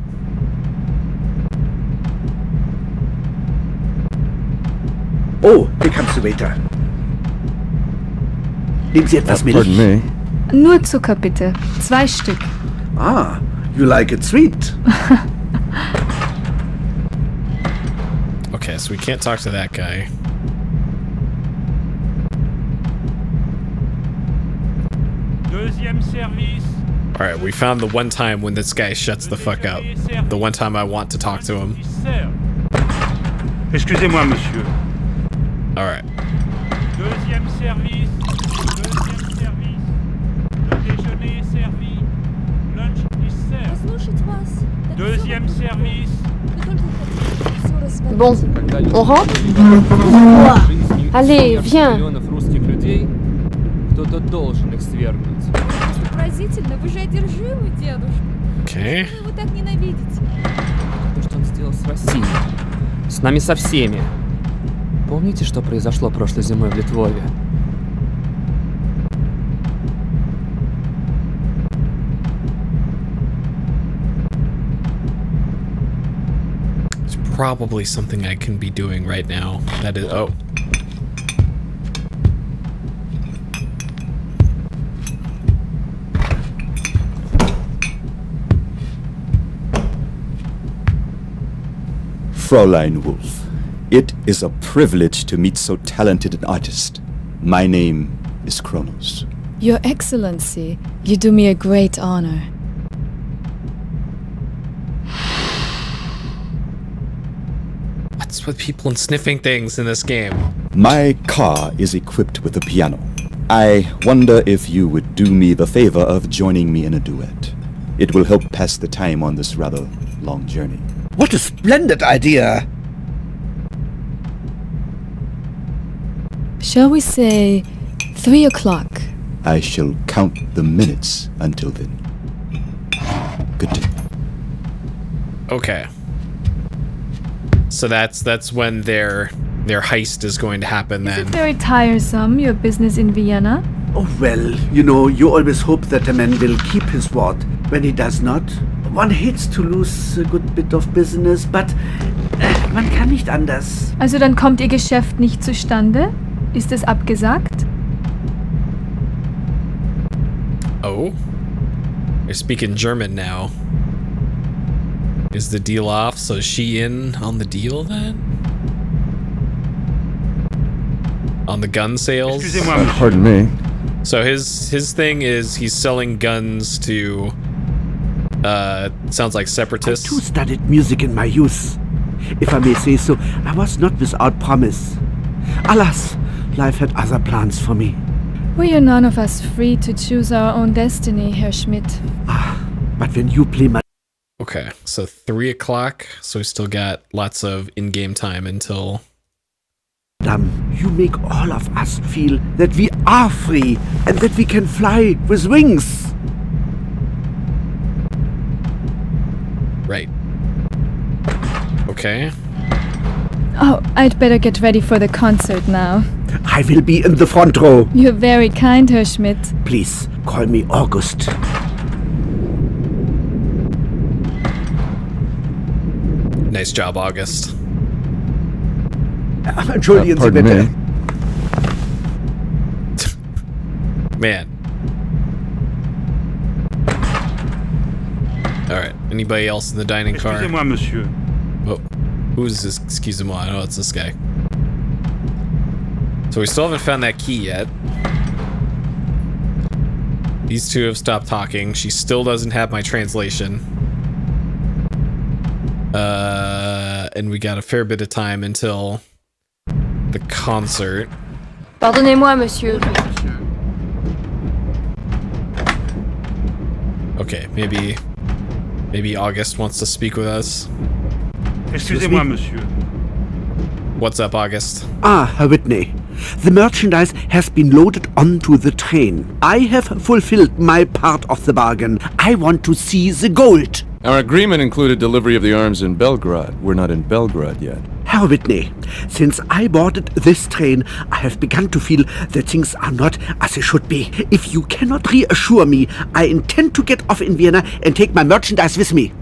Oh, here comes the waiter. Nehmen Sie etwas Milch? Pardon me. Nur Zucker bitte. 2 Stück. Ah, you like it sweet. Okay, so we can't talk to that guy. Deuxième service. Alright, we found the one time when this guy shuts the fuck up. The one time I want to talk to him. Excusez-moi, monsieur. Alright. Deuxième service. Deuxième service. Le déjeuner est servi. Lunch is served. Deuxième service. Bon, on rentre? Allez, viens. Кто-то должен их свергнуть. Поразительно, вы же одержимый, дедушка. Okay. Вы его так ненавидите. То, что он сделал с Россией. С нами со всеми. Помните, что произошло прошлой зимой в Литвове? It's probably something I can be doing right now. That is... Oh. Fräulein Wolf, it is a privilege to meet so talented an artist. My name is Kronos. Your Excellency, you do me a great honor. What's with people and sniffing things in this game? My car is equipped with a piano. I wonder if you would do me the favor of joining me in a duet. It will help pass the time on this rather long journey. What a splendid idea! Shall we say 3 o'clock? I shall count the minutes until then. Good day. Okay. So that's when their heist is going to happen then. Is it very tiresome, your business in Vienna? Oh well, you know, you always hope that a man will keep his word. When he does not, one hates to lose a good bit of business, but man kann nicht anders. Also dann kommt Ihr Geschäft nicht zustande? Ist es abgesagt? Oh? You're speaking German now. Is the deal off? So is she in on the deal then? On the gun sales? Pardon me. So his thing is he's selling guns to sounds like separatists. I too studied music in my youth. If I may say so, I was not without promise. Alas, life had other plans for me. We are none of us free to choose our own destiny, Herr Schmidt. But when you play my... Okay, so 3 o'clock, so we still got lots of in-game time until... You make all of us feel that we are free and that we can fly with wings. Right. Okay. Oh, I'd better get ready for the concert now. I will be in the front row. You're very kind, Herr Schmidt. Please, call me August. Nice job, August. Entschuldigen Sie bitte. Man. Alright, anybody else in the dining car? Excusez-moi, monsieur. Oh, who's this? Excusez-moi, I know it's this guy. So we still haven't found that key yet. These two have stopped talking. She still doesn't have my translation. And we got a fair bit of time until the concert. Pardonnez-moi, monsieur. Okay, maybe August wants to speak with us. Excusez-moi, monsieur. What's up, August? Ah, Herr Whitney. The merchandise has been loaded onto the train. I have fulfilled my part of the bargain. I want to see the gold. Our agreement included delivery of the arms in Belgrade. We're not in Belgrade yet. Herr Whitney, since I boarded this train, I have begun to feel that things are not as they should be. If you cannot reassure me, I intend to get off in Vienna and take my merchandise with me.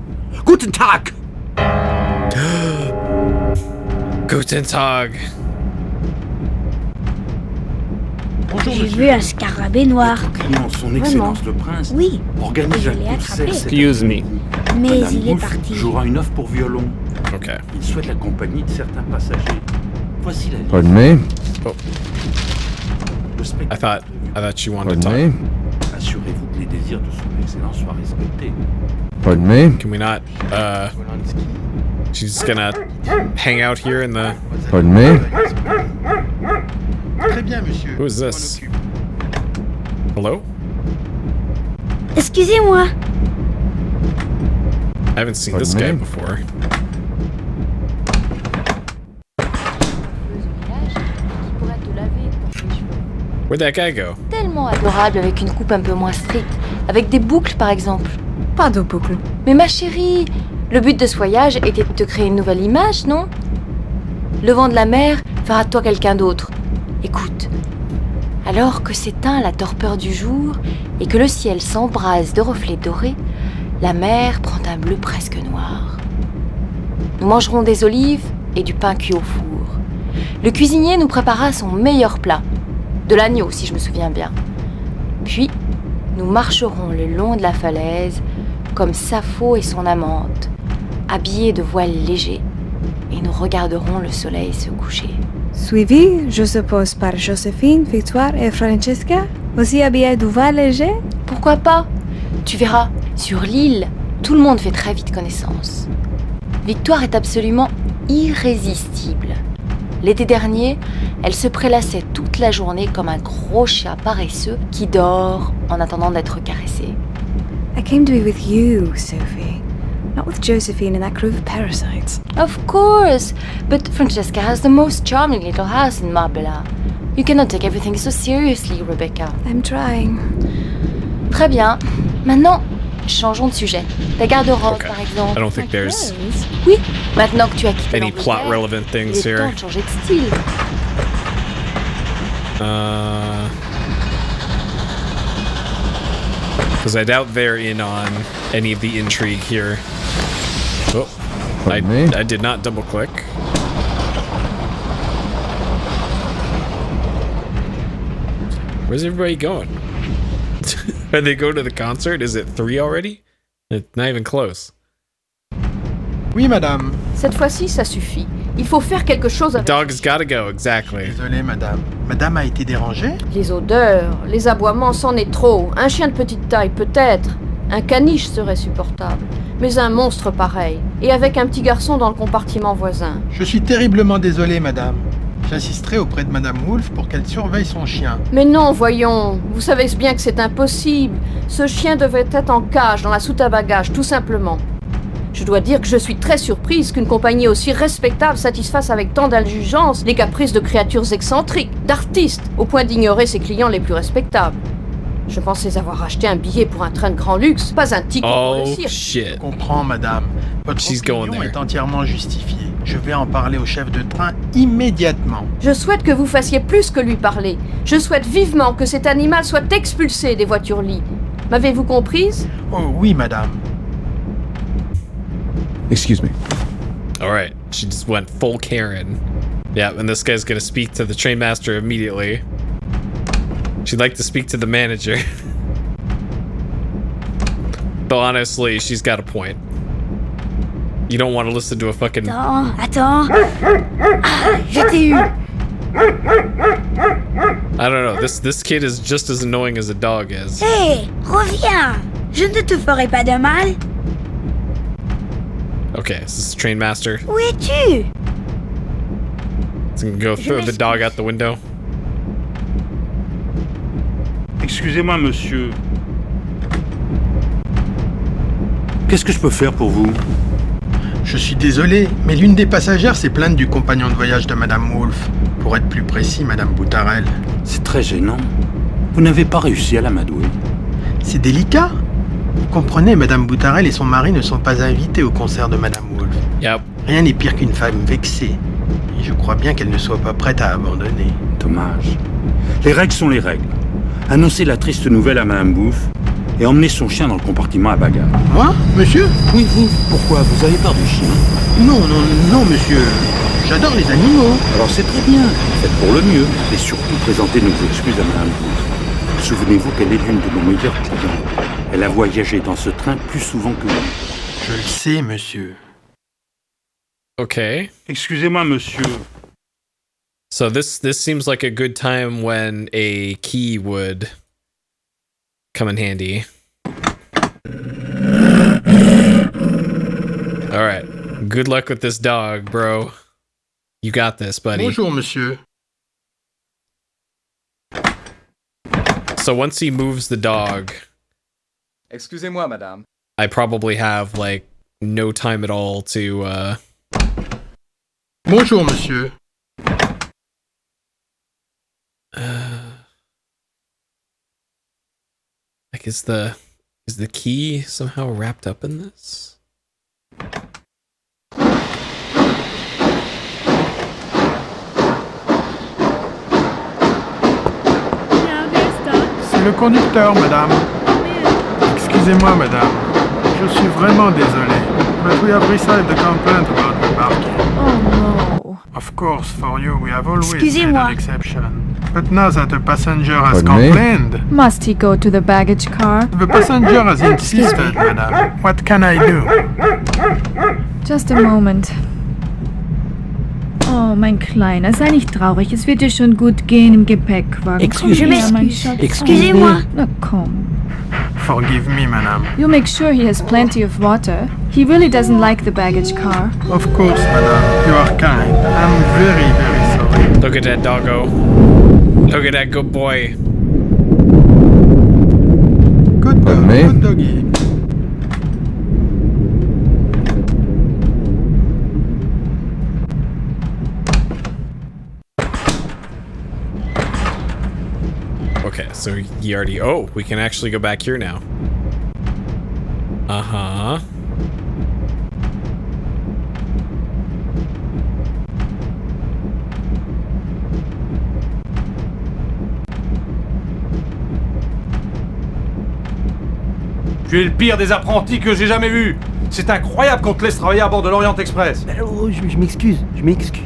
Guten Tag! Guten Tag. J'ai vu un scarabée noir. Client, son Excellence le Prince, Oui, organise je un l'ai concert attrapé. cet Excuse me. Mais Madame il est Wolfe parti. jouera une œuvre pour violon. Okay. Il souhaite la compagnie de certains passagers. Voici la liste. Pardon me? Oh. Le spectacle I thought you wanted to Pardon talk. me? Assurez-vous que les désirs de son Excellence soient respectés. Pardon me? Can we not, she's gonna hang out here in the... Pardon me? Très bien, monsieur. Who is this? Hello? Excusez-moi. I haven't seen this guy before. Where'd that guy go? Tellement adorable avec une coupe un peu moins stricte. Avec des boucles, par exemple. Pas de boucles. Mais ma chérie, le but de ce voyage était de te créer une nouvelle image, non? Le vent de la mer fera de toi quelqu'un d'autre. Écoute, alors que s'éteint la torpeur du jour et que le ciel s'embrase de reflets dorés, la mer prend un bleu presque noir. Nous mangerons des olives et du pain cuit au four. Le cuisinier nous prépara son meilleur plat, de l'agneau si je me souviens bien. Puis, nous marcherons le long de la falaise comme Sappho et son amante, habillés de voiles légers, et nous regarderons le soleil se coucher. Suivi, je suppose, par Joséphine, Victoire et Francesca, aussi habillées de voiles légers? Pourquoi pas? Tu verras, sur l'île, tout le monde fait très vite connaissance. Victoire est absolument irrésistible. L'été dernier, elle se prélassait toute la journée comme un gros chat paresseux qui dort en attendant d'être caressé. I came to be with you, Sophie. Not with Josephine and that crew of parasites. Of course, but Francesca has the most charming little house in Marbella. You cannot take everything so seriously, Rebecca. I'm trying. Très bien. Maintenant, changeons de sujet. Ta garde-robe, par exemple. I don't think there's Oui, maintenant que tu as quitté any plot l'Angleterre, relevant il things est temps here. de changer de style. Because I doubt they're in on any of the intrigue here. Oh, I did not double click. Where's everybody going? Are they going to the concert? Is it 3 already? It's not even close. Oui, madame. Cette fois-ci, ça suffit. Il faut faire quelque chose avec... Dog's gotta go, exactly. Désolé, madame. Madame a été dérangée? Les odeurs, les aboiements, c'en est trop. Un chien de petite taille, peut-être. Un caniche serait supportable. Mais un monstre pareil. Et avec un petit garçon dans le compartiment voisin. Je suis terriblement désolé, madame. J'insisterai auprès de madame Wolfe pour qu'elle surveille son chien. Mais non, voyons. Vous savez bien que c'est impossible. Ce chien devait être en cage, dans la soute à bagages, tout simplement. Je dois dire que je suis très surprise qu'une compagnie aussi respectable satisfasse avec tant d'indulgence les caprices de créatures excentriques, d'artistes, au point d'ignorer ses clients les plus respectables. Je pensais avoir acheté un billet pour un train de grand luxe, pas un ticket pour le cirque. Shit. Je comprends, madame. Votre opinion est entièrement justifiée. Je vais en parler au chef de train immédiatement. Je souhaite que vous fassiez plus que lui parler. Je souhaite vivement que cet animal soit expulsé des voitures-lits. M'avez-vous comprise? Oh oui, madame. Excuse me. Alright, she just went full Karen. Yeah, and this guy's gonna speak to the trainmaster immediately. She'd like to speak to the manager. Though honestly, she's got a point. You don't want to listen to a fucking... Attends. Ah, je t'ai eu. I don't know, this kid is just as annoying as a dog is. Hé, reviens. Je ne te ferai pas de mal. Okay, this is the train master. Où es-tu? So we can go throw the dog out the window. Excusez-moi, monsieur. Qu'est-ce que je peux faire pour vous? Je suis désolé, mais l'une des passagères s'est plainte du compagnon de voyage de Madame Wolf. Pour être plus précis, Madame Boutarel. C'est très gênant. Vous n'avez pas réussi à l'amadouer. C'est délicat. Vous comprenez, Madame Boutarel et son mari ne sont pas invités au concert de Madame Wolf. Yep. Rien n'est pire qu'une femme vexée. Et je crois bien qu'elle ne soit pas prête à abandonner. Dommage. Les règles sont les règles. Annoncer la triste nouvelle à Madame Bouffe et emmener son chien dans le compartiment à bagages. Moi, monsieur? Oui, vous. Pourquoi? Vous avez peur du chien? Non, monsieur. J'adore les animaux. Alors c'est très bien. Faites pour le mieux. Et surtout, présentez nos excuses à Madame Bouffe. Souvenez-vous qu'elle est l'une de nos meilleures clientes. Elle a voyagé dans ce train plus souvent que vous. Je le sais, monsieur. Okay. Excusez-moi, monsieur. So this seems like a good time when a key would come in handy. All right. Good luck with this dog, bro. You got this, buddy. Bonjour, monsieur. So once he moves the dog, Excusez-moi, madame. I probably have like no time at all to Bonjour, monsieur. like is the key somehow wrapped up in this? C'est le conducteur, madame. Excusez-moi, madame. Je suis vraiment désolé. But we have received a complaint about the parking. Oh no. Of course, for you, we have always made Excusez-moi. an exception. But now that a passenger has Pardon me? complained, Must he go to the baggage car? the passenger has insisted, madam. What can I do? Just a moment. Oh, mein Kleiner, sei nicht traurig. Es wird dir schon gut gehen im Gepäckwagen. Excuse Komm me. her, mein Schatz. Excusez-moi. Na komm. Forgive me, madam. You make sure he has plenty of water. He really doesn't like the baggage car. Of course, madam. You are kind. I'm very, very sorry. Look at that doggo. Look at that good boy. Good dog, me? good doggy. Okay, so you already... Oh, we can actually go back here now. Uh-huh. Tu es le pire des apprentis que j'ai jamais vu. C'est incroyable qu'on te laisse travailler à bord de l'Orient Express. Oh, je m'excuse, je m'excuse.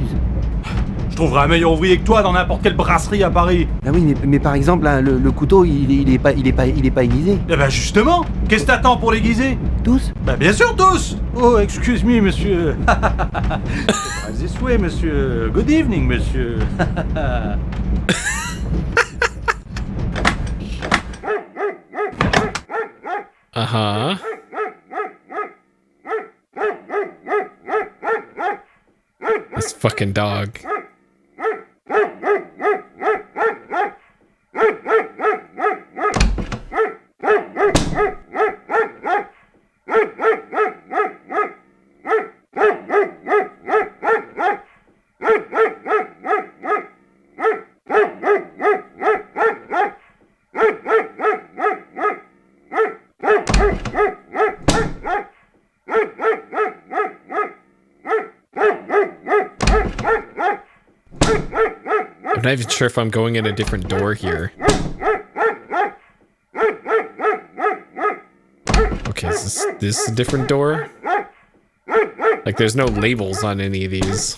Je trouverais un meilleur ouvrier que toi dans n'importe quelle brasserie à Paris. Ah oui, mais par exemple, là, le couteau, il est pas aiguisé. Eh ben justement, qu'est-ce que t'attends pour l'aiguiser? Tous? Ben bien sûr tous. Oh, excuse me, monsieur. This way, monsieur. Good evening, monsieur. Uh-huh. This fucking dog. I'm not even sure if I'm going in a different door here. Okay, is this a different door? Like, there's no labels on any of these.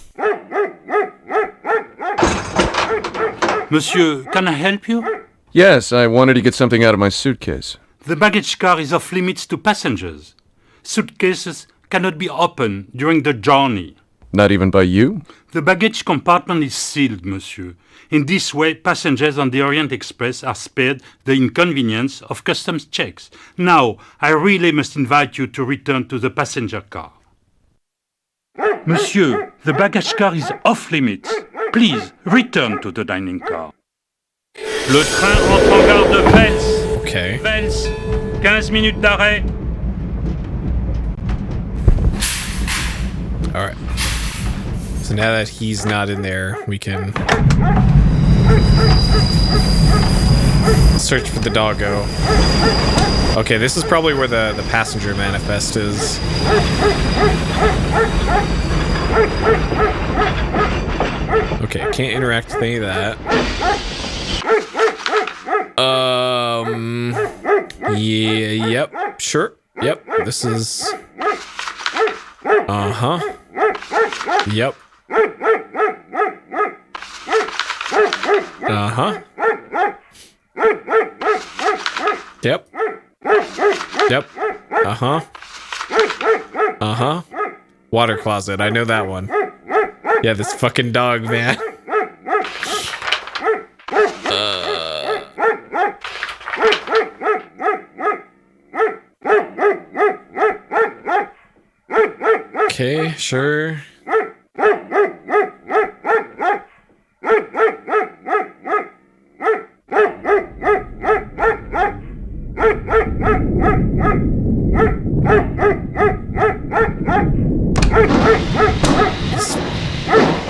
Monsieur, can I help you? Yes, I wanted to get something out of my suitcase. The baggage car is off limits to passengers. Suitcases cannot be opened during the journey. Not even by you? The baggage compartment is sealed, monsieur. In this way, passengers on the Orient Express are spared the inconvenience of customs checks. Now, I really must invite you to return to the passenger car. Monsieur, the baggage car is off limits. Please, return to the dining car. Le train entre en gare de Vels. Okay. Vels, 15 minutes d'arrêt. Alright. So now that he's not in there, we can search for the doggo. Okay, this is probably where the passenger manifest is. Okay, can't interact with any of that. Yeah, yep, sure. Yep, this is... Uh-huh. Yep. Uh-huh. Yep. Yep. Uh-huh. Uh-huh. Water closet, I know that one. Yeah, this fucking dog, man. Okay, sure. This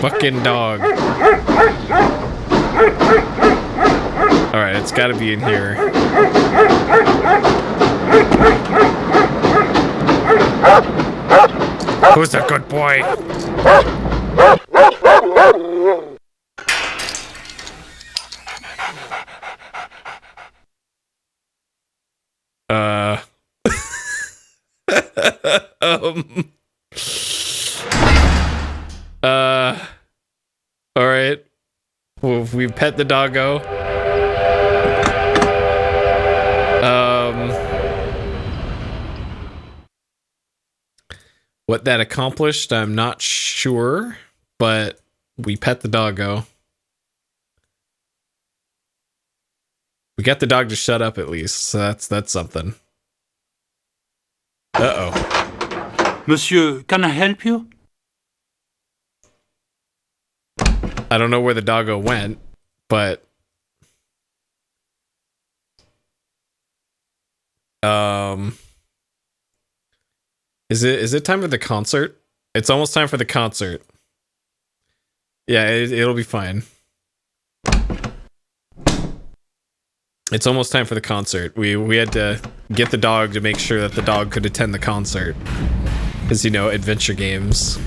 fucking dog. Alright, it's gotta be in here. Who's a good boy? Alright. Well, we pet the doggo. What that accomplished, I'm not sure, but we pet the doggo. We got the dog to shut up at least, so that's something. Uh-oh. Monsieur, can I help you? I don't know where the doggo went, but... Is it time for the concert? It's almost time for the concert. Yeah, it'll be fine. It's almost time for the concert. We had to get the dog to make sure that the dog could attend the concert. Because, you know, adventure games.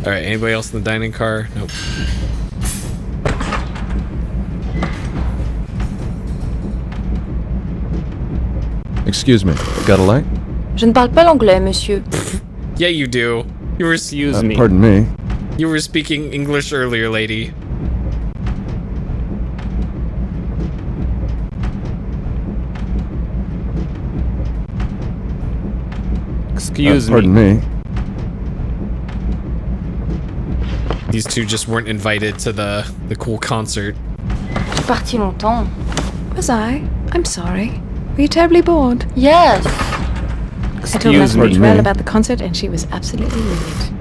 Alright, anybody else in the dining car? Nope. Excuse me, got a light? Je ne parle pas l'anglais, monsieur. Yeah, you do. You were... Excuse me. Pardon me. You were speaking English earlier, lady. Excuse me. Pardon me. These two just weren't invited to the cool concert. Tu es parti longtemps. Was I? I'm sorry. Were you terribly bored? Yes. I told Madame well about the concert and she was absolutely rude.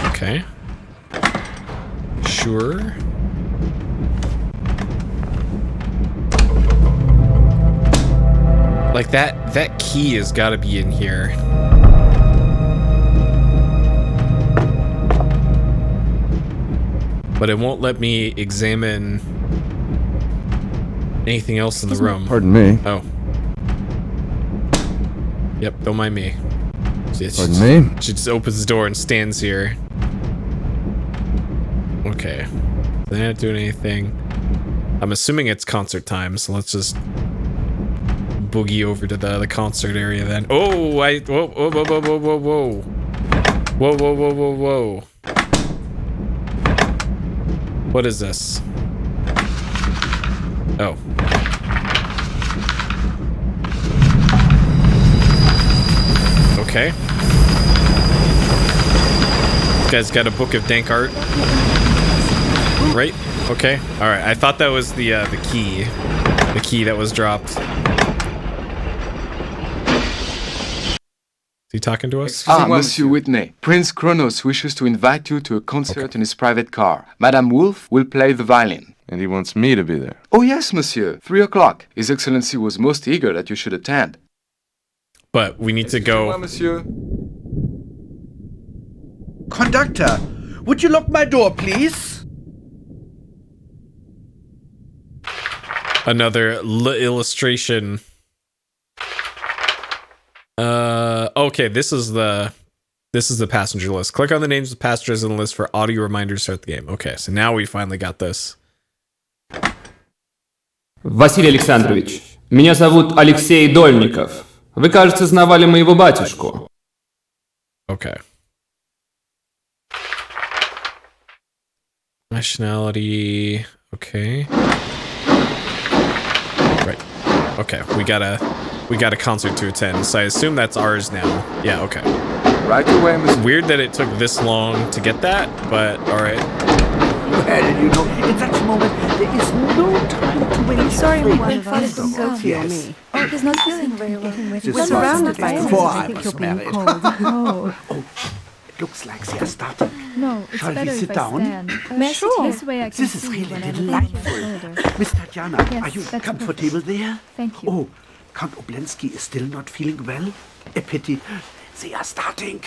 Okay. Sure. Like that key has got to be in here. But it won't let me examine anything else in the room. Pardon me. Oh. Yep, don't mind me. Pardon me? She just opens the door and stands here. Okay. They're not doing anything. I'm assuming it's concert time, so let's just boogie over to the concert area then. Oh, whoa, whoa, whoa, whoa, whoa, whoa, whoa. Whoa, whoa, whoa, whoa, whoa. What is this? Oh. Okay. This guy's got a book of dank art. Right? Okay. Alright. I thought that was the key. The key that was dropped. Is he talking to us? Monsieur Whitney. Prince Kronos wishes to invite you to a concert in his private car. Madame Wolf will play the violin. And he wants me to be there. Oh yes, monsieur. 3 o'clock. His Excellency was most eager that you should attend. But we need to go... Monsieur. Conductor, would you lock my door, please? Another illustration. Okay, this is the passenger list. Click on the names of passengers in the list for audio reminders to start the game. Okay, so now we finally got this. Василий Александрович, меня зовут Алексей Дольников. Вы, кажется, знавали моего батюшку. Okay. Nationality. Okay. Right. Okay, we got a concert to attend, so I assume that's ours now. Yeah, okay. Right away, Mr. Weird that it took this long to get that, but alright. Well, you know, in such a moment, there is no time to wait. Sorry, Wait, my father's Sophie or me. Oh, he's not feeling very well. We're surrounded by him. Before I I think was you're being married. cold. Oh. Oh, it looks like they are starting. No, it's Shall better we sit if down? I stand. May I sit here? This way I can This is see really when I'm delightful. further. Miss Tatiana, Yes, are you that's comfortable there? Thank you. Oh, Count Oblensky is still not feeling well? A pity. They are starting.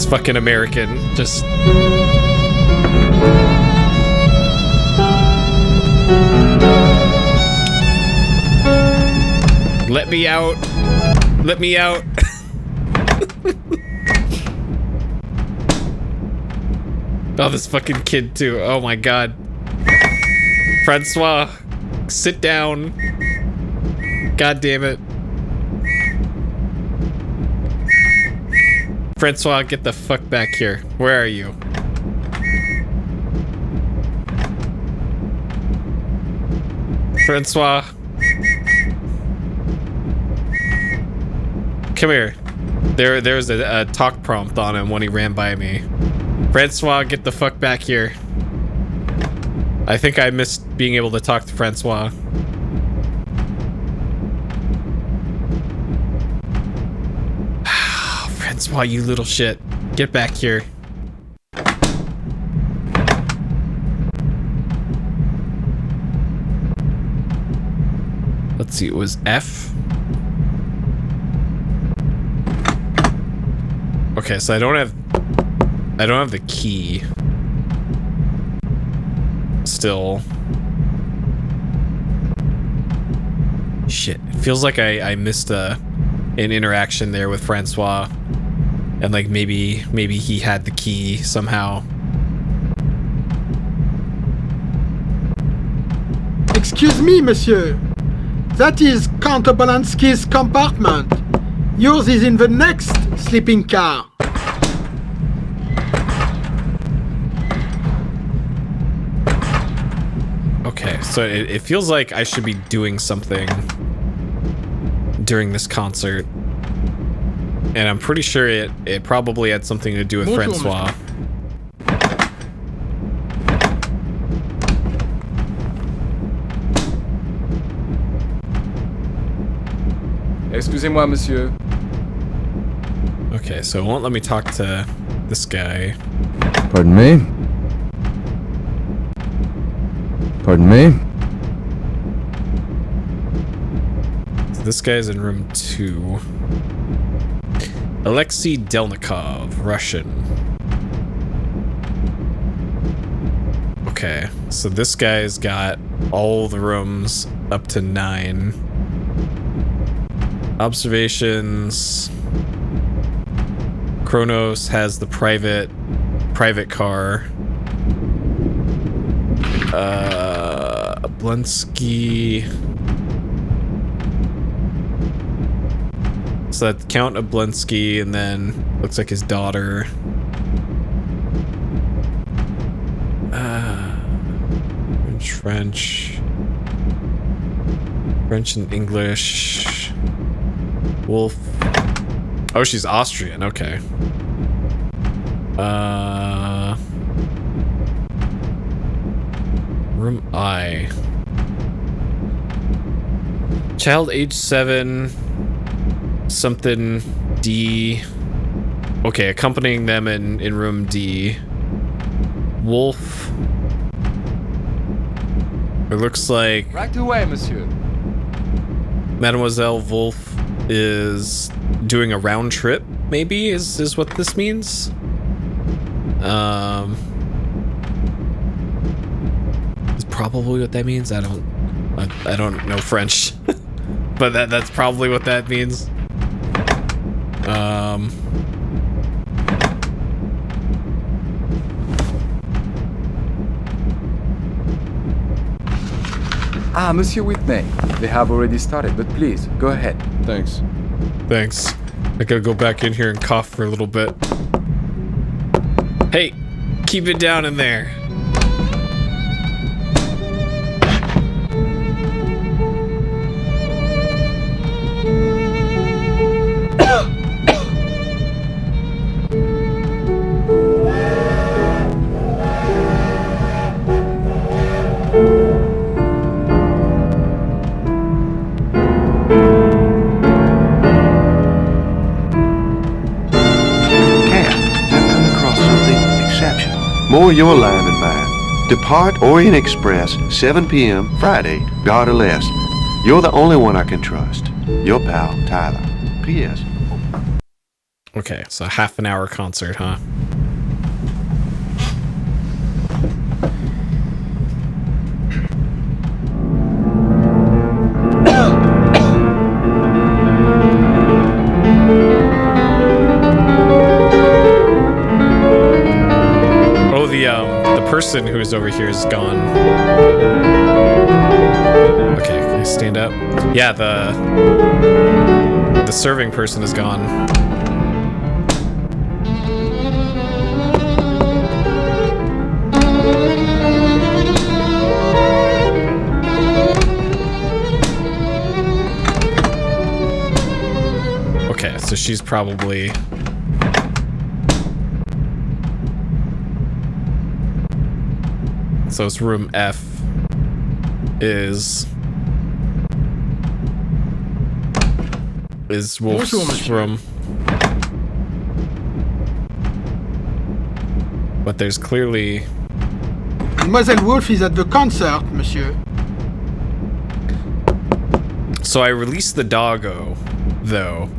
Fucking American, just... Let me out. Let me out. Oh, this fucking kid too. Oh my god. Francois, sit down. God damn it. Francois, get the fuck back here. Where are you? Francois. Come here. There's a talk prompt on him when he ran by me. Francois, get the fuck back here. I think I missed being able to talk to Francois. Francois, you little shit. Get back here. Let's see, it was F. Okay, so I don't have the key. Still. Shit. It feels like I missed an interaction there with Francois. And like maybe he had the key somehow. Excuse me, monsieur. That is Count Obolensky's compartment. Yours is in the next sleeping car. Okay, so it feels like I should be doing something during this concert. And I'm pretty sure it probably had something to do with Francois. Excusez-moi, monsieur. Okay, so it won't let me talk to this guy. Pardon me? Pardon me? So this guy's in room 2. Alexei Delnikov, Russian. Okay, so this guy's got all the rooms up to 9. Observations. Kronos has the private car. Oblensky. So that's Count Oblensky, and then looks like his daughter. French and English. Wolf. Oh, she's Austrian. Okay. Room I. Child age 7. Something D. Okay, accompanying them in room D. Wolf. It looks like Right away, monsieur. Mademoiselle Wolf is doing a round trip, maybe is what this means. Is probably what that means. I don't know French. But that's probably what that means. Monsieur Whitney. They have already started, but please, go ahead. Thanks. Thanks. I gotta go back in here and cough for a little bit. Hey, keep it down in there. More your line than mine. Depart Orient Express, 7 p.m. Friday, God or less. You're the only one I can trust. Your pal, Tyler. P.S. Okay, so half an hour concert, huh? The person who is over here is gone. Okay, can I stand up? Yeah, the serving person is gone. Okay, so she's probably... So it's room F is Wolf's room. But there's clearly... Mademoiselle Wolf is at the concert, monsieur. So I released the doggo, though.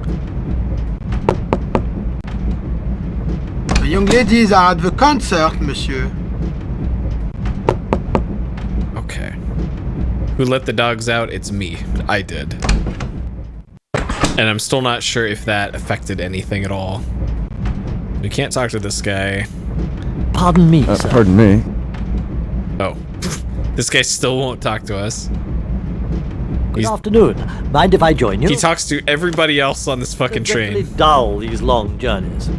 The young ladies are at the concert, monsieur. Okay. Who let the dogs out? It's me. I did. And I'm still not sure if that affected anything at all. We can't talk to this guy. Pardon me, sir. Pardon me. Oh. This guy still won't talk to us. Good afternoon. Mind if I join you? He talks to everybody else on this fucking train. It's dull, these long journeys.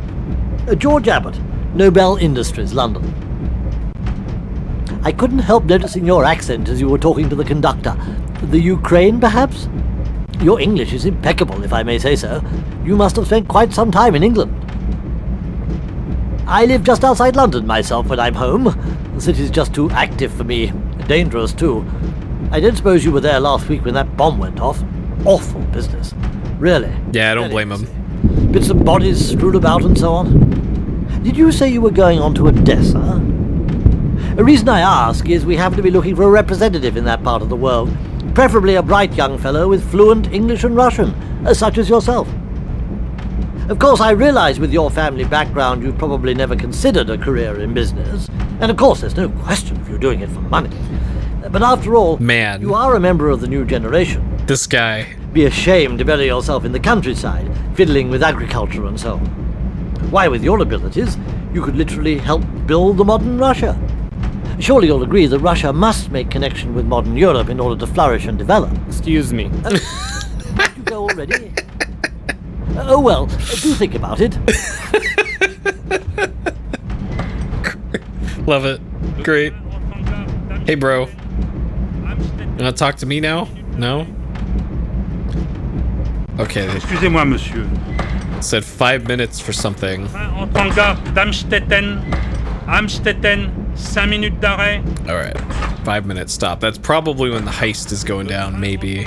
George Abbott, Nobel Industries, London. I couldn't help noticing your accent as you were talking to the conductor. The Ukraine, perhaps? Your English is impeccable, if I may say so. You must have spent quite some time in England. I live just outside London myself when I'm home. The city's just too active for me. Dangerous, too. I don't suppose you were there last week when that bomb went off. Awful business. Really. Yeah, I don't blame him. Bits of bodies strewn about and so on. Did you say you were going on to Odessa? The reason I ask is we happen to be looking for a representative in that part of the world. Preferably a bright young fellow with fluent English and Russian, such as yourself. Of course, I realize with your family background you've probably never considered a career in business. And of course, there's no question of you doing it for money. But after all, man, you are a member of the new generation. This guy. Be ashamed to bury yourself in the countryside, fiddling with agriculture and so on. Why, with your abilities, you could literally help build the modern Russia. Surely you'll agree that Russia must make connection with modern Europe in order to flourish and develop. Excuse me. You go already? Oh well, do think about it. Love it. Great. Hey, bro. You wanna talk to me now? No? Okay. Excusez-moi, monsieur. Said 5 minutes for something. En tant que gars d'Amstetten, 5 minutes d'arrêt. Alright. 5 minutes stop. That's probably when the heist is going down, maybe.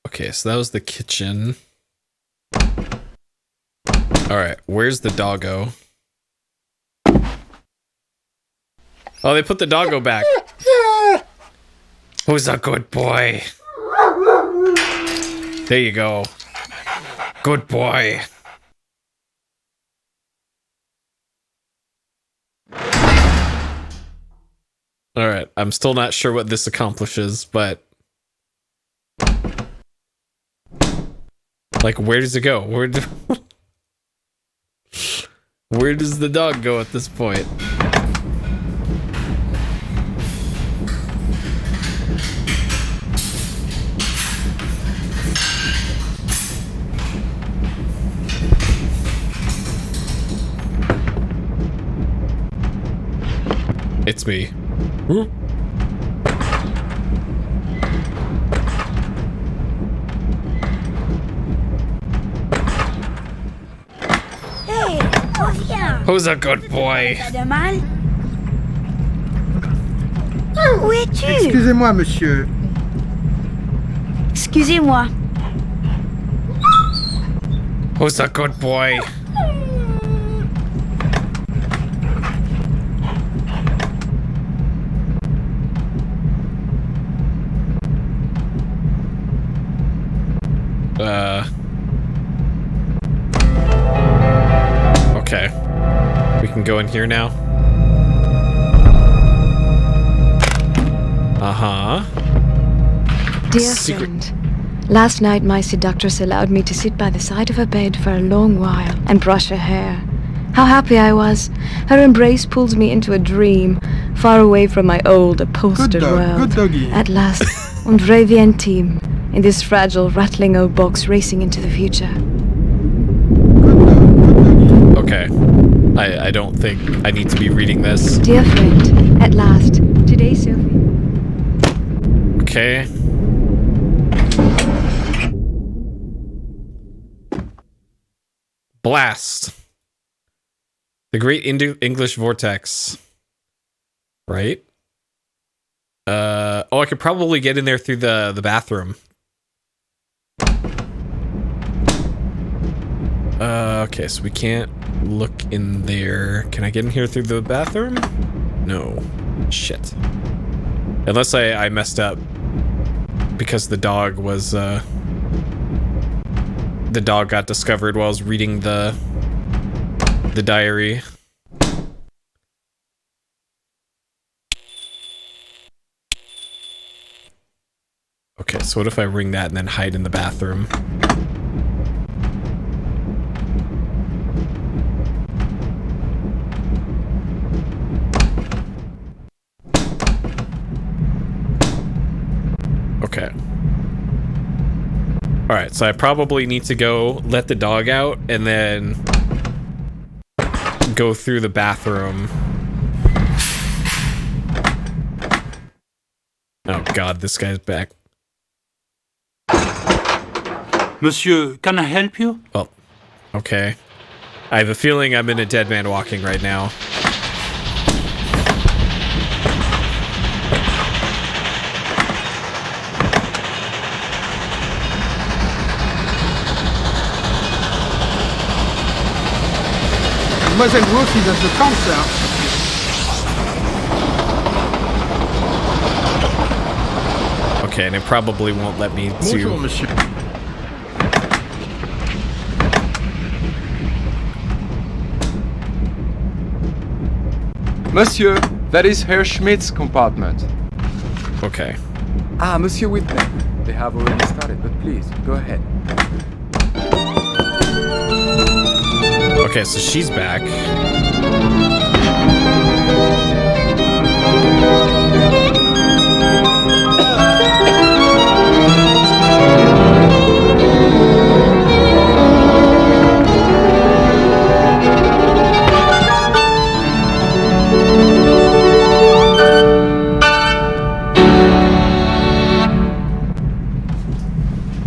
Okay, so that was the kitchen. Alright, where's the doggo? Oh, they put the doggo back. Who's a good boy? There you go. Good boy. Alright, I'm still not sure what this accomplishes, but... Like, where does it go? Where does the dog go at this point? It's me. Woo. Hey, reviens. Who's a good boy? Pas de mal. Où es-tu? Excusez-moi, monsieur. Excusez-moi. Who's a good boy? Okay. We can go in here now. Uh-huh. Dear friend, last night my seductress allowed me to sit by the side of her bed for a long while and brush her hair. How happy I was. Her embrace pulled me into a dream, far away from my old, upholstered world. Good doggy. At last, und revient team, in this fragile, rattling old box racing into the future. Okay. I don't think I need to be reading this. Dear friend, at last, today, Sophie. Okay. Blast. The Great English Vortex. Right? Oh, I could probably get in there through the bathroom. Okay, so we can't look in there. Can I get in here through the bathroom? No. Shit. Unless I messed up. Because the dog was, the dog got discovered while I was reading the diary. Okay, so what if I ring that and then hide in the bathroom? Alright, so I probably need to go let the dog out and then go through the bathroom. Oh god, this guy's back. Monsieur, can I help you? Well, okay. I have a feeling I'm in a dead man walking right now. Mademoiselle Wolf is at the concert. Okay, and it probably won't let me Bonjour, monsieur. Monsieur, that is Herr Schmidt's compartment. Okay. Ah, Monsieur Whitney. They have already started, but please, go ahead. Okay, so she's back.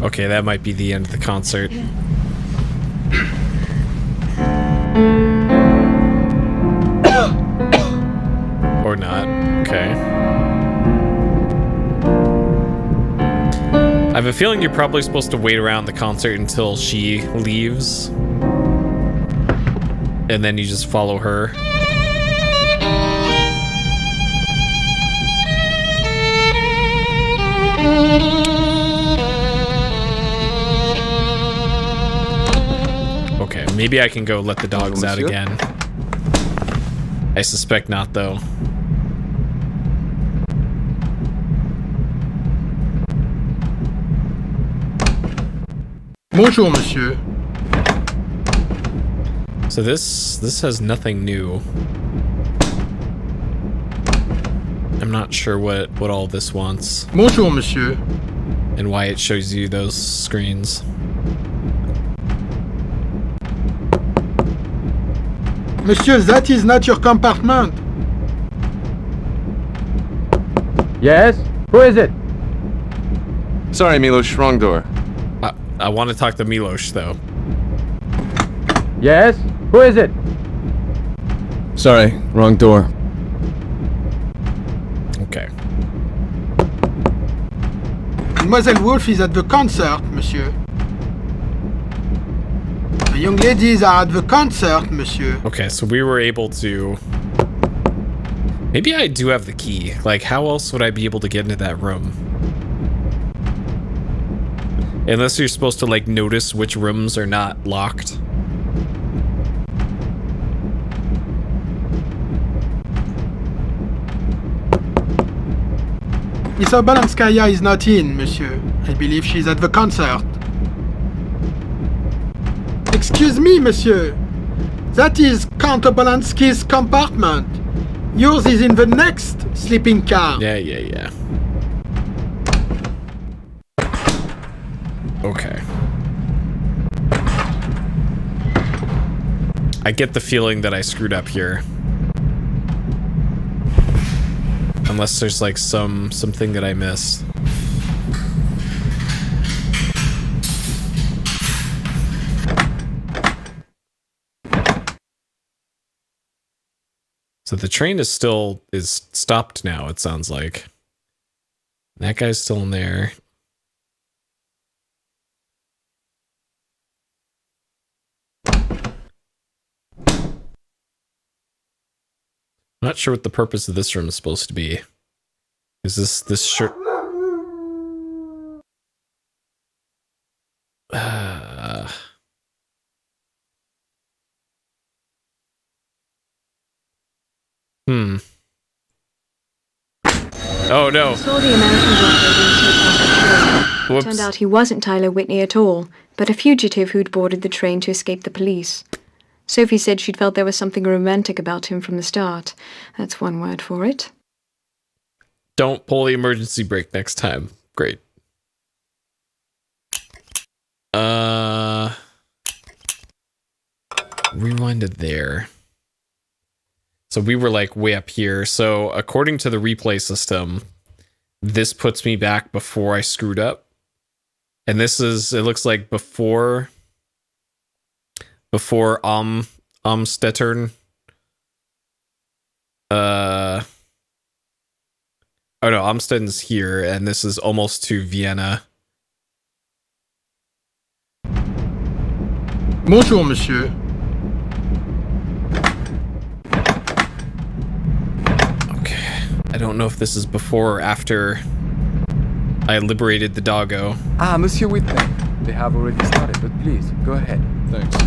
Okay, that might be the end of the concert. Or not. Okay. I have a feeling you're probably supposed to wait around the concert until she leaves. And then you just follow her. Okay, maybe I can go let the dogs out again. I suspect not, though. Bonjour, monsieur. So this has nothing new. I'm not sure what all this wants. Bonjour, monsieur. And why it shows you those screens. Monsieur, that is not your compartment. Yes? Who is it? Sorry, Milos, wrong door. I want to talk to Milos, though. Yes? Who is it? Sorry, wrong door. Okay. Mademoiselle Wolf is at the concert, monsieur. The young ladies are at the concert, monsieur. Okay, so we were able to... Maybe I do have the key. Like, how else would I be able to get into that room? Unless you're supposed to, like, notice which rooms are not locked. Miss Obalanskaya is not in, monsieur. I believe she's at the concert. Excuse me, monsieur. That is Count Obalansky's compartment. Yours is in the next sleeping car. Yeah. Okay. I get the feeling that I screwed up here. Unless there's like something that I missed. So the train is stopped now, it sounds like. That guy's still in there. I'm not sure what the purpose of this room is supposed to be. Is this shirt? Oh no. I saw the American doctor being taken off the train. Whoops. Turned out he wasn't Tyler Whitney at all, but a fugitive who'd boarded the train to escape the police. Sophie said she'd felt there was something romantic about him from the start. That's one word for it. Don't pull the emergency brake next time. Great. kind of there. So we were like way up here. So according to the replay system, this puts me back before I screwed up. And this is, it looks like before Amstettern. Oh no, Amstedten's here, and this is almost to Vienna. Bonjour, monsieur. Okay. I don't know if this is before or after I liberated the doggo. Ah, Monsieur Whitney. They have already started, but please, go ahead. Thanks.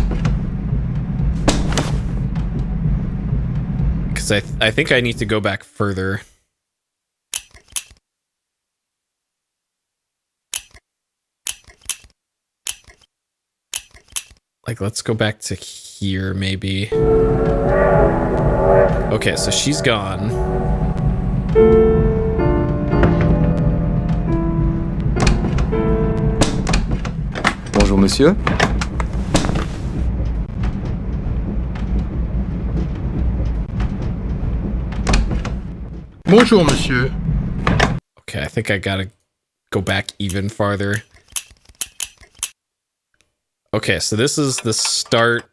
Because I think I need to go back further. Like, let's go back to here, maybe. Okay, so she's gone. Bonjour, monsieur. Bonjour, monsieur. Okay, I think I gotta go back even farther. Okay, so this is the start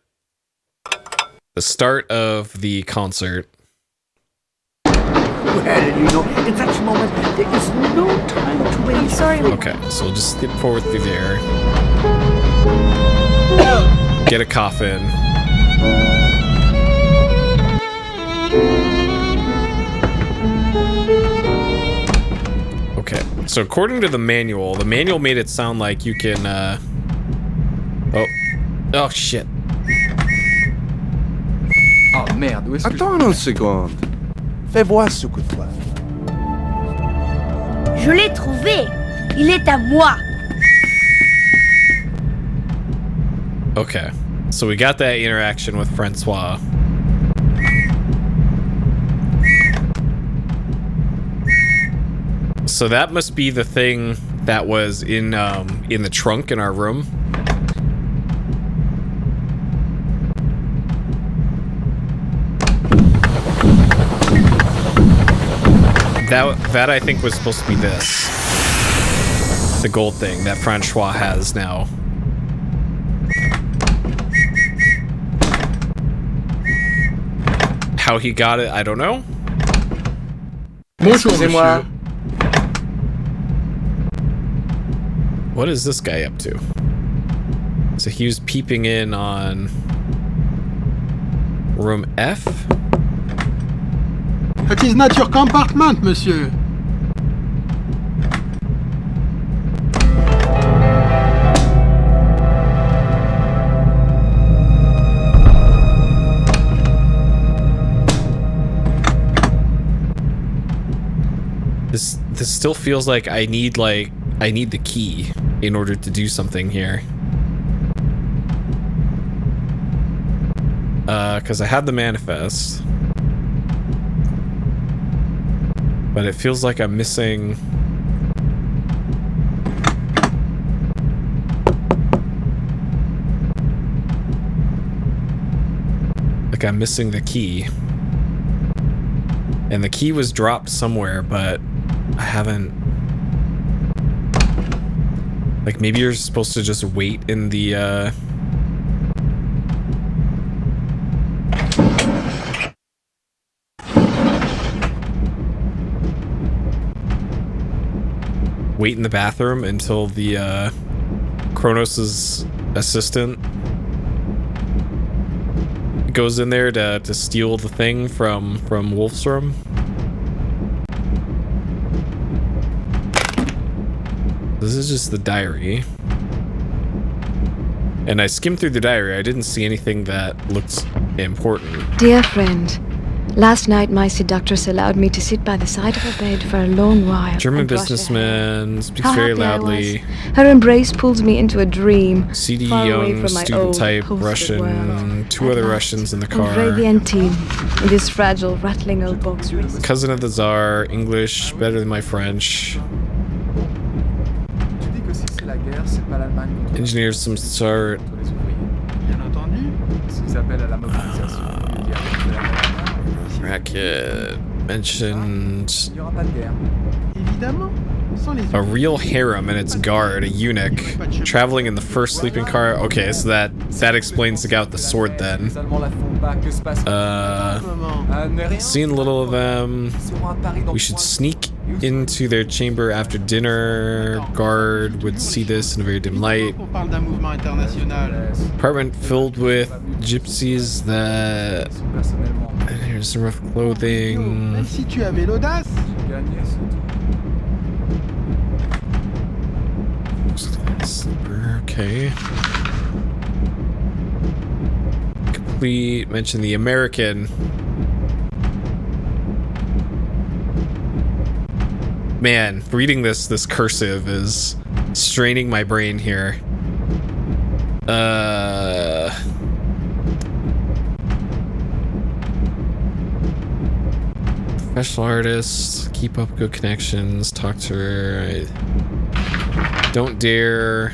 of the concert. Well, you know, in such a moment, there is no time to waste. Sorry. Okay, so we'll just skip forward through there. Get a coffin. Okay, so according to the manual made it sound like you can, Oh shit. Oh merde, où est-ce que Attends une seconde. Fais voir ce que toi. Je l'ai trouvé. Il est à moi. Okay, so we got that interaction with Francois. So that must be the thing that was in the trunk in our room. That I think was supposed to be this. The gold thing that Francois has now. How he got it, I don't know. Bonjour, monsieur. What is this guy up to? So he was peeping in on room F? It is not your compartment, monsieur. This still feels like I need the key in order to do something here. Because I had the manifest. But it feels like I'm missing... Like I'm missing the key. And the key was dropped somewhere, but I haven't... Like maybe you're supposed to just wait in the wait in the bathroom until the Kronos' assistant goes in there to steal the thing from Wolf's room. This is just the diary. And I skimmed through the diary. I didn't see anything that looked important. Dear friend, last night my seductress allowed me to sit by the side of her bed for a long while. German businessman, speaks very loudly. Her embrace pulled me into a dream. CD far away young, from my student old, type, posted Russian, world. two other Russians in the car. Ravientine, in this fragile, rattling old box. Cousin of the Tsar, English, better than my French. Engineers some sort. Bien entendu. S'ils appellent à la mobilisation, au lieu d'y apporter la guerre, Racket mentioned il n'y aura pas de guerre. Évidemment. a real harem and its guard, a eunuch, traveling in the first sleeping car. Okay, so that explains the guy with the sword then. Seen little of them. We should sneak into their chamber after dinner. Guard would see this in a very dim light. Apartment filled with gypsies that... Here's some rough clothing. Okay. Complete. Mention the American. Man, reading this cursive is straining my brain here. Professional artist. Keep up good connections. Talk to her. Don't dare.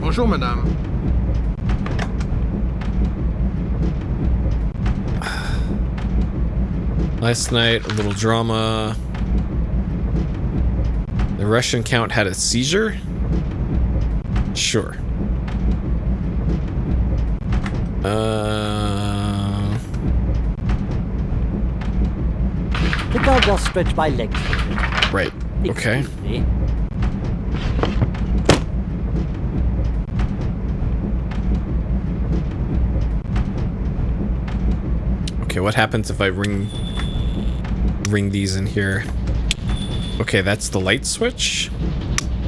Bonjour, madame. Last night, a little drama. The Russian count had a seizure? Sure. I think I'll just stretch my legs. Right. Okay. Excuse me. Okay, what happens if I ring these in here? Okay, that's the light switch?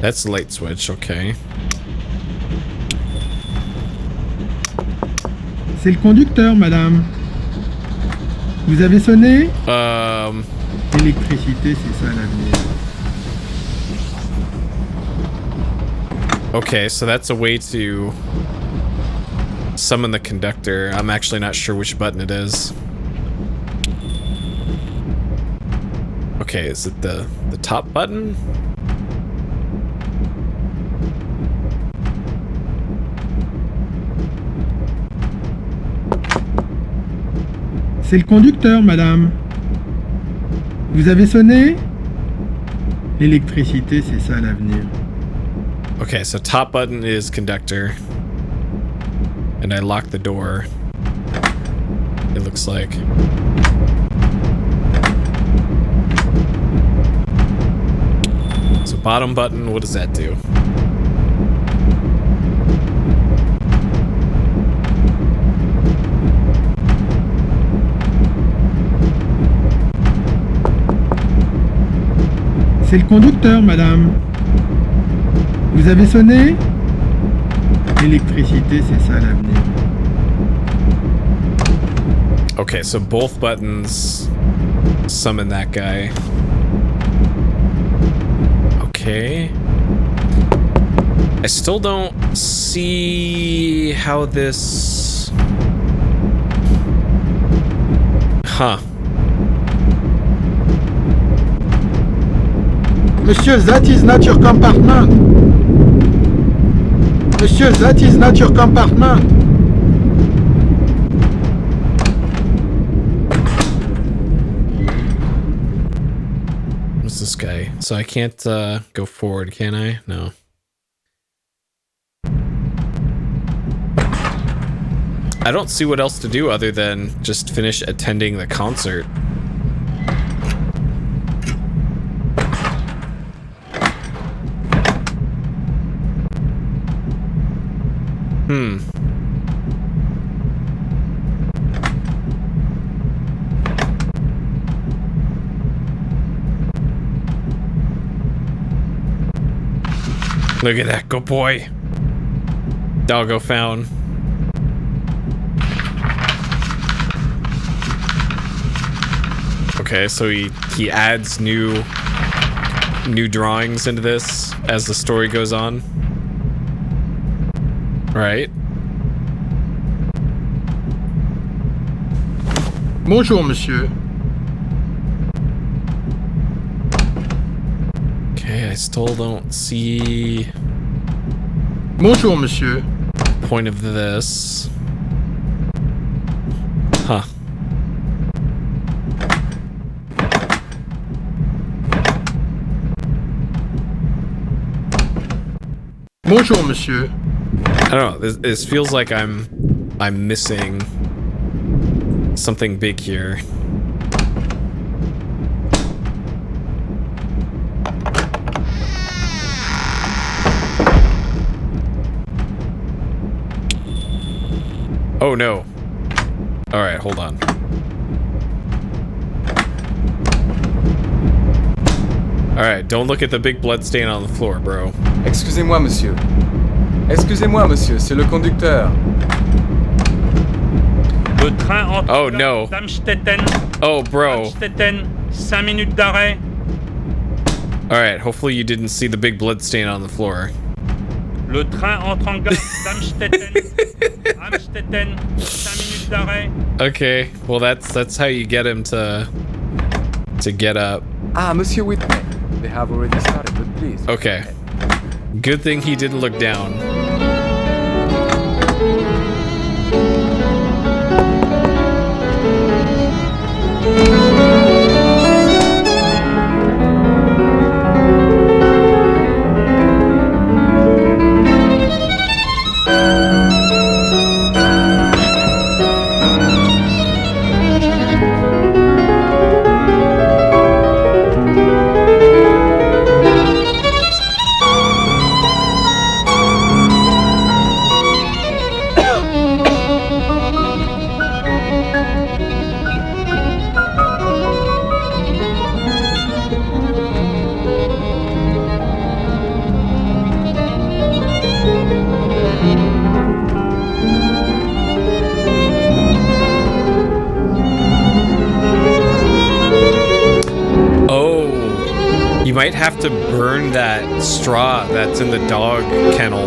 That's the light switch, okay. C'est le conducteur, madame. Vous avez sonné? L'électricité, c'est ça l'avenir. Okay, so that's a way to summon the conductor. I'm actually not sure which button it is. Okay, is it the top button? C'est le conducteur, madame. Vous avez sonné? L'électricité, c'est ça l'avenir. Okay, so top button is conductor. And I lock the door. It looks like. So bottom button, what does that do? C'est le conducteur, madame. Vous avez sonné? L'électricité, c'est ça l'avenir. Okay, so both buttons summon that guy. Okay. I still don't see how this... Huh. Monsieur, that is not your compartment. Monsieur, that is not your compartment. What's this guy? So I can't go forward, can I? No. I don't see what else to do other than just finish attending the concert. Look at that, good boy. Doggo found. Okay, so he adds new drawings into this as the story goes on. Right. Bonjour, monsieur. Okay, I still don't see Bonjour, monsieur. point of this. Huh. Bonjour, monsieur. I don't know. This feels like I'm missing something big here. Oh no. All right, hold on. All right, don't look at the big blood stain on the floor, bro. Excusez-moi, monsieur. Excusez-moi, monsieur, c'est le conducteur. Le train entre Oh no. d'Amstetten. Oh, bro. Amstetten, 5 minutes d'arrêt. All right, hopefully you didn't see the big blood stain on the floor. Le train entre en gare d'Amstetten. Amstetten, 5 minutes d'arrêt. Okay, well that's how you get him to get up. Ah, monsieur Whitney. They have already started, but please. Okay. Good thing he didn't look down. You might have to burn that straw that's in the dog kennel.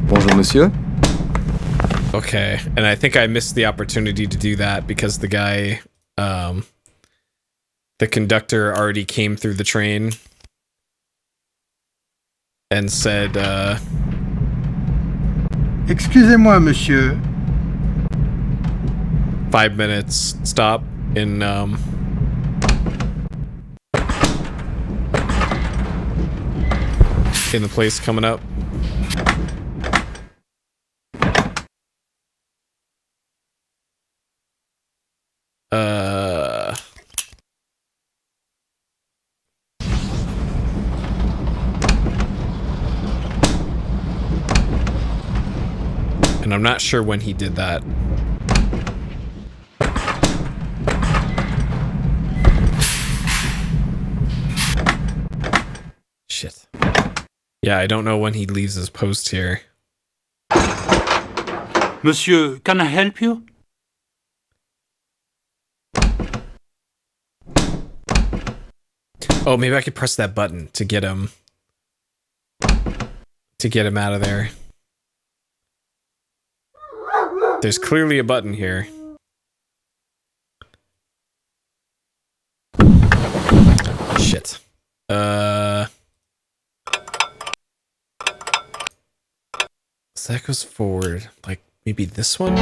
Bonjour, monsieur. Okay, and I think I missed the opportunity to do that because the guy, the conductor already came through the train and said, Excusez-moi, monsieur. 5 minutes stop in the place coming up. And I'm not sure when he did that. Shit. Yeah, I don't know when he leaves his post here. Monsieur, can I help you? Oh, maybe I could press that button to get him out of there. There's clearly a button here. Shit. So that goes forward. Like, maybe this one?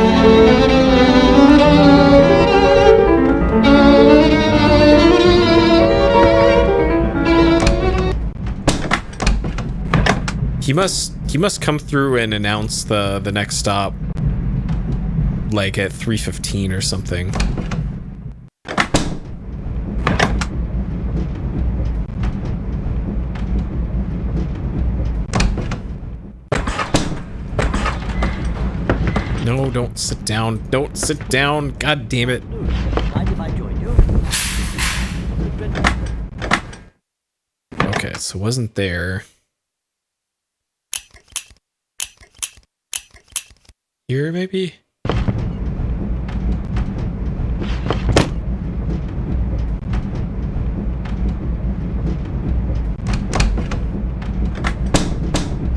He must come through and announce the next stop like at 3:15 or something. No, don't sit down. Don't sit down. God damn it. Mind if I join you? Okay, so it wasn't there. Here, maybe?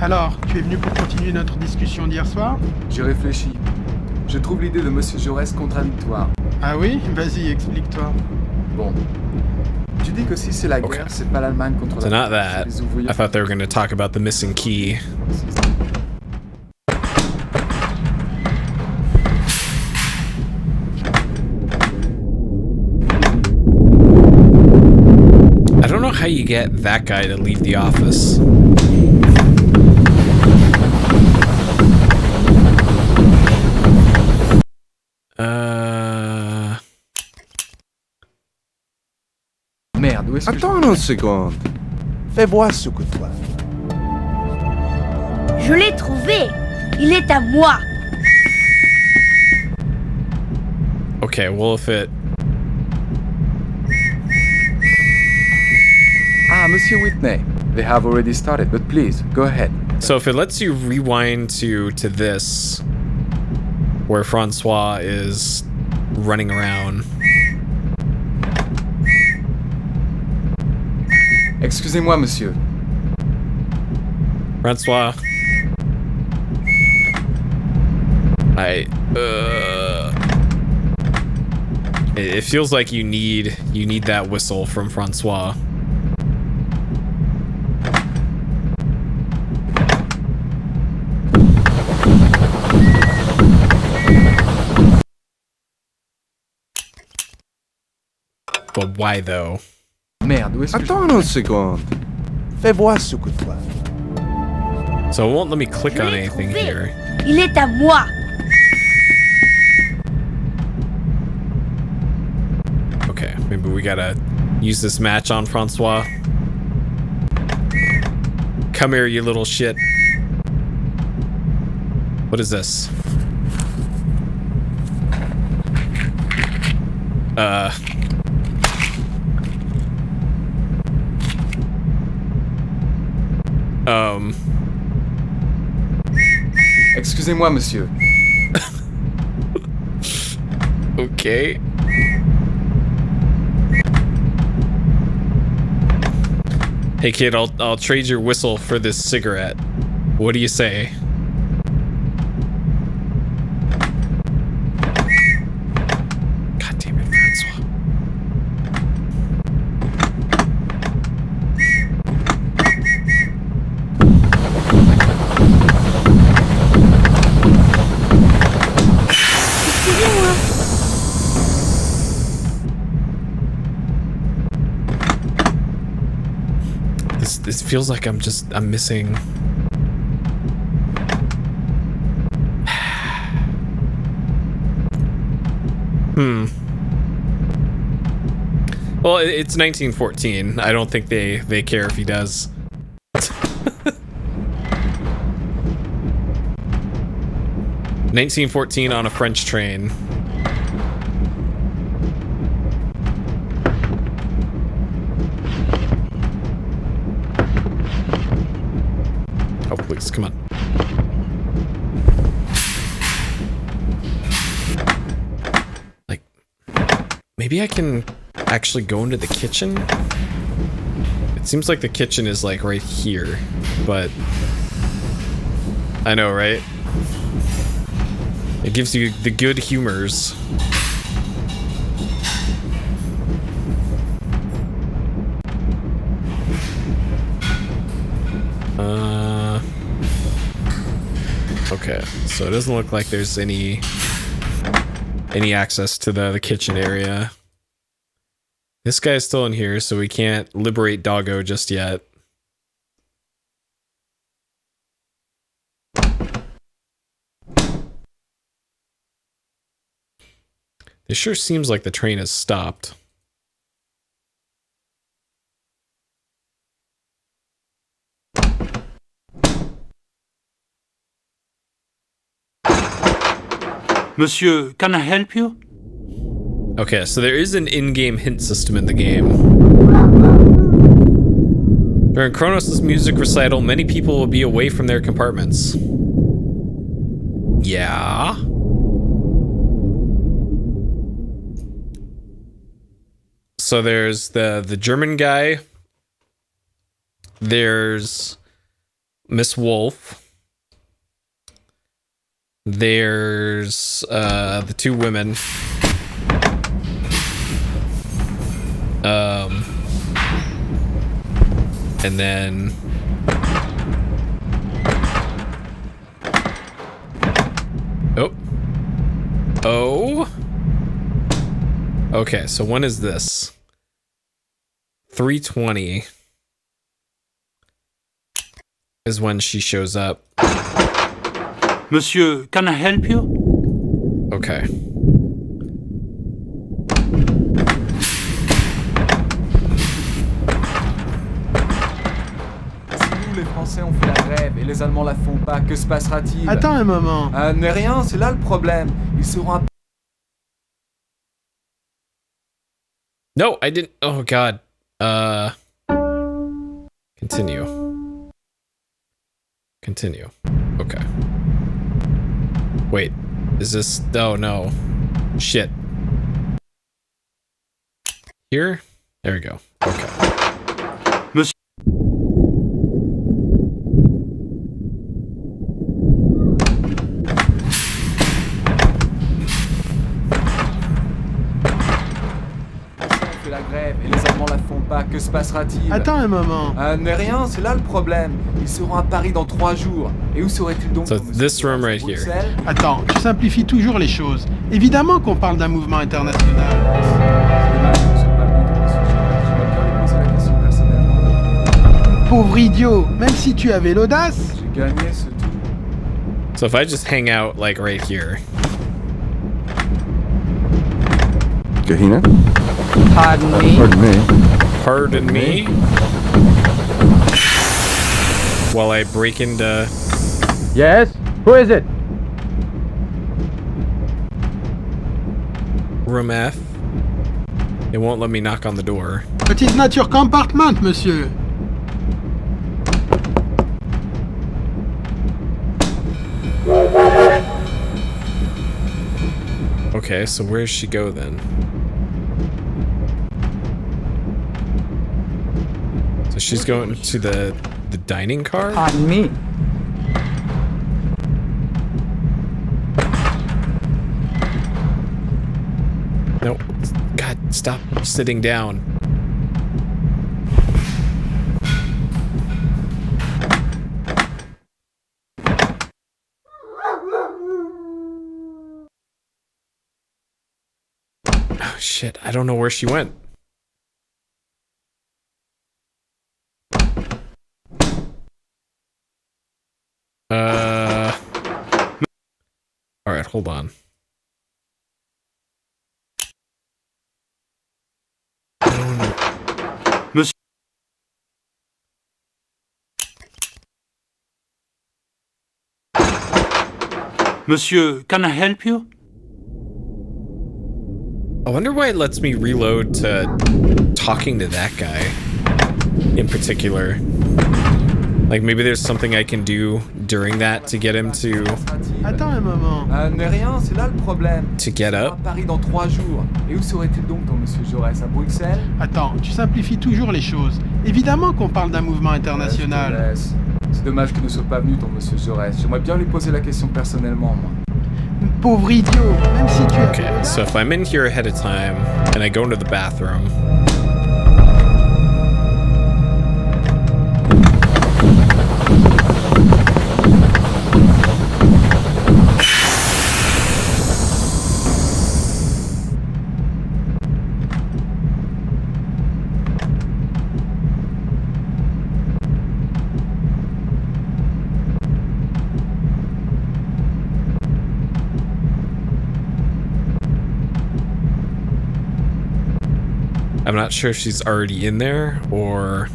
Alors, tu es venu pour continuer notre discussion d'hier soir? J'ai réfléchi. Je trouve l'idée de Monsieur Jaurès contradictoire. Ah oui? Vas-y, explique-toi. Bon. Tu dis que si c'est la guerre, c'est pas l'Allemagne contre So la not that. les ouvriers. I thought they were going to talk about the missing key. I don't know how you get that guy to leave the office. Merde, où est-ce que Attends une seconde. Fais voir ce que toi. Je l'ai trouvé. Il est à moi. Okay, well if it... Ah, Monsieur Whitney. They have already started, but please, go ahead. So if it lets you rewind to this, where Francois is running around. Excusez-moi, monsieur. Francois. It feels like you need that whistle from Francois. But why though? Merde, où est-ce que Attends une seconde. Fais voir ce que toi. So it won't let me click on anything here. Il est à moi. Okay, maybe we gotta use this match on Francois. Come here, you little shit. What is this? Excusez-moi, monsieur. Okay. Hey kid, I'll trade your whistle for this cigarette. What do you say? God damn it, Francois. This feels like I'm missing. Well, it's 1914. I don't think they care if he does. 1914 on a French train. Oh, please, come on. Like, maybe I can actually go into the kitchen? It seems like the kitchen is like right here, but I know, right? It gives you the good humors. Okay, so it doesn't look like there's any access to the kitchen area. This guy's still in here, so we can't liberate Doggo just yet. It sure seems like the train has stopped. Monsieur, can I help you? Okay, so there is an in-game hint system in the game. During Kronos' music recital, many people will be away from their compartments. Yeah? So there's the German guy. There's Miss Wolf. There's the two women. And then Oh. Okay, so when is this? 3:20 is when she shows up. Monsieur, can I help you? Okay. Si nous, les Français, on fait la grève et les Allemands la font pas, que se passera-t-il? Attends un moment. Mais rien, c'est là le problème. Ils seront No, I didn't. Oh God. Continue. Continue. Okay. Wait. Is this? Oh no. Shit. Here? There we go. Okay. Monsieur. la grève et les Allemands la font pas, que se passera-t-il? Attends un moment. Mais rien, c'est là le problème. Ils seront à Paris dans 3 jours. Et où seraient-ils donc? So this room right here. Attends, tu simplifies toujours les choses. Évidemment qu'on parle d'un mouvement international. Pauvre idiot, même si tu avais l'audace. J'ai gagné ce tout. So if I just hang out like right here. Kahina? Pardon me? Pardon me. Pardon me? While I break into... Yes? Who is it? Room F. It won't let me knock on the door. But it's not your compartment, monsieur. Okay, so where does she go then? So she's going to the dining car? Pardon me. No. God, stop sitting down. Oh shit, I don't know where she went. Alright, hold on. Monsieur. Monsieur, can I help you? I wonder why it lets me reload to talking to that guy in particular. Like maybe there's something I can do during that to get him to... Attends un moment. Mais rien, c'est là le problème. To get up. À Paris dans 3 jours. Et où serait-il donc ton monsieur Jaurès? À Bruxelles? Attends, tu simplifies toujours les choses. Évidemment qu'on parle d'un mouvement international. C'est dommage qu'il ne soit pas venu ton monsieur Jaurès. J'aimerais bien lui poser la question personnellement, moi. Pauvre idiot, même si tu... Okay, so if I'm in here ahead of time and I go into the bathroom... I'm not sure if she's already in there or...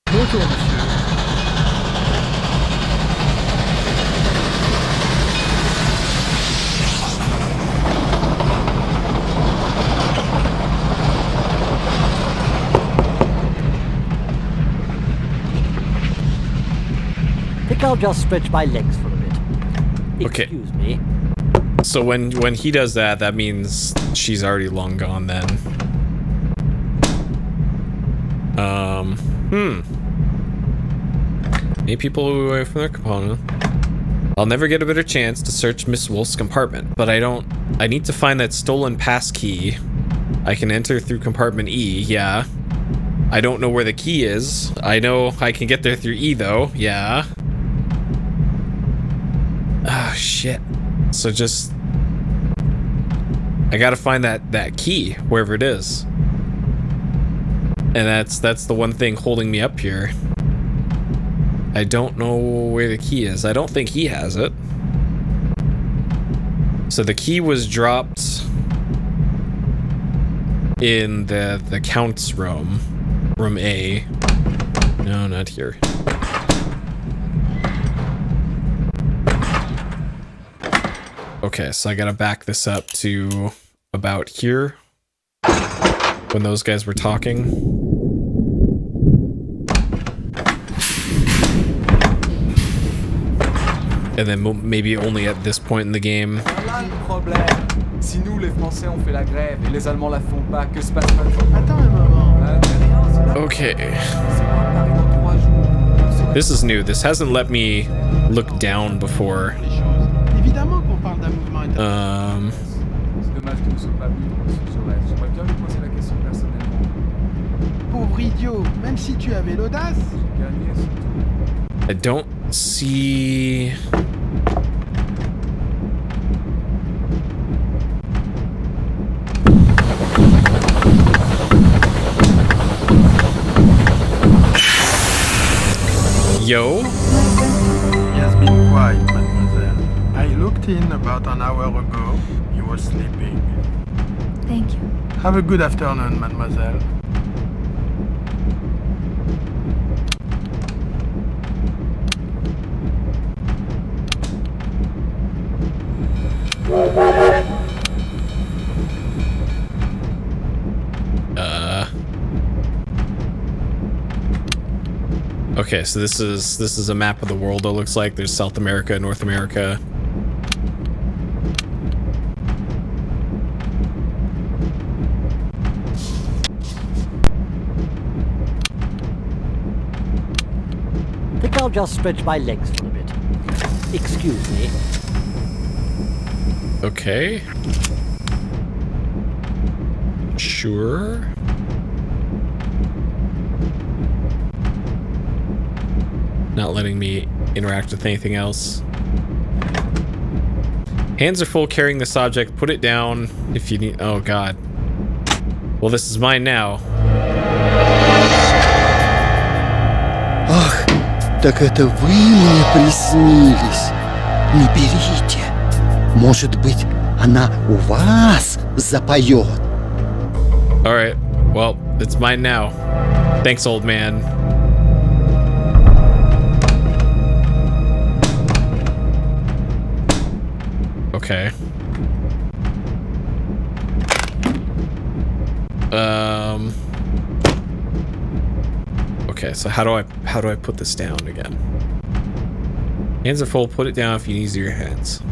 Bonjour, monsieur. think I'll just stretch my legs for a bit. Okay. Excuse me. So when he does that, that means she's already long gone then. Eight people away from their component. I'll never get a better chance to search Miss Wolf's compartment, but I need to find that stolen pass key. I can enter through compartment E, yeah. I don't know where the key is. I know I can get there through E though, yeah. Oh shit. So just I gotta find that key, wherever it is. And that's the one thing holding me up here. I don't know where the key is. I don't think he has it. So the key was dropped in the Count's room. Room A. No, not here. Okay, so I gotta back this up to about here. When those guys were talking. And then maybe only at this point in the game. Voilà le problème. Si nous, les Français, on fait la grève et les Allemands la font pas, que se passe maintenant? Attends un moment. Okay. This is new. This hasn't let me look down before. Évidemment qu'on parle d'un mouvement international. C'est dommage qu'il ne soit pas venu dans ce Sorel. J'aimerais bien lui poser la question personnellement. Pauvre idiot, même si tu avais l'audace. J'ai gagné, c'est tout. I don't see... Yo? He has been quiet, mademoiselle. I looked in about an hour ago. You were sleeping. Thank you. Have a good afternoon, mademoiselle. Okay, so this is a map of the world, it looks like. There's South America, North America. I think I'll just stretch my legs for a bit. Excuse me. Okay. Sure. Not letting me interact with anything else. Hands are full carrying this object. Put it down if you need... Oh, God. Well, this is mine now. Ах, так это вы мне приснились. Не берите. Может быть, она у вас запоет. Alright. Well, it's mine now. Thanks, old man. Okay. Okay, so how do I put this down again? Hands are full, put it down if you use your hands.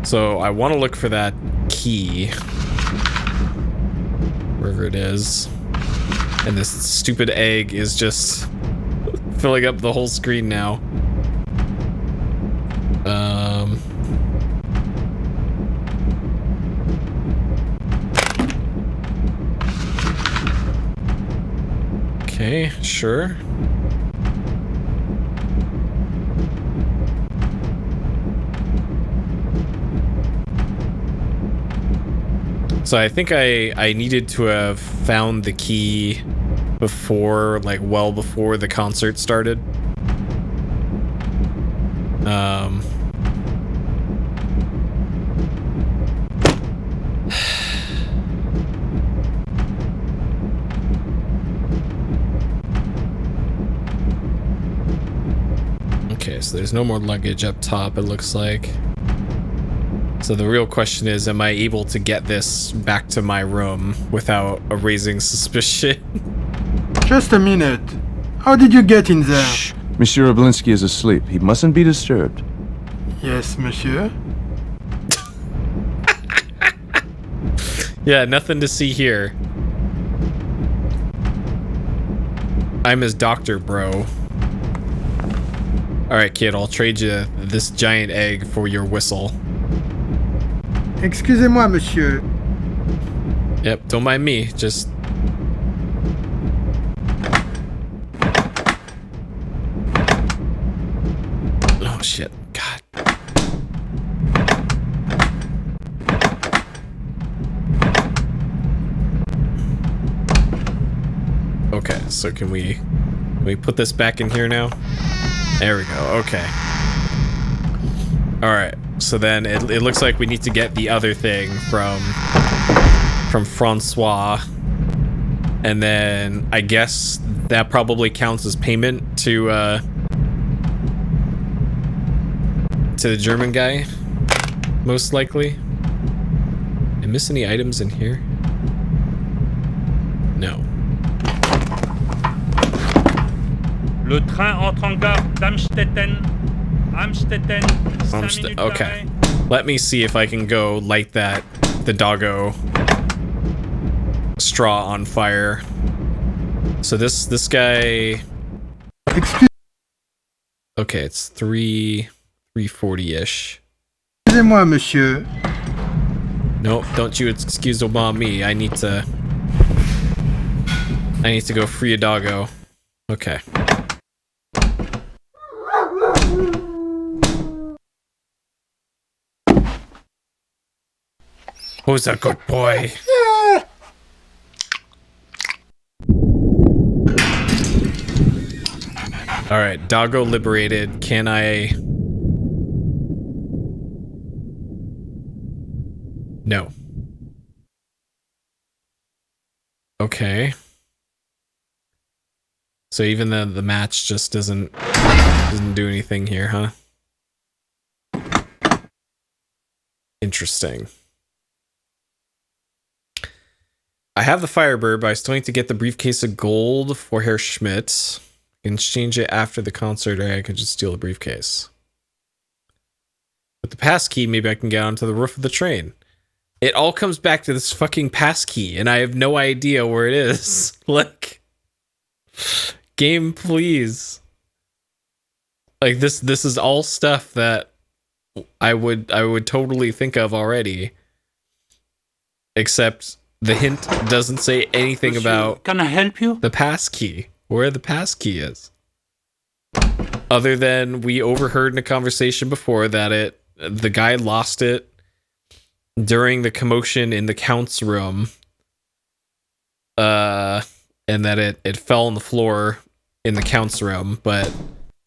So I want to look for that key. Wherever it is. And this stupid egg is just filling up the whole screen now. Okay, sure. So I think I needed to have found the key before, like, well before the concert started. Okay, so there's no more luggage up top, it looks like. So the real question is, am I able to get this back to my room without raising suspicion? Just a minute. How did you get in there? Shh. Monsieur Oblinsky is asleep. He mustn't be disturbed. Yes, monsieur. Yeah, nothing to see here. I'm his doctor, bro. Alright, kid, I'll trade you this giant egg for your whistle. Excusez-moi, monsieur. Yep, don't mind me, just... Oh, shit. God. Okay, so can we put this back in here now? There we go, okay. Alright, so then it looks like we need to get the other thing from Francois. And then I guess that probably counts as payment to the German guy, most likely. Did I miss any items in here? No. Le train entre en gare d'Amstetten. Okay. Let me see if I can go light the doggo straw on fire. So this guy. Okay, it's 3:40-ish. Excusez-moi, monsieur. Nope, don't you excuse me. I need to go free a doggo. Okay. Who's a good boy? Alright, doggo liberated. Can I... No. Okay. So even the match just doesn't do anything here, huh? Interesting. I have the Firebird, but I still need to get the briefcase of gold for Herr Schmidt. I can exchange it after the concert, or I could just steal the briefcase. With the passkey, maybe I can get onto the roof of the train. It all comes back to this fucking passkey, and I have no idea where it is. Like, game, please. Like, this is all stuff that I would totally think of already. Except the hint doesn't say anything Monsieur, about... Can I help you? The passkey. Where the passkey is. Other than we overheard in a conversation before that the guy lost it during the commotion in the Count's room. And that it fell on the floor in the Count's room, but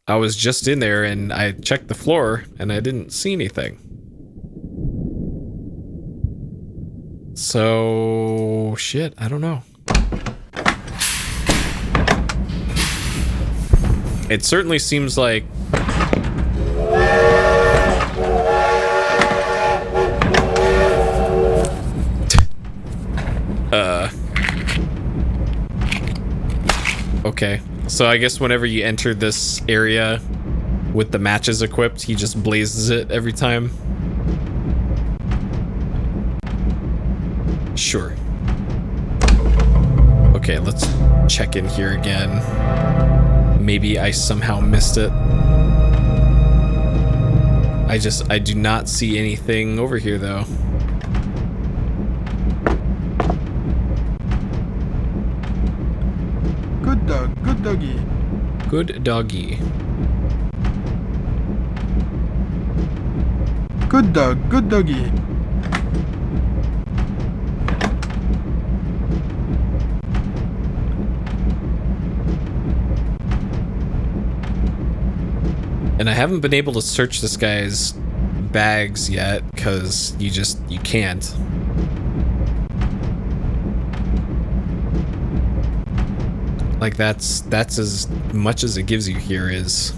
I was just in there and I checked the floor and I didn't see anything. So, shit, I don't know. It certainly seems like... Okay, so I guess whenever you enter this area with the matches equipped, he just blazes it every time. Sure. Okay, let's check in here again. Maybe I somehow missed it. I do not see anything over here though. Good dog, good doggy. Good doggy. Good dog, good doggy. And I haven't been able to search this guy's bags yet, because you can't. Like that's as much as it gives you here is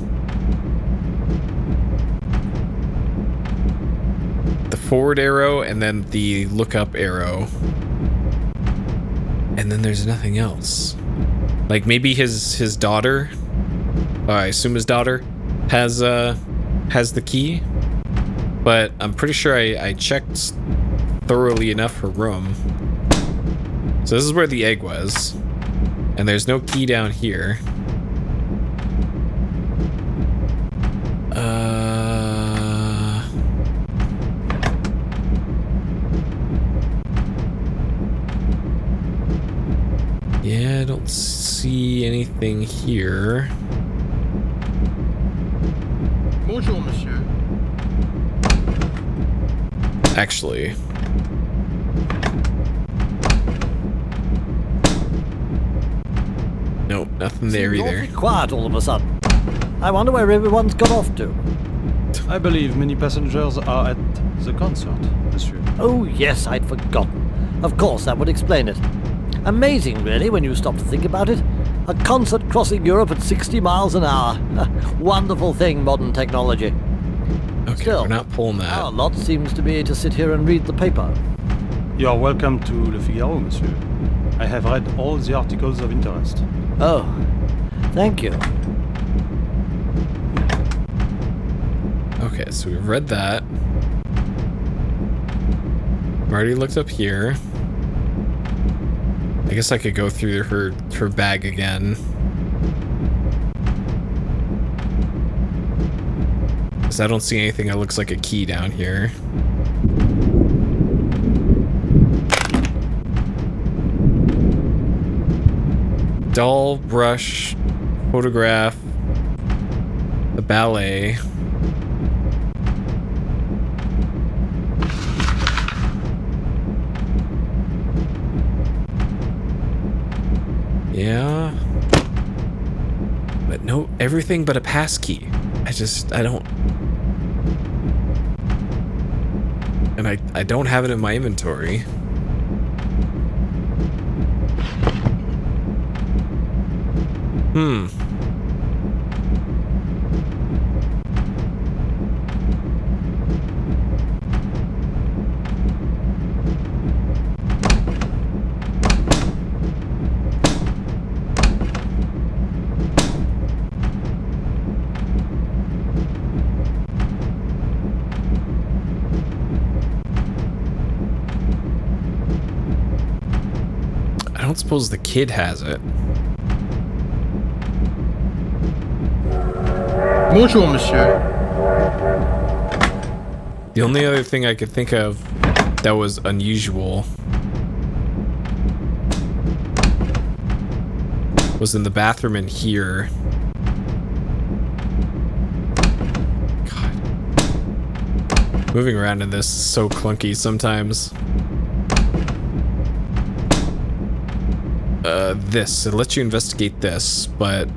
the forward arrow and then the look up arrow. And then there's nothing else. Like maybe his daughter, I assume his daughter has the key, but I'm pretty sure I checked thoroughly enough her room. So this is where the egg was, and there's no key down here. Yeah, I don't see anything here. Bonjour, monsieur. Actually. Nope, nothing there Seems either. awfully quiet all of a sudden. I wonder where everyone's gone off to. I believe many passengers are at the concert, monsieur. Oh yes, I'd forgotten. Of course, that would explain it. Amazing, really, when you stop to think about it. A concert crossing Europe at 60 miles an hour. Wonderful thing, modern technology. Okay, Still, we're not pulling that. Our lot seems to be to sit here and read the paper. You are welcome to Le Figaro, monsieur. I have read all the articles of interest. Oh, thank you. Okay, so we've read that. Marty looked up here. I guess I could go through her bag again. Because I don't see anything that looks like a key down here. Doll, brush, photograph, the ballet. Yeah. But no, everything but a passkey. I don't. And I don't have it in my inventory. I don't suppose the kid has it. Bonjour, monsieur. The only other thing I could think of that was unusual was in the bathroom in here. God. Moving around in this is so clunky sometimes. It lets you investigate this, but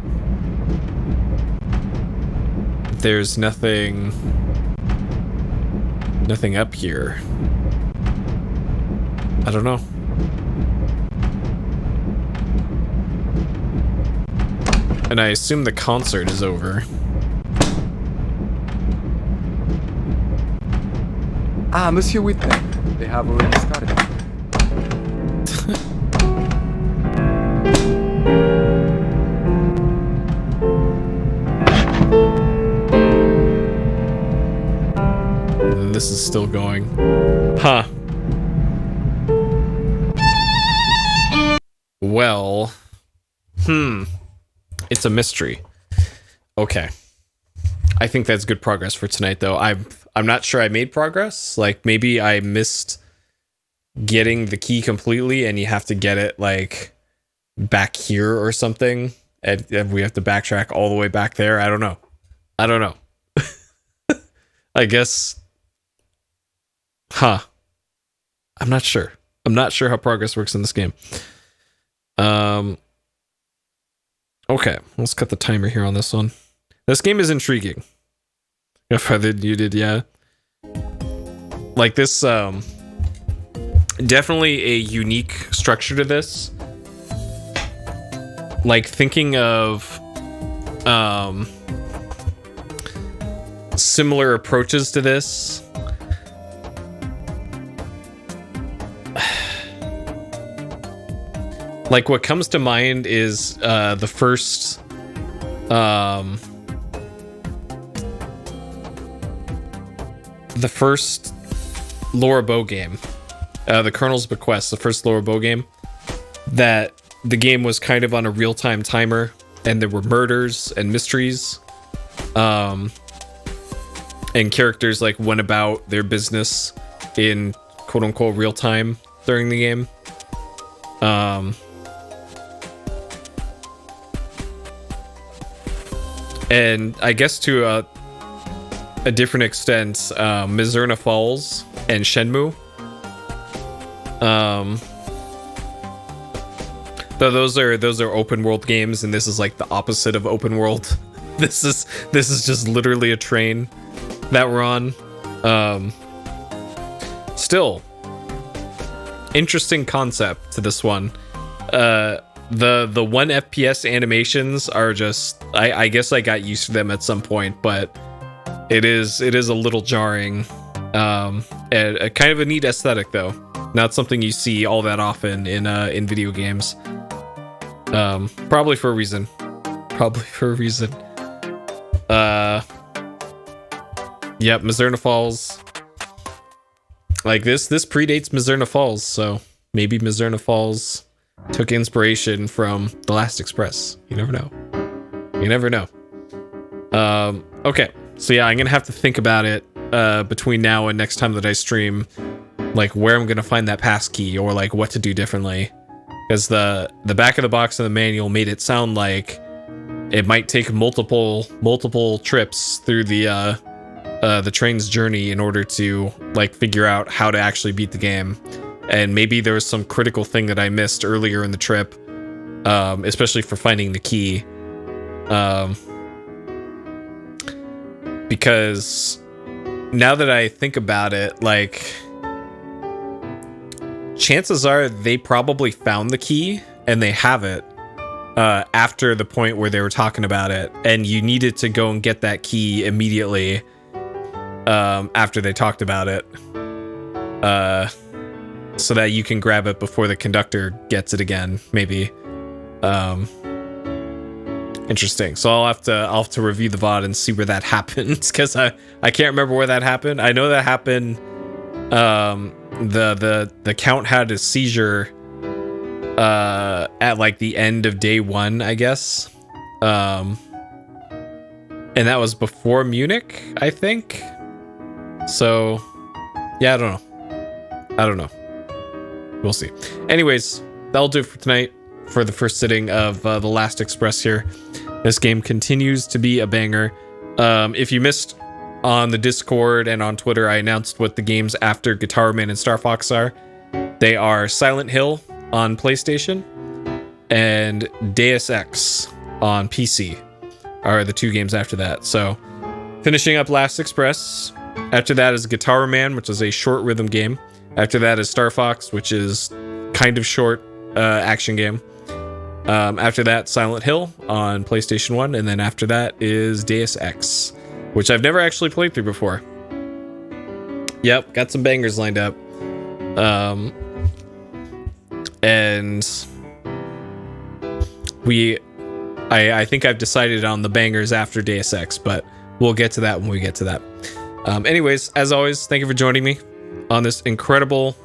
there's nothing up here. I don't know. And I assume the concert is over. Ah, Monsieur Whitney. They have already started. This is still going. Huh. Well. It's a mystery. Okay. I think that's good progress for tonight, though. I'm not sure I made progress. Like, maybe I missed getting the key completely and you have to get it, like, back here or something. And we have to backtrack all the way back there. I don't know. I guess... I'm not sure. I'm not sure how progress works in this game. Okay, let's cut the timer here on this one. This game is intriguing. Farther than you did, yeah. Like this, definitely a unique structure to this. Like thinking of similar approaches to this Like, what comes to mind is the first Laura Bow game, the Colonel's Bequest, the first Laura Bow game, that the game was kind of on a real-time timer, and there were murders and mysteries, and characters like went about their business in quote-unquote real time during the game. And I guess to a different extent, Mizurna Falls and Shenmue. Though those are open world games, and this is like the opposite of open world. This is just literally a train that we're on. Still, interesting concept to this one. The 1 FPS animations are just, I guess I got used to them at some point, but it is a little jarring. And a kind of a neat aesthetic though. Not something you see all that often in video games. Probably for a reason. Yep, Mizurna Falls. Like this predates Mizurna Falls, so maybe Mizurna Falls took inspiration from The Last Express. You never know. Okay, so yeah, I'm gonna have to think about it between now and next time that I stream, like where I'm gonna find that passkey or like what to do differently, because the back of the box of the manual made it sound like it might take multiple trips through the train's journey in order to like figure out how to actually beat the game. And maybe there was some critical thing that I missed earlier in the trip, especially for finding the key. Because now that I think about it, like, chances are they probably found the key and they have it after the point where they were talking about it, and you needed to go and get that key immediately after they talked about it, so that you can grab it before the conductor gets it again, maybe. Interesting. So I'll have to review the VOD and see where that happened, because I can't remember where that happened. I know that happened. The Count had a seizure at like the end of day 1, I guess. And that was before Munich, I think. So yeah, I don't know. We'll see. Anyways, that'll do it for tonight for the first sitting of The Last Express here. This game continues to be a banger. If you missed on the Discord and on Twitter, I announced what the games after Guitar Man and Star Fox are. They are Silent Hill on PlayStation and Deus Ex on PC are the 2 games after that. So finishing up Last Express. After that is Guitar Man, which is a short rhythm game. After that is Star Fox, which is kind of short action game. After that, Silent Hill on PlayStation 1, and then after that is Deus Ex, which I've never actually played through before. Yep, got some bangers lined up. And I think I've decided on the bangers after Deus Ex, but we'll get to that when we get to that. Anyways, as always, thank you for joining me on this incredible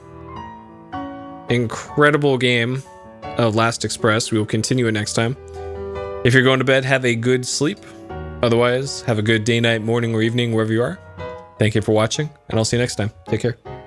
game of Last Express. We will continue it next time. If you're going to bed, have a good sleep. Otherwise, have a good day, night, morning, or evening, wherever you are. Thank you for watching, and I'll see you next time. Take care.